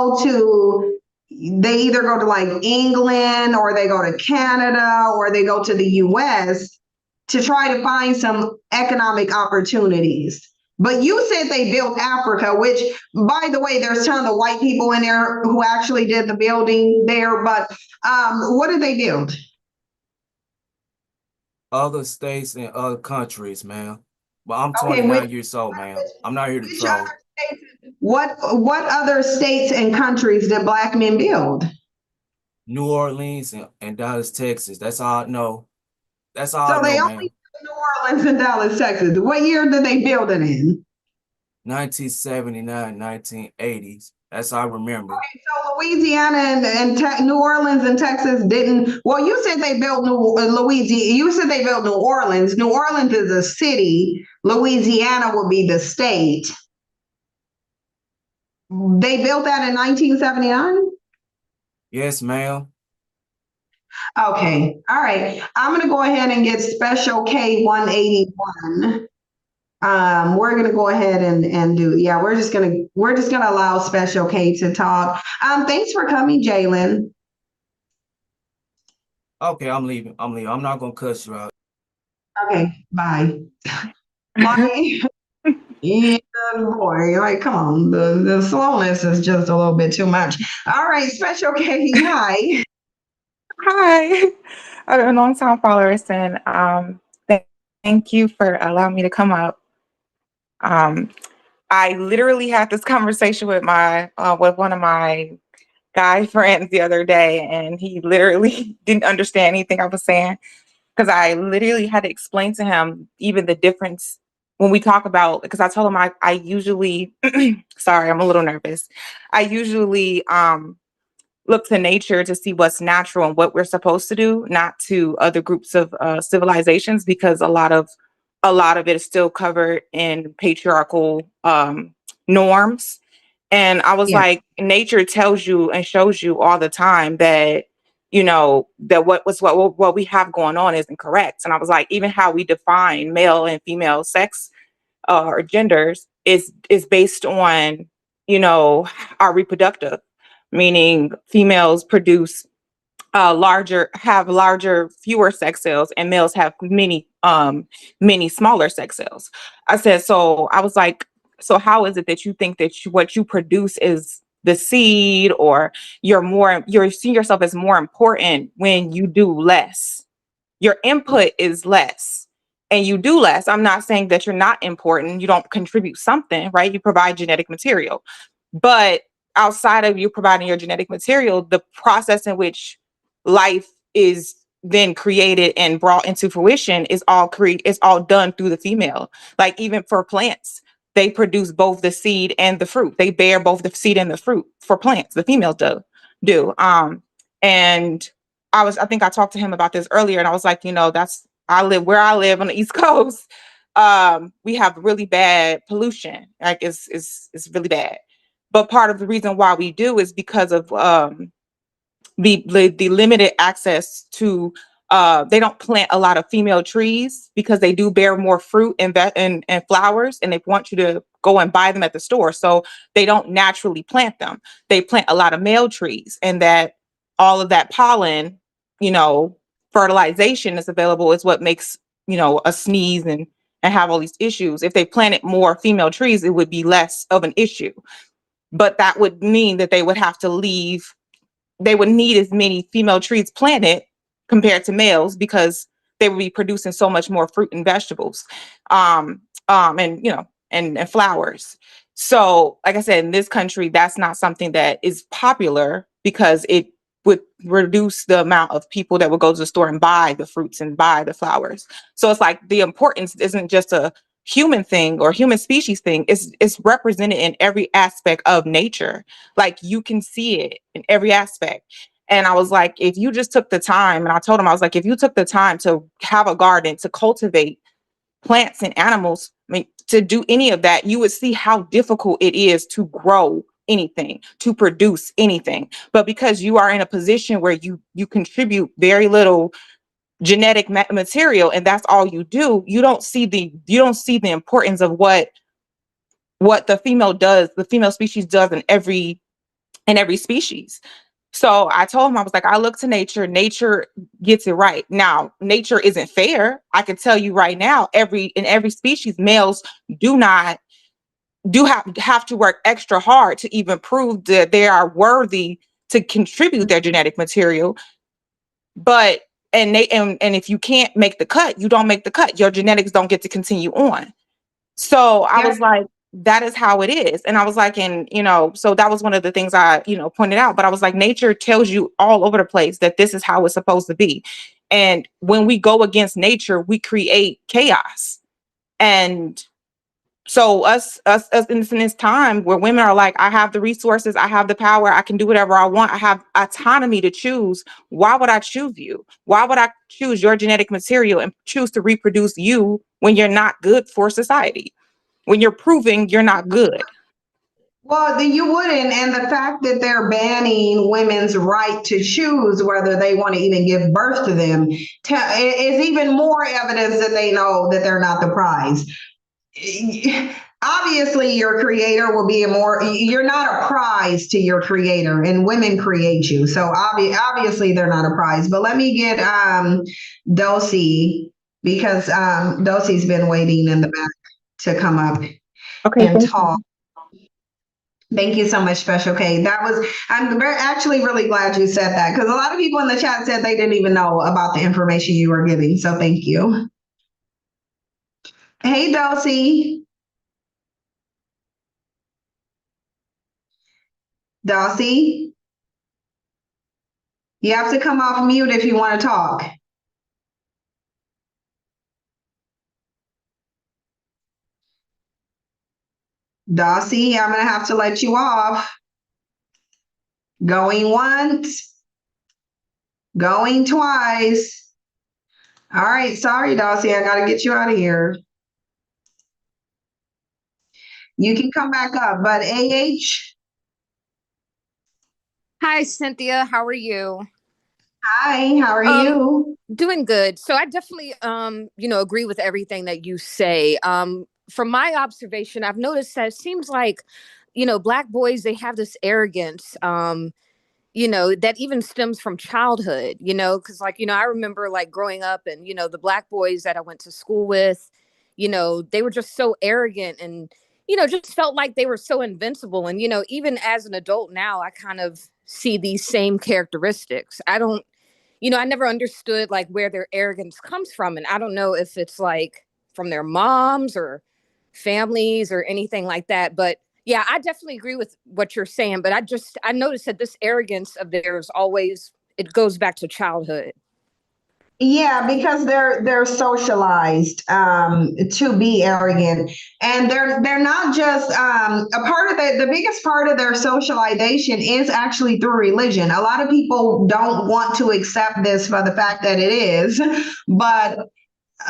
go to like England or they go to Canada or they go to the US to try to find some economic opportunities. But you said they built Africa, which, by the way, there's a ton of white people in there who actually did the building there. But what did they build? Other states and other countries, ma'am. But I'm Okay, 29 years old, ma'am. I'm not here to which other troll. states? What other states and countries did black men build? New Orleans and Dallas, Texas. That's all I know. That's all I So they know, only ma'am. built New Orleans and Dallas, Texas. What year did they build it in? 1979, 1980s. That's all I remember. So Louisiana and New Orleans and Texas didn't. Well, you said they built Louisiana. You said they built New Orleans. New Orleans is a city. Louisiana would be the state. They built that in 1979. Yes, ma'am. Okay, all right. I'm gonna go ahead and get Special K 181. We're gonna go ahead and do. Yeah, we're just gonna allow Special K to talk. Thanks for coming, Jalen. Okay, I'm leaving. I'm not gonna cuss you out. Okay, bye. Like, yeah, boy, like, come on, the slowness is just a little bit too much. All right, Special K, hi. Hi, I've been a long time followers, and thank you for allowing me to come up. Um, I literally had this conversation with my with one of my guy friends the other day, and he literally didn't understand anything I was saying because I literally had to explain to him even the difference when we talk about, because I told him I usually sorry, I'm a little nervous. I usually look to nature to see what's natural and what we're supposed to do, not to other groups of civilizations, because a lot of it is still covered in patriarchal norms. And I was Yeah, like, nature tells you and shows you all the time that that what we have going on isn't correct. And I was like, even how we define male and female sex or genders is based on our reproductive, meaning females produce fewer sex cells, and males have many smaller sex cells. I said, so I was like, so how is it that you think that what you produce is the seed, or you're seeing yourself as more important when you do less? Your input is less and you do less. I'm not saying that you're not important. You don't contribute something, right? You provide genetic material. But outside of you providing your genetic material, the process in which life is then created and brought into fruition is all done through the female. Like even for plants, they produce both the seed and the fruit. They bear both the seed and the fruit for plants. The females do. And I think I talked to him about this earlier, and I was like, I live on the East Coast. We have really bad pollution. Like it's really bad. But part of the reason why we do is because of the limited access to they don't plant a lot of female trees because they do bear more fruit and flowers, and they want you to go and buy them at the store. So they don't naturally plant them. They plant a lot of male trees, and that all of that pollen, you know, fertilization is available is what makes, us sneeze and have all these issues. If they planted more female trees, it would be less of an issue. But that would mean that they would need as many female trees planted compared to males, because they would be producing so much more fruit and vegetables, and and flowers. So, like I said, in this country, that's not something that is popular because it would reduce the amount of people that would go to the store and buy the fruits and buy the flowers. So it's like the importance isn't just a human thing or human species thing. It's represented in every aspect of nature. Like you can see it in every aspect. And I was like, if you just took the time, and I told him, I was like, if you took the time to have a garden, to cultivate plants and animals, I mean, to do any of that, you would see how difficult it is to grow anything, to produce anything. But because you are in a position where you contribute very little genetic material and that's all you do, you don't see the importance of what the female species does in every species. So I told him, I was like, I look to nature. Nature gets it right. Now, nature isn't fair. I can tell you right now, in every species, males have to work extra hard to even prove that they are worthy to contribute their genetic material. But and if you can't make the cut, you don't make the cut. Your genetics don't get to continue on. So I was like, that is how it is. And I was like, and so that was one of the things I, pointed out. But I was like, nature tells you all over the place that this is how it's supposed to be. And when we go against nature, we create chaos. And so us in this time where women are like, I have the resources, I have the power, I can do whatever I want, I have autonomy to choose. Why would I choose you? Why would I choose your genetic material and choose to reproduce you when you're not good for society? When you're proving you're not good. Well, then you wouldn't. And the fact that they're banning women's right to choose whether they want to even give birth to them is even more evidence that they know that they're not the prize. Obviously, your creator will be you're not a prize to your creator, and women create you. So obviously they're not a prize. But let me get Dulcie, because Dulcie's been waiting in the back to come up and talk. Thank you so much, Special K. I'm actually really glad you said that, because a lot of people in the chat said they didn't even know about the information you were giving. So thank you. Hey, Dulcie. Dulcie, you have to come off mute if you want to talk. Dulcie, I'm going to have to let you off. Going once, going twice. All right, sorry, Dulcie, I got to get you out of here. You can come back up, but AH? Hi, Cynthia. How are you? Hi, how are you? Doing good. So I definitely, agree with everything that you say. From my observation, I've noticed that it seems like, Black boys, they have this arrogance, that even stems from childhood, because I remember like growing up and, the Black boys that I went to school with, they were just so arrogant and, just felt like they were so invincible. And, even as an adult now, I kind of see these same characteristics. I never understood like where their arrogance comes from. And I don't know if it's like from their moms or families or anything like that. But yeah, I definitely agree with what you're saying. But I noticed that this arrogance of theirs it goes back to childhood. Yeah, because they're socialized to be arrogant, and they're not just a part of the biggest part of their socialization is actually through religion. A lot of people don't want to accept this for the fact that it is, but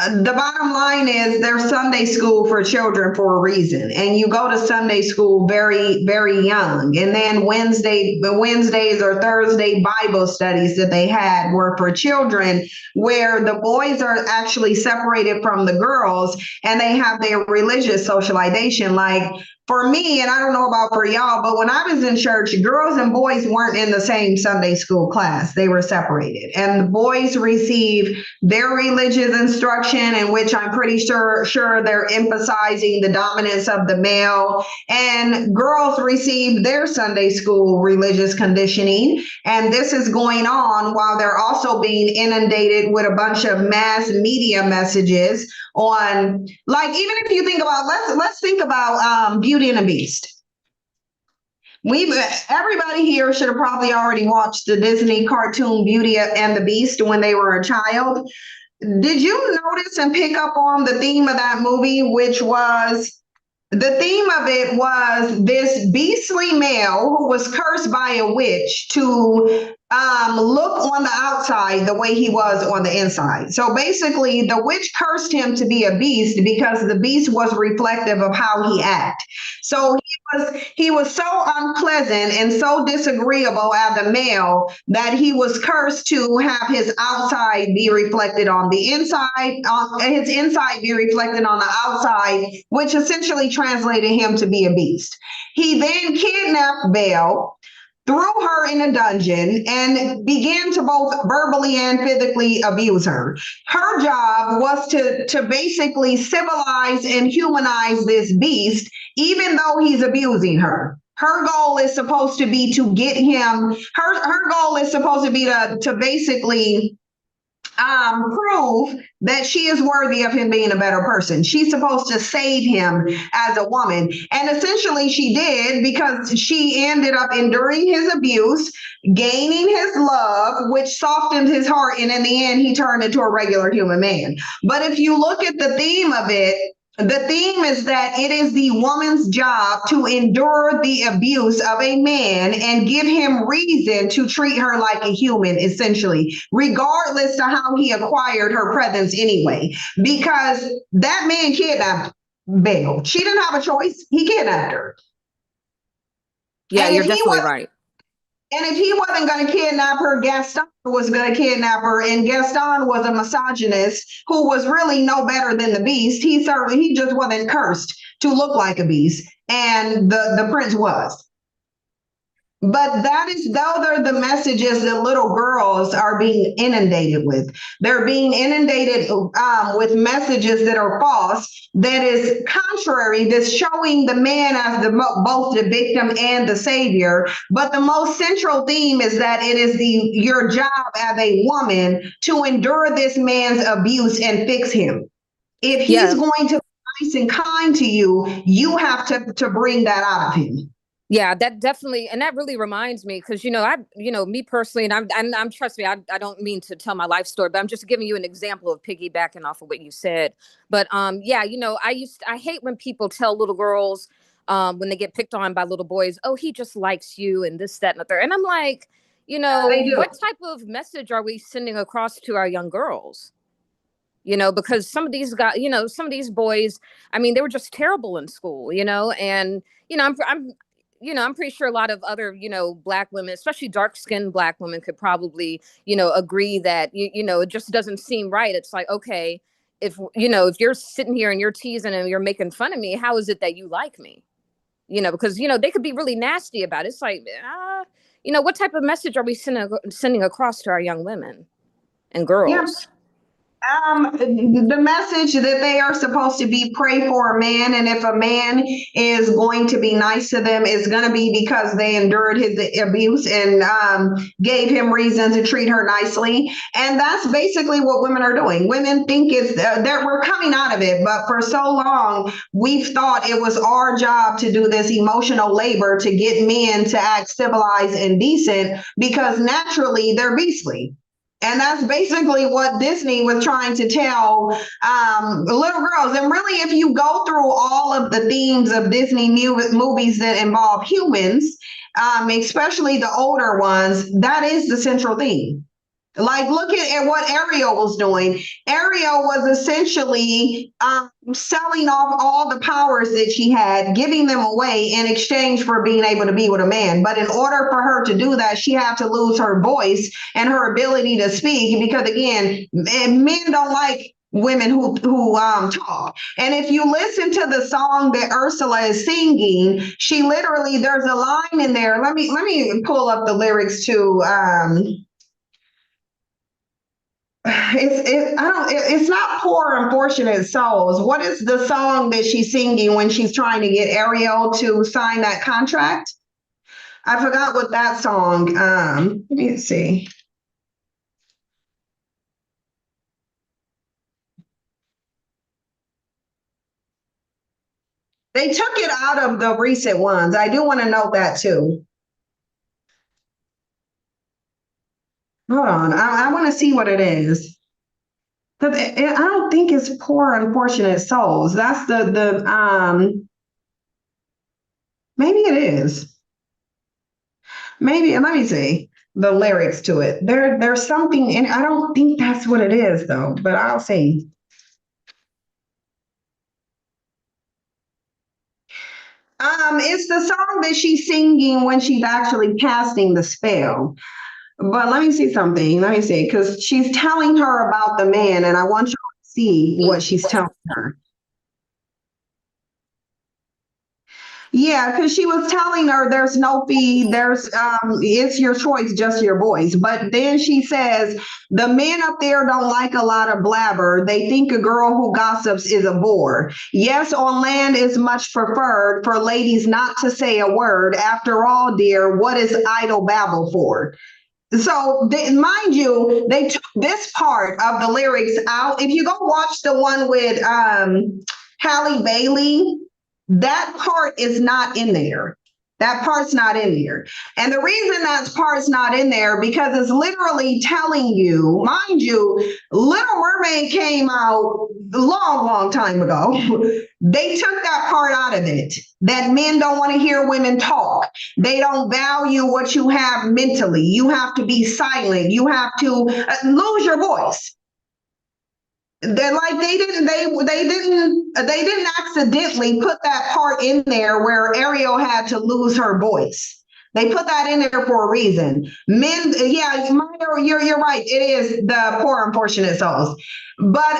the bottom line is there's Sunday school for children for a reason. And you go to Sunday school very, very young. And then Wednesdays or Thursday Bible studies that they had were for children, where the boys are actually separated from the girls and they have their religious socialization. Like for me, and I don't know about for y'all, but when I was in church, girls and boys weren't in the same Sunday school class. They were separated. And the boys receive their religious instruction, in which I'm pretty sure they're emphasizing the dominance of the male, and girls receive their Sunday school religious conditioning. And this is going on while they're also being inundated with a bunch of mass media messages on, like, even if you think about, let's think about Beauty and the Beast. Everybody here should have probably already watched the Disney cartoon Beauty and the Beast when they were a child. Did you notice and pick up on the theme of that movie, which was the theme of it was this beastly male who was cursed by a witch to look on the outside the way he was on the inside. So basically, the witch cursed him to be a beast because the beast was reflective of how he acted. So he was so unpleasant and so disagreeable as a male that he was cursed to have his outside be reflected on the inside, his inside be reflected on the outside, which essentially translated him to be a beast. He then kidnapped Belle, threw her in a dungeon, and began to both verbally and physically abuse her. Her job was to basically civilize and humanize this beast, even though he's abusing her. Her goal is supposed to be to get him, her goal is supposed to be to basically prove that she is worthy of him being a better person. She's supposed to save him as a woman. And essentially she did, because she ended up enduring his abuse, gaining his love, which softened his heart. And in the end, he turned into a regular human man. But if you look at the theme of it, the theme is that it is the woman's job to endure the abuse of a man and give him reason to treat her like a human, essentially, regardless to how he acquired her presence anyway. Because that man kidnapped Belle. She didn't have a choice. He kidnapped her. Yeah, And you're if he definitely was right. And if he wasn't going to kidnap her, Gaston was going to kidnap her. And Gaston was a misogynist who was really no better than the beast. He just wasn't cursed to look like a beast. And the prince was. But those are the messages that little girls are being inundated with. They're being inundated with messages that are false, that is contrary, that's showing the man as both the victim and the savior. But the most central theme is that it is your job as a woman to endure this man's abuse and fix him. If he's going to be nice and kind to you, you have to bring that out of him. Yeah, that definitely, and that really reminds me, because me personally, and I'm trust me, I don't mean to tell my life story, but I'm just giving you an example of piggybacking off of what you said. But yeah, I hate when people tell little girls when they get picked on by little boys, oh, he just likes you and this, that, and the third. And I'm like, what type of message are we sending across to our young girls? Because some of these guys, some of these boys, I mean, they were just terrible in school, and I'm pretty sure a lot of other, Black women, especially dark-skinned Black women, could probably, agree that, it just doesn't seem right. It's like, okay, if you're sitting here and you're teasing and you're making fun of me, how is it that you like me? Because, they could be really nasty about it. It's like, what type of message are we sending across to our young women and girls? The message that they are supposed to be pray for a man, and if a man is going to be nice to them, it's going to be because they endured his abuse and gave him reason to treat her nicely. And that's basically what women are doing. Women think it's that we're coming out of it, but for so long we've thought it was our job to do this emotional labor to get men to act civilized and decent, because naturally they're beastly. And that's basically what Disney was trying to tell little girls. And really, if you go through all of the themes of Disney movies that involve humans, especially the older ones, that is the central theme. Like, look at what Ariel was doing. Ariel was essentially selling off all the powers that she had, giving them away in exchange for being able to be with a man. But in order for her to do that, she had to lose her voice and her ability to speak, because again, men don't like women who talk. And if you listen to the song that Ursula is singing, she literally, there's a line in there. Let me pull up the lyrics to it's not Poor Unfortunate Souls. What is the song that she's singing when she's trying to get Ariel to sign that contract? I forgot what that song. Let me see. They took it out of the recent ones. I do want to note that too. Hold on. I want to see what it is. I don't think it's Poor Unfortunate Souls. That's the maybe it is. Maybe, let me see. the lyrics to it. There's something, and I don't think that's what it is though, but I'll see. It's the song that she's singing when she's actually casting the spell. But let me see something. Let me see, because she's telling her about the man, and I want you to see what she's telling her. Yeah, because she was telling her there's no fee, it's your choice, just your voice. But then she says the men up there don't like a lot of blabber. They think a girl who gossips is a bore. Yes, on land is much preferred for ladies not to say a word. After all, dear, what is idle babble for? So, mind you, they took this part of the lyrics out. If you go watch the one with Halle Bailey, that part is not in there. That part's not in there. And the reason that part's not in there, because it's literally telling you, mind you, Little Mermaid came out a long, long time ago. They took that part out of it, that men don't want to hear women talk. They don't value what you have mentally. You have to be silent. You have to lose your voice. They're like they didn't accidentally put that part in there where Ariel had to lose her voice. They put that in there for a reason. Men, yeah, you're right. It is the poor unfortunate souls. But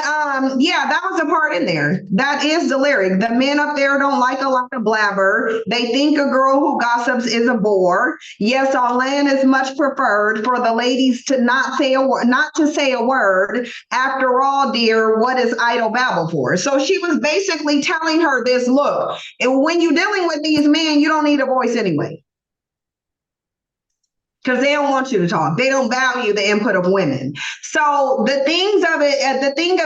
yeah, that was a part in there. That is the lyric. The men up there don't like a lot of blabber. They think a girl who gossips is a bore. Yes, on land is much preferred for the ladies to not say a word. After all, dear, what is idle babble for? So she was basically telling her this, look, and when you're dealing with these men, you don't need a voice anyway. Because they don't want you to talk. They don't value the input of women. So the thing of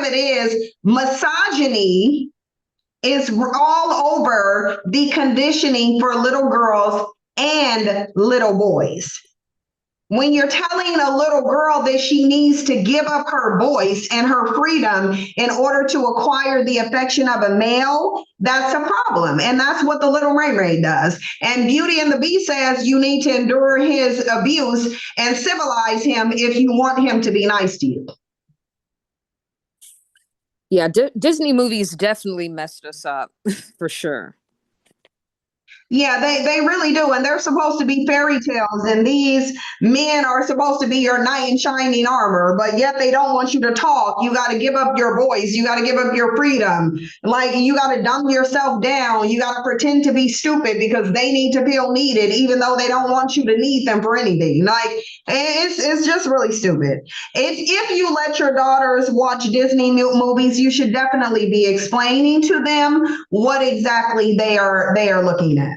it is misogyny is all over the conditioning for little girls and little boys. When you're telling a little girl that she needs to give up her voice and her freedom in order to acquire the affection of a male, that's a problem. And that's what the Little Mermaid does. And Beauty and the Beast says you need to endure his abuse and civilize him if you want him to be nice to you. Yeah, Disney movies definitely messed us up for sure. Yeah, they really do. And they're supposed to be fairy tales. And these men are supposed to be your knight in shining armor, but yet they don't want you to talk. You got to give up your voice. You got to give up your freedom. Like you got to dumb yourself down. You got to pretend to be stupid because they need to feel needed, even though they don't want you to need them for anything. Like it's just really stupid. If you let your daughters watch Disney movies, you should definitely be explaining to them what exactly they are looking at.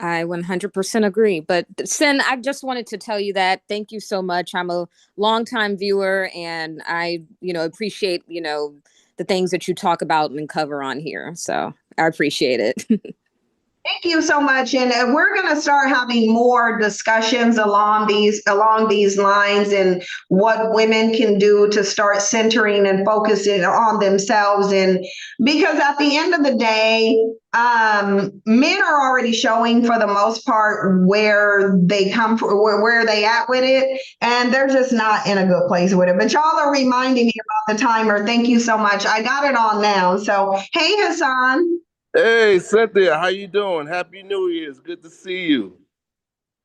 I 100% agree. But Sin, I just wanted to tell you that. Thank you so much. I'm a longtime viewer and I, appreciate, the things that you talk about and cover on here. So I appreciate it. Thank you so much. And we're going to start having more discussions along these lines and what women can do to start centering and focusing on themselves. And because at the end of the day, men are already showing for the most part where they come from, where they at with it. And they're just not in a good place with it. But y'all are reminding me about the timer. Thank you so much. I got it on now. So, hey, Hassan. Hey, Cynthia, how you doing? Happy New Year's. Good to see you.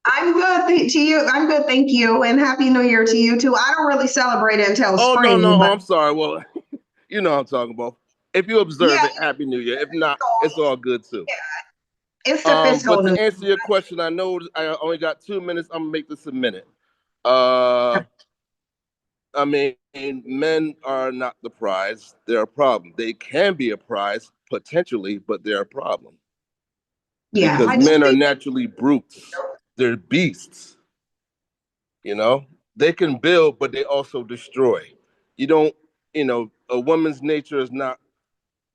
I'm good to you. I'm good, thank you, and happy New Year to you too. I don't really celebrate it until spring. No, but I'm sorry. Well, you know what I'm talking about. If you observe yeah, it, Happy New Year. If not, it's all good too. it's the fiscal. But to answer your question, I know I only got 2 minutes. I'm gonna make this a minute. I mean, men are not the prize. They're a problem. They can be a prize potentially, but they're a problem. Yeah, Because men are naturally brutes. They're beasts. They can build, but they also destroy. You don't, a woman's nature is not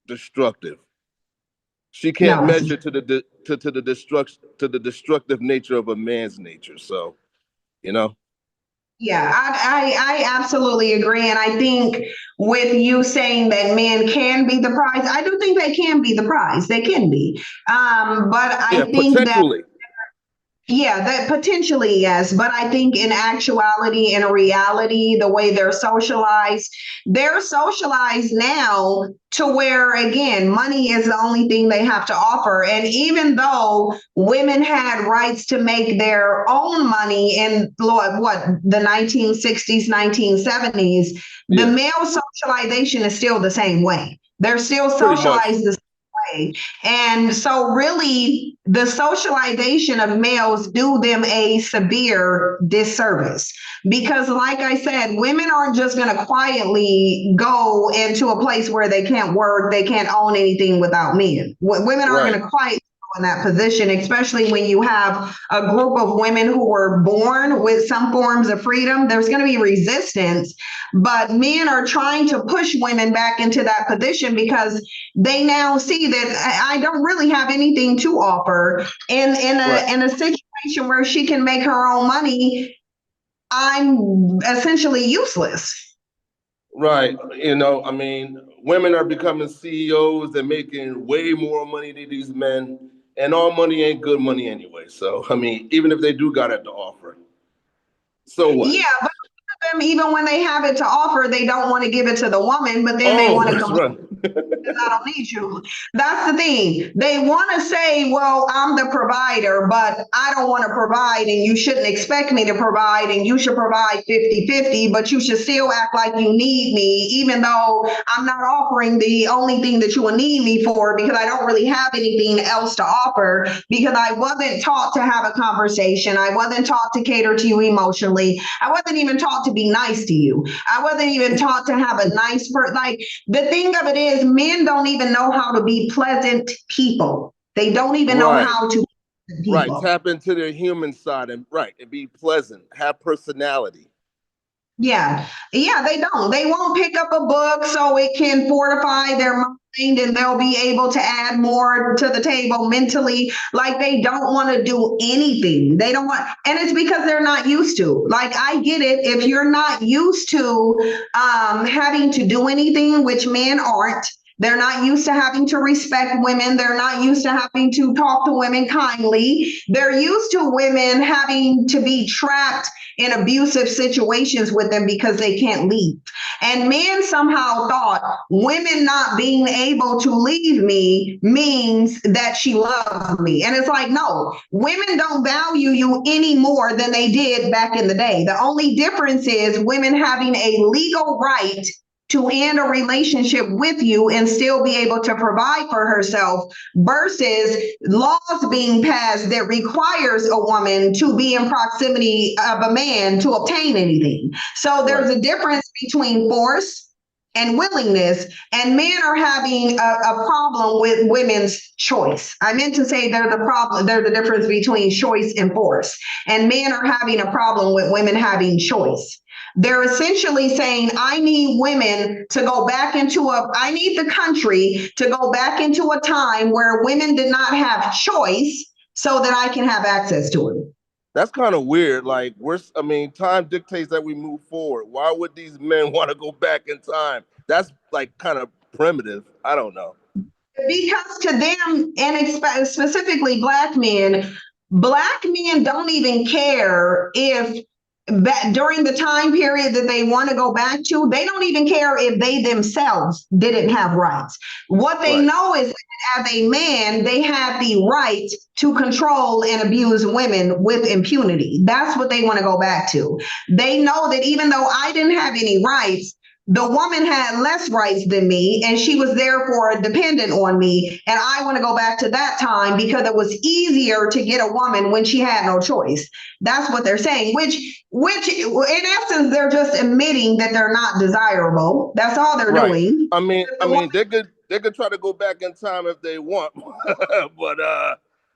destructive. She can't no. measure to the destructive nature of a man's nature. So, you know. Yeah, I absolutely agree, and I think with you saying that men can be the prize, I do think they can be the prize. They can be, but I think that potentially. Yeah, that potentially, yes. But I think in actuality, in reality, the way they're socialized now to where, again, money is the only thing they have to offer. And even though women had rights to make their own money in the 1960s, 1970s, the Yeah, male socialization is still the same way. They're still pretty much. socialized the way. And so really the socialization of males do them a severe disservice because like I said, women aren't just going to quietly go into a place where they can't work, they can't own anything without men. Women aren't Right. going to quietly in that position, especially when you have a group of women who were born with some forms of freedom. There's going to be resistance, but men are trying to push women back into that position because they now see that I don't really have anything to offer. Right. In a situation where she can make her own money, I'm essentially useless. Right. I mean, women are becoming CEOs and making way more money than these men, and all money ain't good money anyway. So, I mean, even if they do got it to offer, so what? Yeah, but them, even when they have it to offer, they don't want to give it to the woman, but then they Oh, want to that's complain. right. I don't need you. That's the thing. They want to say, well, I'm the provider, but I don't want to provide, and you shouldn't expect me to provide, and you should provide 50-50, but you should still act like you need me, even though I'm not offering the only thing that you will need me for because I don't really have anything else to offer because I wasn't taught to have a conversation. I wasn't taught to cater to you emotionally. I wasn't even taught to be nice to you. I wasn't even taught to have a nice like the thing of it is, men don't even know how to be pleasant people. They don't even know Right. how to be Right. people. Tap into their human side and be pleasant, have personality. Yeah, yeah, they don't. They won't pick up a book so it can fortify their mind and they'll be able to add more to the table mentally. Like they don't want to do anything. They don't want, and it's because they're not used to. Like I get it. If you're not used to having to do anything, which men aren't, they're not used to having to respect women. They're not used to having to talk to women kindly. They're used to women having to be trapped in abusive situations with them because they can't leave. And men somehow thought women not being able to leave me means that she loves me. And it's like, no, women don't value you any more than they did back in the day. The only difference is women having a legal right to end a relationship with you and still be able to provide for herself versus laws being passed that requires a woman to be in proximity of a man to obtain anything. So there's Right. a difference between force and willingness, and men are having a problem with women's choice. I meant to say there's a difference between choice and force, and men are having a problem with women having choice. They're essentially saying, I need women to go back I need the country to go back into a time where women did not have choice so that I can have access to it. That's kind of weird. Like I mean, time dictates that we move forward. Why would these men want to go back in time? That's like kind of primitive. I don't know. Because to them, and specifically black men don't even care if during the time period that they want to go back to, they don't even care if they themselves didn't have rights. What they Right. know is that as a man, they have the right to control and abuse women with impunity. That's what they want to go back to. They know that even though I didn't have any rights, the woman had less rights than me and she was therefore dependent on me, and I want to go back to that time because it was easier to get a woman when she had no choice. That's what they're saying, which in essence they're just admitting that they're not desirable. That's all they're Right. doing. I mean, they could try to go back in time if they want, but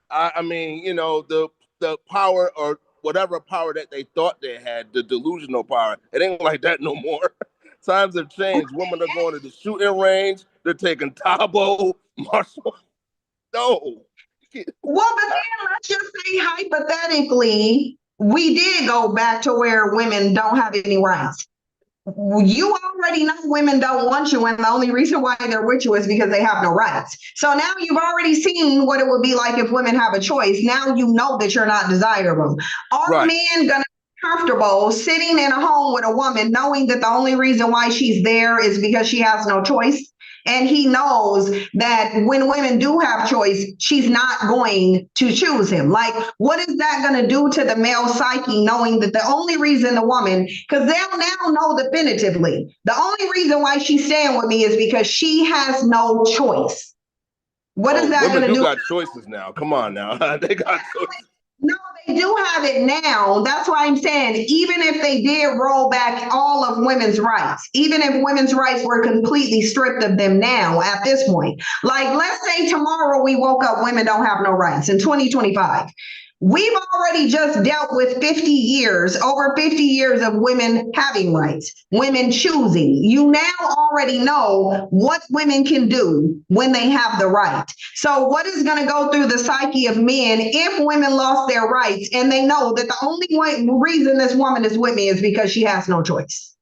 I mean, the power or whatever power that they thought they had, the delusional power, it ain't like that no more. Times have changed. Women are going to the shooting range. They're taking Tabo, martial. No. Well, but I- then let's just say hypothetically, we did go back to where women don't have any rights. You already know women don't want you, and the only reason why they're with you is because they have no rights. So now you've already seen what it would be like if women have a choice. Now you know that you're not desirable. Are Right. men gonna be comfortable sitting in a home with a woman knowing that the only reason why she's there is because she has no choice? And he knows that when women do have choice, she's not going to choose him. Like, what is that going to do to the male psyche, knowing that the only reason the woman, because they'll now know definitively, the only reason why she's staying with me is because she has no choice. What is that Women going to do? got choices now. Come on now. They got choices. No, they do have it now. That's why I'm saying, even if they did roll back all of women's rights, even if women's rights were completely stripped of them now at this point, like let's say tomorrow we woke up, women don't have no rights in 2025. We've already just dealt with 50 years, over 50 years of women having rights, women choosing. You now already know what women can do when they have the right. So what is going to go through the psyche of men if women lost their rights and they know that the only reason this woman is with me is because she has no choice?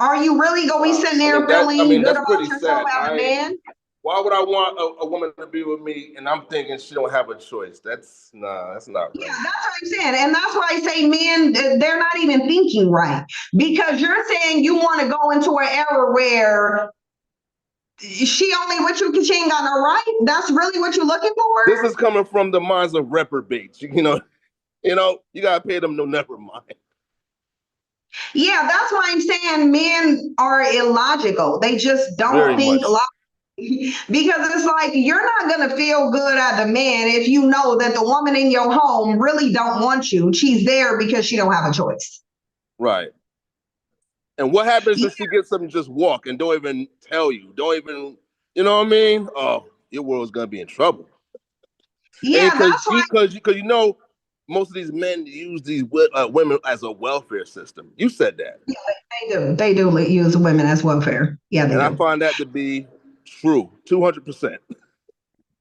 Are you really going to be sitting there feeling good about yourself as a man? Why would I want a woman to be with me and I'm thinking she don't have a choice? That's not right. Yeah, that's what I'm saying. And that's why I say men, they're not even thinking right. Because you're saying you want to go into an era where she only with you because she ain't got no right. That's really what you're looking for? This is coming from the minds of reprobates. You know, you gotta pay them no never mind. Yeah, that's why I'm saying men are illogical. They just don't Very think much. because it's like you're not going to feel good as a man if you know that the woman in your home really don't want you. She's there because she don't have a choice. Right. And what happens if she gets up and just walk and don't even tell you? Don't even, you know what I mean? Oh, your world's gonna be in trouble. Yeah, that's why. Because most of these men use these women as a welfare system. You said that. Yeah, they do. They do use women as welfare. Yeah, they and do. I find that to be true, 200%.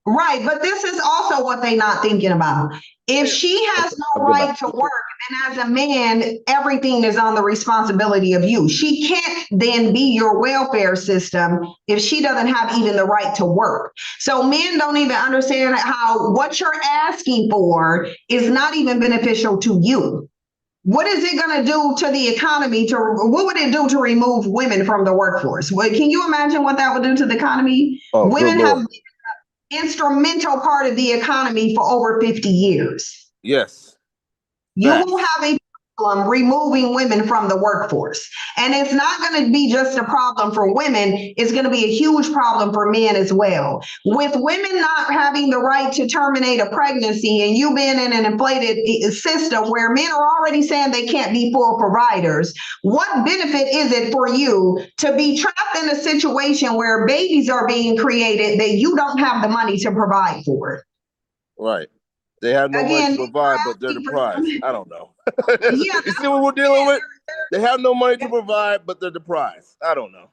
Right, but this is also what they're not thinking about. If she has no right to work, then as a man, everything is on the responsibility of you. She can't then be your welfare system if she doesn't have even the right to work. So men don't even understand how what you're asking for is not even beneficial to you. What is it going to do to the economy? What would it do to remove women from the workforce? Well, can you imagine what that would do to the economy? Oh, women good Lord. have instrumental part of the economy for over 50 years. Yes. You will have a problem removing women from the workforce. And it's not going to be just a problem for women, it's going to be a huge problem for men as well. With women not having the right to terminate a pregnancy and you being in an inflated system where men are already saying they can't be full providers, what benefit is it for you to be trapped in a situation where babies are being created that you don't have the money to provide for? Right. They have no money to provide, but they're deprived. I don't know. Yeah, you see what we're dealing with? They have no money to provide, but they're deprived. I don't know.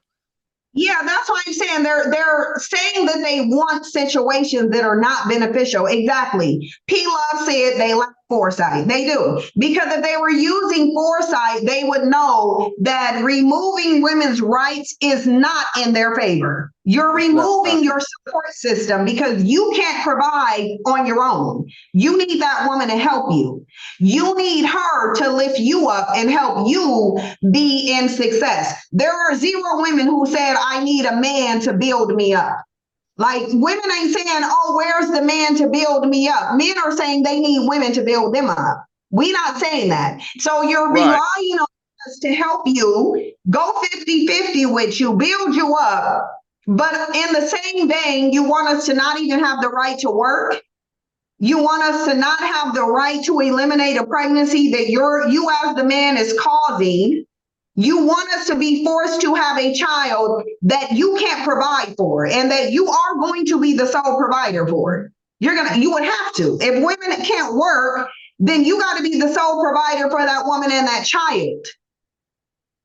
Yeah, that's why I'm saying they're saying that they want situations that are not beneficial. Exactly. P Love said they lack foresight. They do. Because if they were using foresight, they would know that removing women's rights is not in their favor. You're removing your support system because you can't provide on your own. You need that woman to help you. You need her to lift you up and help you be in success. There are zero women who said, I need a man to build me up. Like women ain't saying, oh, where's the man to build me up? Men are saying they need women to build them up. We're not saying that. So you're relying on us to help you, go 50-50 with you, build you up. But in the same vein, you want us to not even have the right to work. You want us to not have the right to eliminate a pregnancy that you as the man is causing. You want us to be forced to have a child that you can't provide for and that you are going to be the sole provider for. You would have to. If women can't work, then you got to be the sole provider for that woman and that child.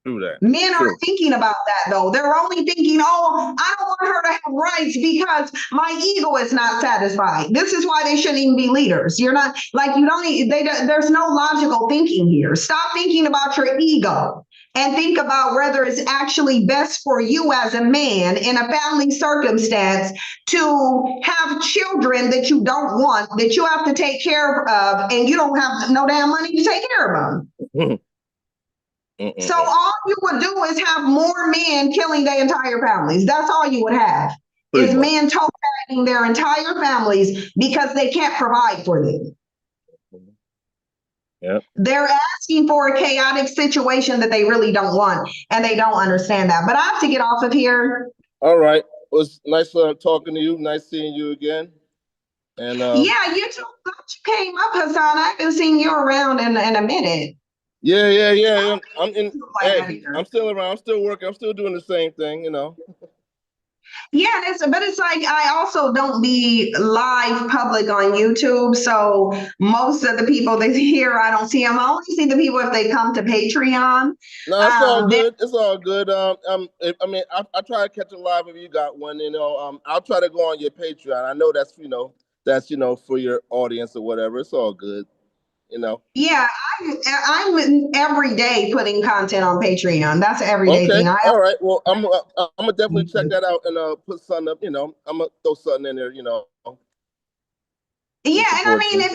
Do that. Men aren't thinking about that though. They're only thinking, oh, I don't want her to have rights because my ego is not satisfied. This is why they shouldn't even be leaders. You're not like, there's no logical thinking here. Stop thinking about your ego. and think about whether it's actually best for you as a man in a family circumstance to have children that you don't want, that you have to take care of, and you don't have no damn money to take care of them. So all you would do is have more men killing their entire families. That's all you would have. Pretty Is much. men toe-tagging their entire families because they can't provide for them. Yep. They're asking for a chaotic situation that they really don't want, and they don't understand that. But I have to get off of here. All right. It was nice talking to you. Nice seeing you again. And Yeah, you too. Glad you came up, Hassan. I haven't seen you around in a minute. yeah. I'm in. Like that Hey, either. I'm still around. I'm still working. I'm still doing the same thing. You know. Yeah, but it's like I also don't be live public on YouTube, so most of the people that here I don't see them. I only see the people if they come to Patreon. No, it's all Then- good. It's all good. I mean, I try to catch a live if you got one. You know, I'll try to go on your Patreon. I know that's for your audience or whatever. It's all good. You know. Yeah, I'm every day putting content on Patreon. That's an everyday Okay. thing. All right. Well, I'm gonna definitely check that out and put something up. You know, I'm gonna throw something in there. You know. Yeah, and I support mean, you.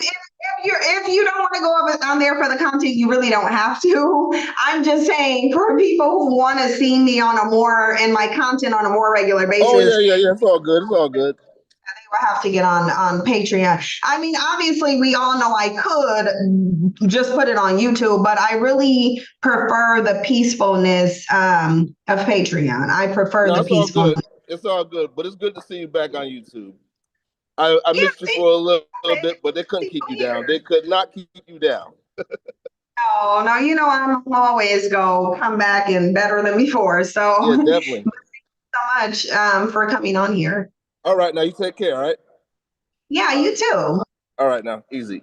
if you don't want to go up on there for the content, you really don't have to. I'm just saying for people who want to see me on my content on a more regular basis. Oh yeah. It's all good. It's all good. I have to get on Patreon. I mean, obviously, we all know I could just put it on YouTube, but I really prefer the peacefulness of Patreon. I prefer No, the it's all peacefulness. good. It's all good. But it's good to see you back on YouTube. I Yeah, missed you for a little bit, but they couldn't keep you down. They could not keep you down. No, you know I'm always come back and better than before. So Yeah, definitely. Thank you so much for coming on here. All right, now you take care. All right. Yeah, you too. All right, now easy.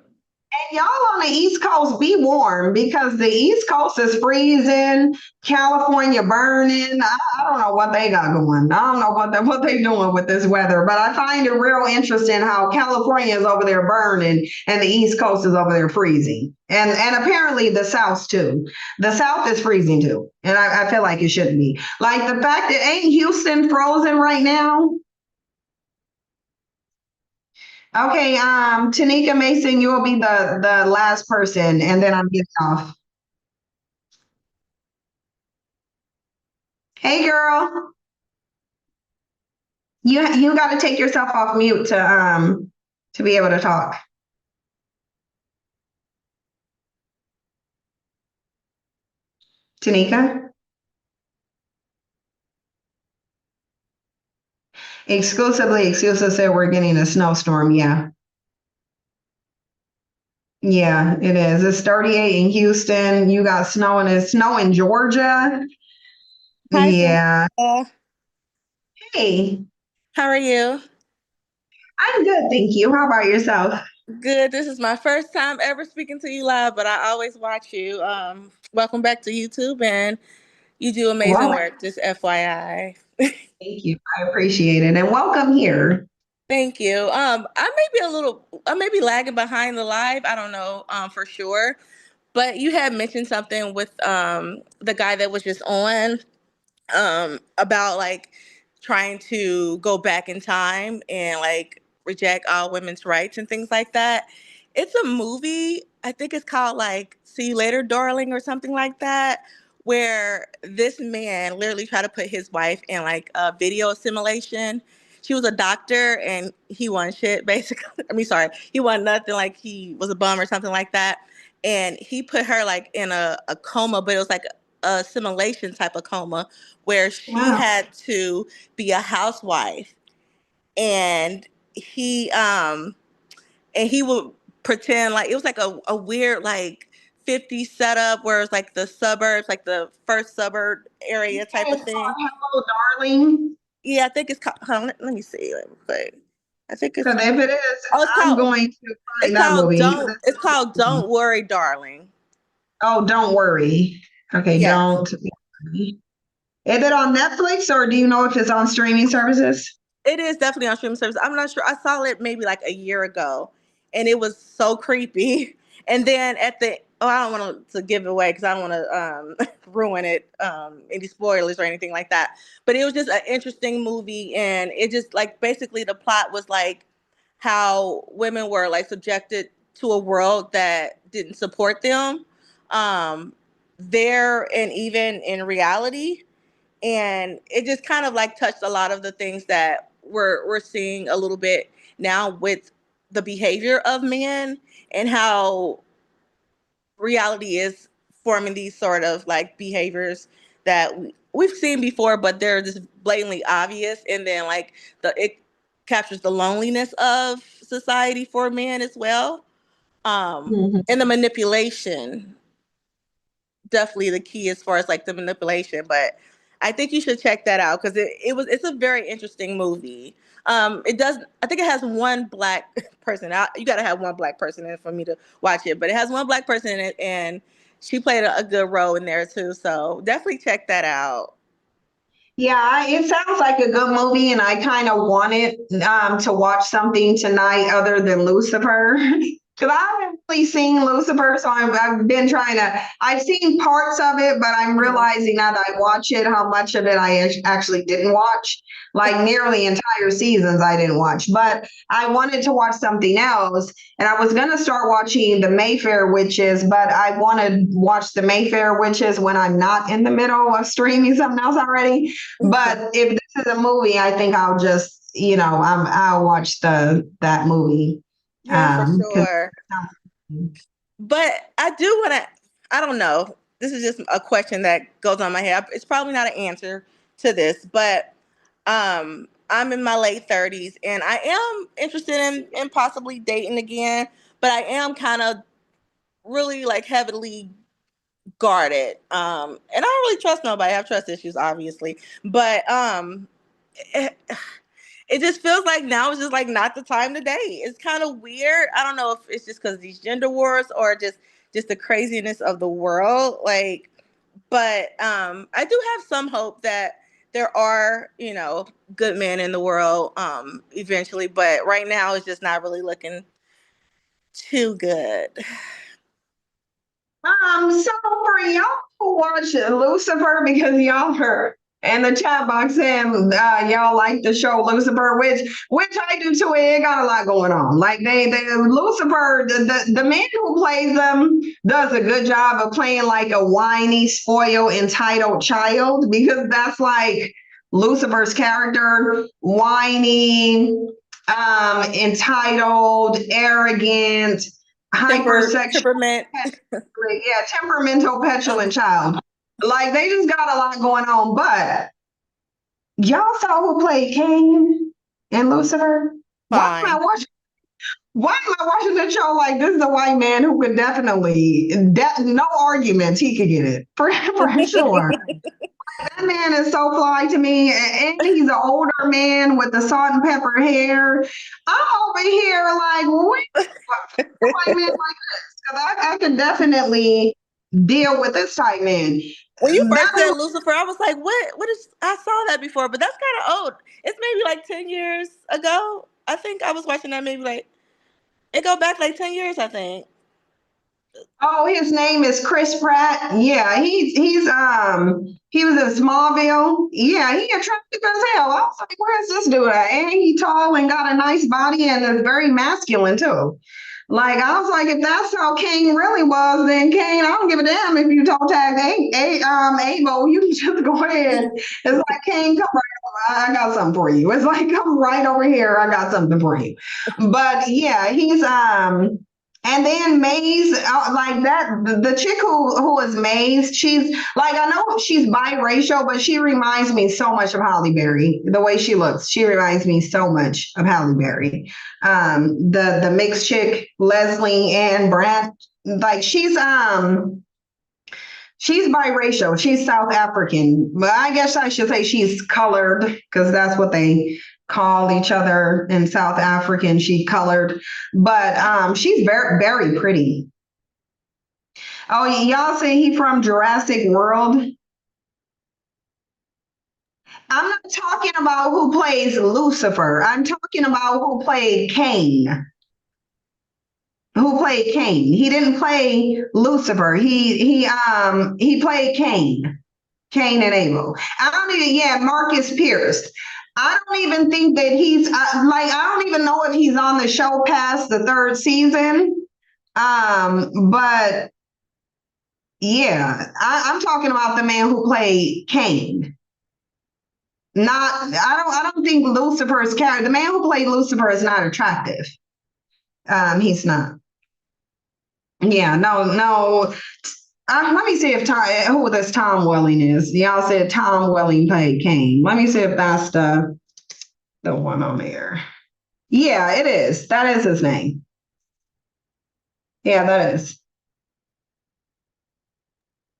And y'all on the East Coast, be warm because the East Coast is freezing, California burning. I don't know what they got going. I don't know what they doing with this weather, but I find it real interesting how California is over there burning and the East Coast is over there freezing. And apparently the South too. The South is freezing too. And I feel like it shouldn't be. Like the fact that ain't Houston frozen right now? Okay, Tanika Mason, you will be the last person, and then I'm getting off. Hey, girl, you got to take yourself off mute to be able to talk. Tanika, exclusive said we're getting a snowstorm. Yeah. Yeah, it is. It's 38 in Houston. You got snow and it's snow in Georgia. Hi, Yeah. Cynthia. Hey, How are you? I'm good, thank you. How about yourself? Good. This is my first time ever speaking to you live, but I always watch you. Welcome back to YouTube, and you do amazing Well, work. Just FYI. thank you. I appreciate it. And welcome here. Thank you. I may be lagging behind the live. I don't know for sure, but you had mentioned something with the guy that was just on. About like trying to go back in time and like reject all women's rights and things like that. It's a movie. I think it's called like See You Later, Darling, or something like that, where this man literally tried to put his wife in like a video assimilation. She was a doctor and he won shit basically. I mean, sorry, he won nothing. Like he was a bum or something like that. And he put her like in a coma, but it was like a assimilation type of coma where she Wow. had to be a housewife, and he would pretend like it was like a weird like 50s setup where it's like the suburbs, like the first suburb area type of It's thing. called Hello, Darling. Yeah, I think it's called, hold on, let me see real quick. I think it's, Because if it is, oh, I'm going to it's find that called movie. it's called Don't Worry, Darling. Oh, don't worry. Okay, Yes. don't worry. Is it on Netflix or do you know if it's on streaming services? It is definitely on streaming service. I'm not sure. I saw it maybe like a year ago, and it was so creepy. And then oh, I don't want to give it away because I don't want to ruin it, any spoilers or anything like that. But it was just an interesting movie, and it just like basically the plot was like how women were like subjected to a world that didn't support them, um, there and even in reality, and it just kind of like touched a lot of the things that we're seeing a little bit now with the behavior of men and how reality is forming these sort of like behaviors that we've seen before, but they're just blatantly obvious. And then like it captures the loneliness of society for men as well. And the manipulation, definitely the key as far as like the manipulation. But I think you should check that out because it's a very interesting movie. It does. I think it has one black person. You got to have one black person in it for me to watch it. But it has one black person in it, and she played a good role in there too. So definitely check that out. Yeah, it sounds like a good movie, and I kind of wanted to watch something tonight other than Lucifer. Because I haven't really seen Lucifer, so I've been trying to. I've seen parts of it, but I'm realizing now that I watch it, how much of it I actually didn't watch. Like nearly entire seasons, I didn't watch. But I wanted to watch something else, and I was gonna start watching the Mayfair Witches, but I want to watch the Mayfair Witches when I'm not in the middle of streaming something else already. But if this is a movie, I think I'll just, I'll watch that movie. Yeah, for 'Cause sure. But I do want to. I don't know. This is just a question that goes on my head. It's probably not an answer to this, but I'm in my late 30s and I am interested in possibly dating again, but I am kind of really like heavily guarded. And I don't really trust nobody. I have trust issues, obviously, but it, it just feels like now is just like not the time to date. It's kind of weird. I don't know if it's just because of these gender wars or just the craziness of the world. Like, but I do have some hope that there are, good men in the world eventually. But right now, it's just not really looking too good. So for y'all who watch Lucifer, because y'all are in the chat box saying y'all like the show Lucifer, which I do too. It got a lot going on. Like they Lucifer, the man who plays them does a good job of playing like a whiny, spoiled, entitled child, because that's like Lucifer's character, whiny, entitled, arrogant, hypersexual, Temperament. yeah, temperamental, petulant child. Like they just got a lot going on. But y'all saw who played Cain in Lucifer? Why am I Fine. watching? Why am I watching this show? Like this is a white man who could definitely, no arguments, he could get it for sure. That man is so fly to me, and he's an older man with the salt and pepper hair. I'm over here like, what white man like this? Because I can definitely deal with this type man. When you That first said Lucifer, I was like, what is, I saw that before, but that's kind of old. It's maybe like 10 years ago. I think I was watching that maybe like, it go back like 10 years, I think. Oh, his name is Chris Pratt. Yeah, he was in Smallville. Yeah, he attractive as hell. I was like, where's this dude at? And he tall and got a nice body and is very masculine too. Like I was like, if that's how King really was, then Kane, I don't give a damn if you toe tag Abel. You can just go ahead. It's like King, come right over. I got something for you. It's like come right over here. I got something for you. But yeah, he's and then Maze, like that, the chick who is Maze, she's like, I know she's biracial, but she reminds me so much of Halle Berry. The way she looks, she reminds me so much of Halle Berry. The mixed chick, Leslie Ann Brandt, like she's biracial. She's South African, but I guess I should say she's colored because that's what they call each other in South African. She colored, but she's very very pretty. Oh, y'all say he from Jurassic World? I'm not talking about who plays Lucifer. I'm talking about who played Cain. who played Cain. He didn't play Lucifer. He played Cain. Cain and Abel. I don't even, yeah, Marcus Pierce. I don't even think that he's I don't even know if he's on the show past the third season. But yeah, I'm talking about the man who played Cain. I don't think Lucifer's character, the man who played Lucifer is not attractive. He's not. Yeah, no. Let me see if who this Tom Welling is. Y'all said Tom Welling played Cain. Let me see if that's the one on there. Yeah, it is. That is his name. Yeah, that is.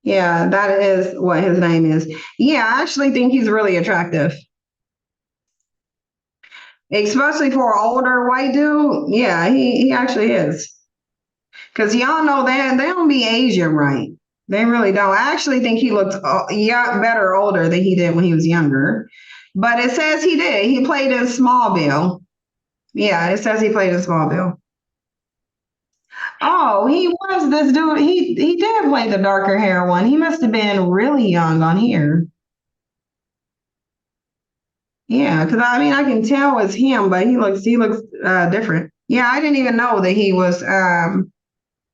Yeah, that is what his name is. Yeah, I actually think he's really attractive. Especially for an older white dude. Yeah, he actually is. Because y'all know they don't be Asian right. They really don't. I actually think he looks better older than he did when he was younger. But it says he did. He played in Smallville. Yeah, it says he played in Smallville. Oh, he was this dude. He did play the darker hair one. He must have been really young on here. Yeah, because I mean I can tell it's him, but he looks different. Yeah, I didn't even know that he was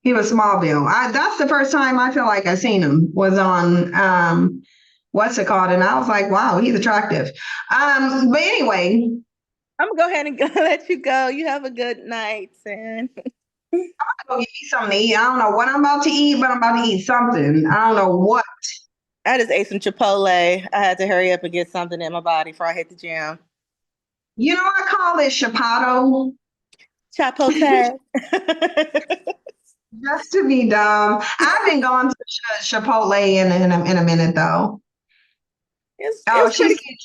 Smallville. That's the first time I feel like I seen him was on what's it called? And I was like, wow, he's attractive. But anyway, I'm gonna go ahead and let you go. You have a good night, Sam. I'm gonna go get me something to eat. I don't know what I'm about to eat, but I'm about to eat something. I don't know what. I just ate some Chipotle. I had to hurry up and get something in my body before I hit the gym. You know, I call it Chapato. Chipotle. Just to be dumb. I've been going to Chipotle in a minute though. It's She's pretty. getting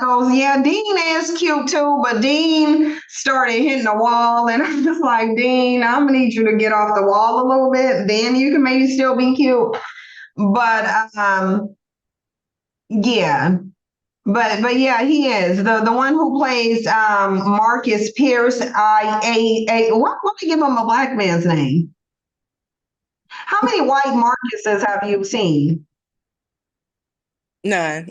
tacos. Yeah, Dean is cute too, but Dean started hitting the wall, and I'm just like, Dean, I'm gonna need you to get off the wall a little bit. Then you can maybe still be cute. But yeah. But yeah, he is the one who plays Marcus Pierce. What do give him a black man's name? How many white Marcuses have you seen? None.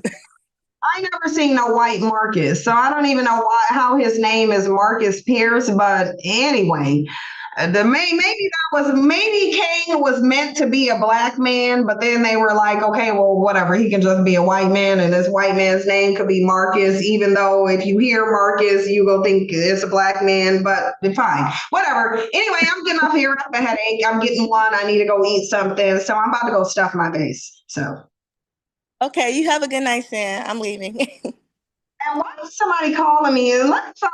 I never seen a white Marcus, so I don't even know how his name is Marcus Pierce. But anyway, maybe Cain was meant to be a black man, but then they were like, okay, well, whatever, he can just be a white man, and this white man's name could be Marcus, even though if you hear Marcus, you go think it's a black man. But fine, whatever. Anyway, I'm getting off here. I have a headache. I'm getting one. I need to go eat something, so I'm about to go stuff my face. So. Okay, you have a good night, Sam. I'm leaving. And why is somebody calling me? Let's find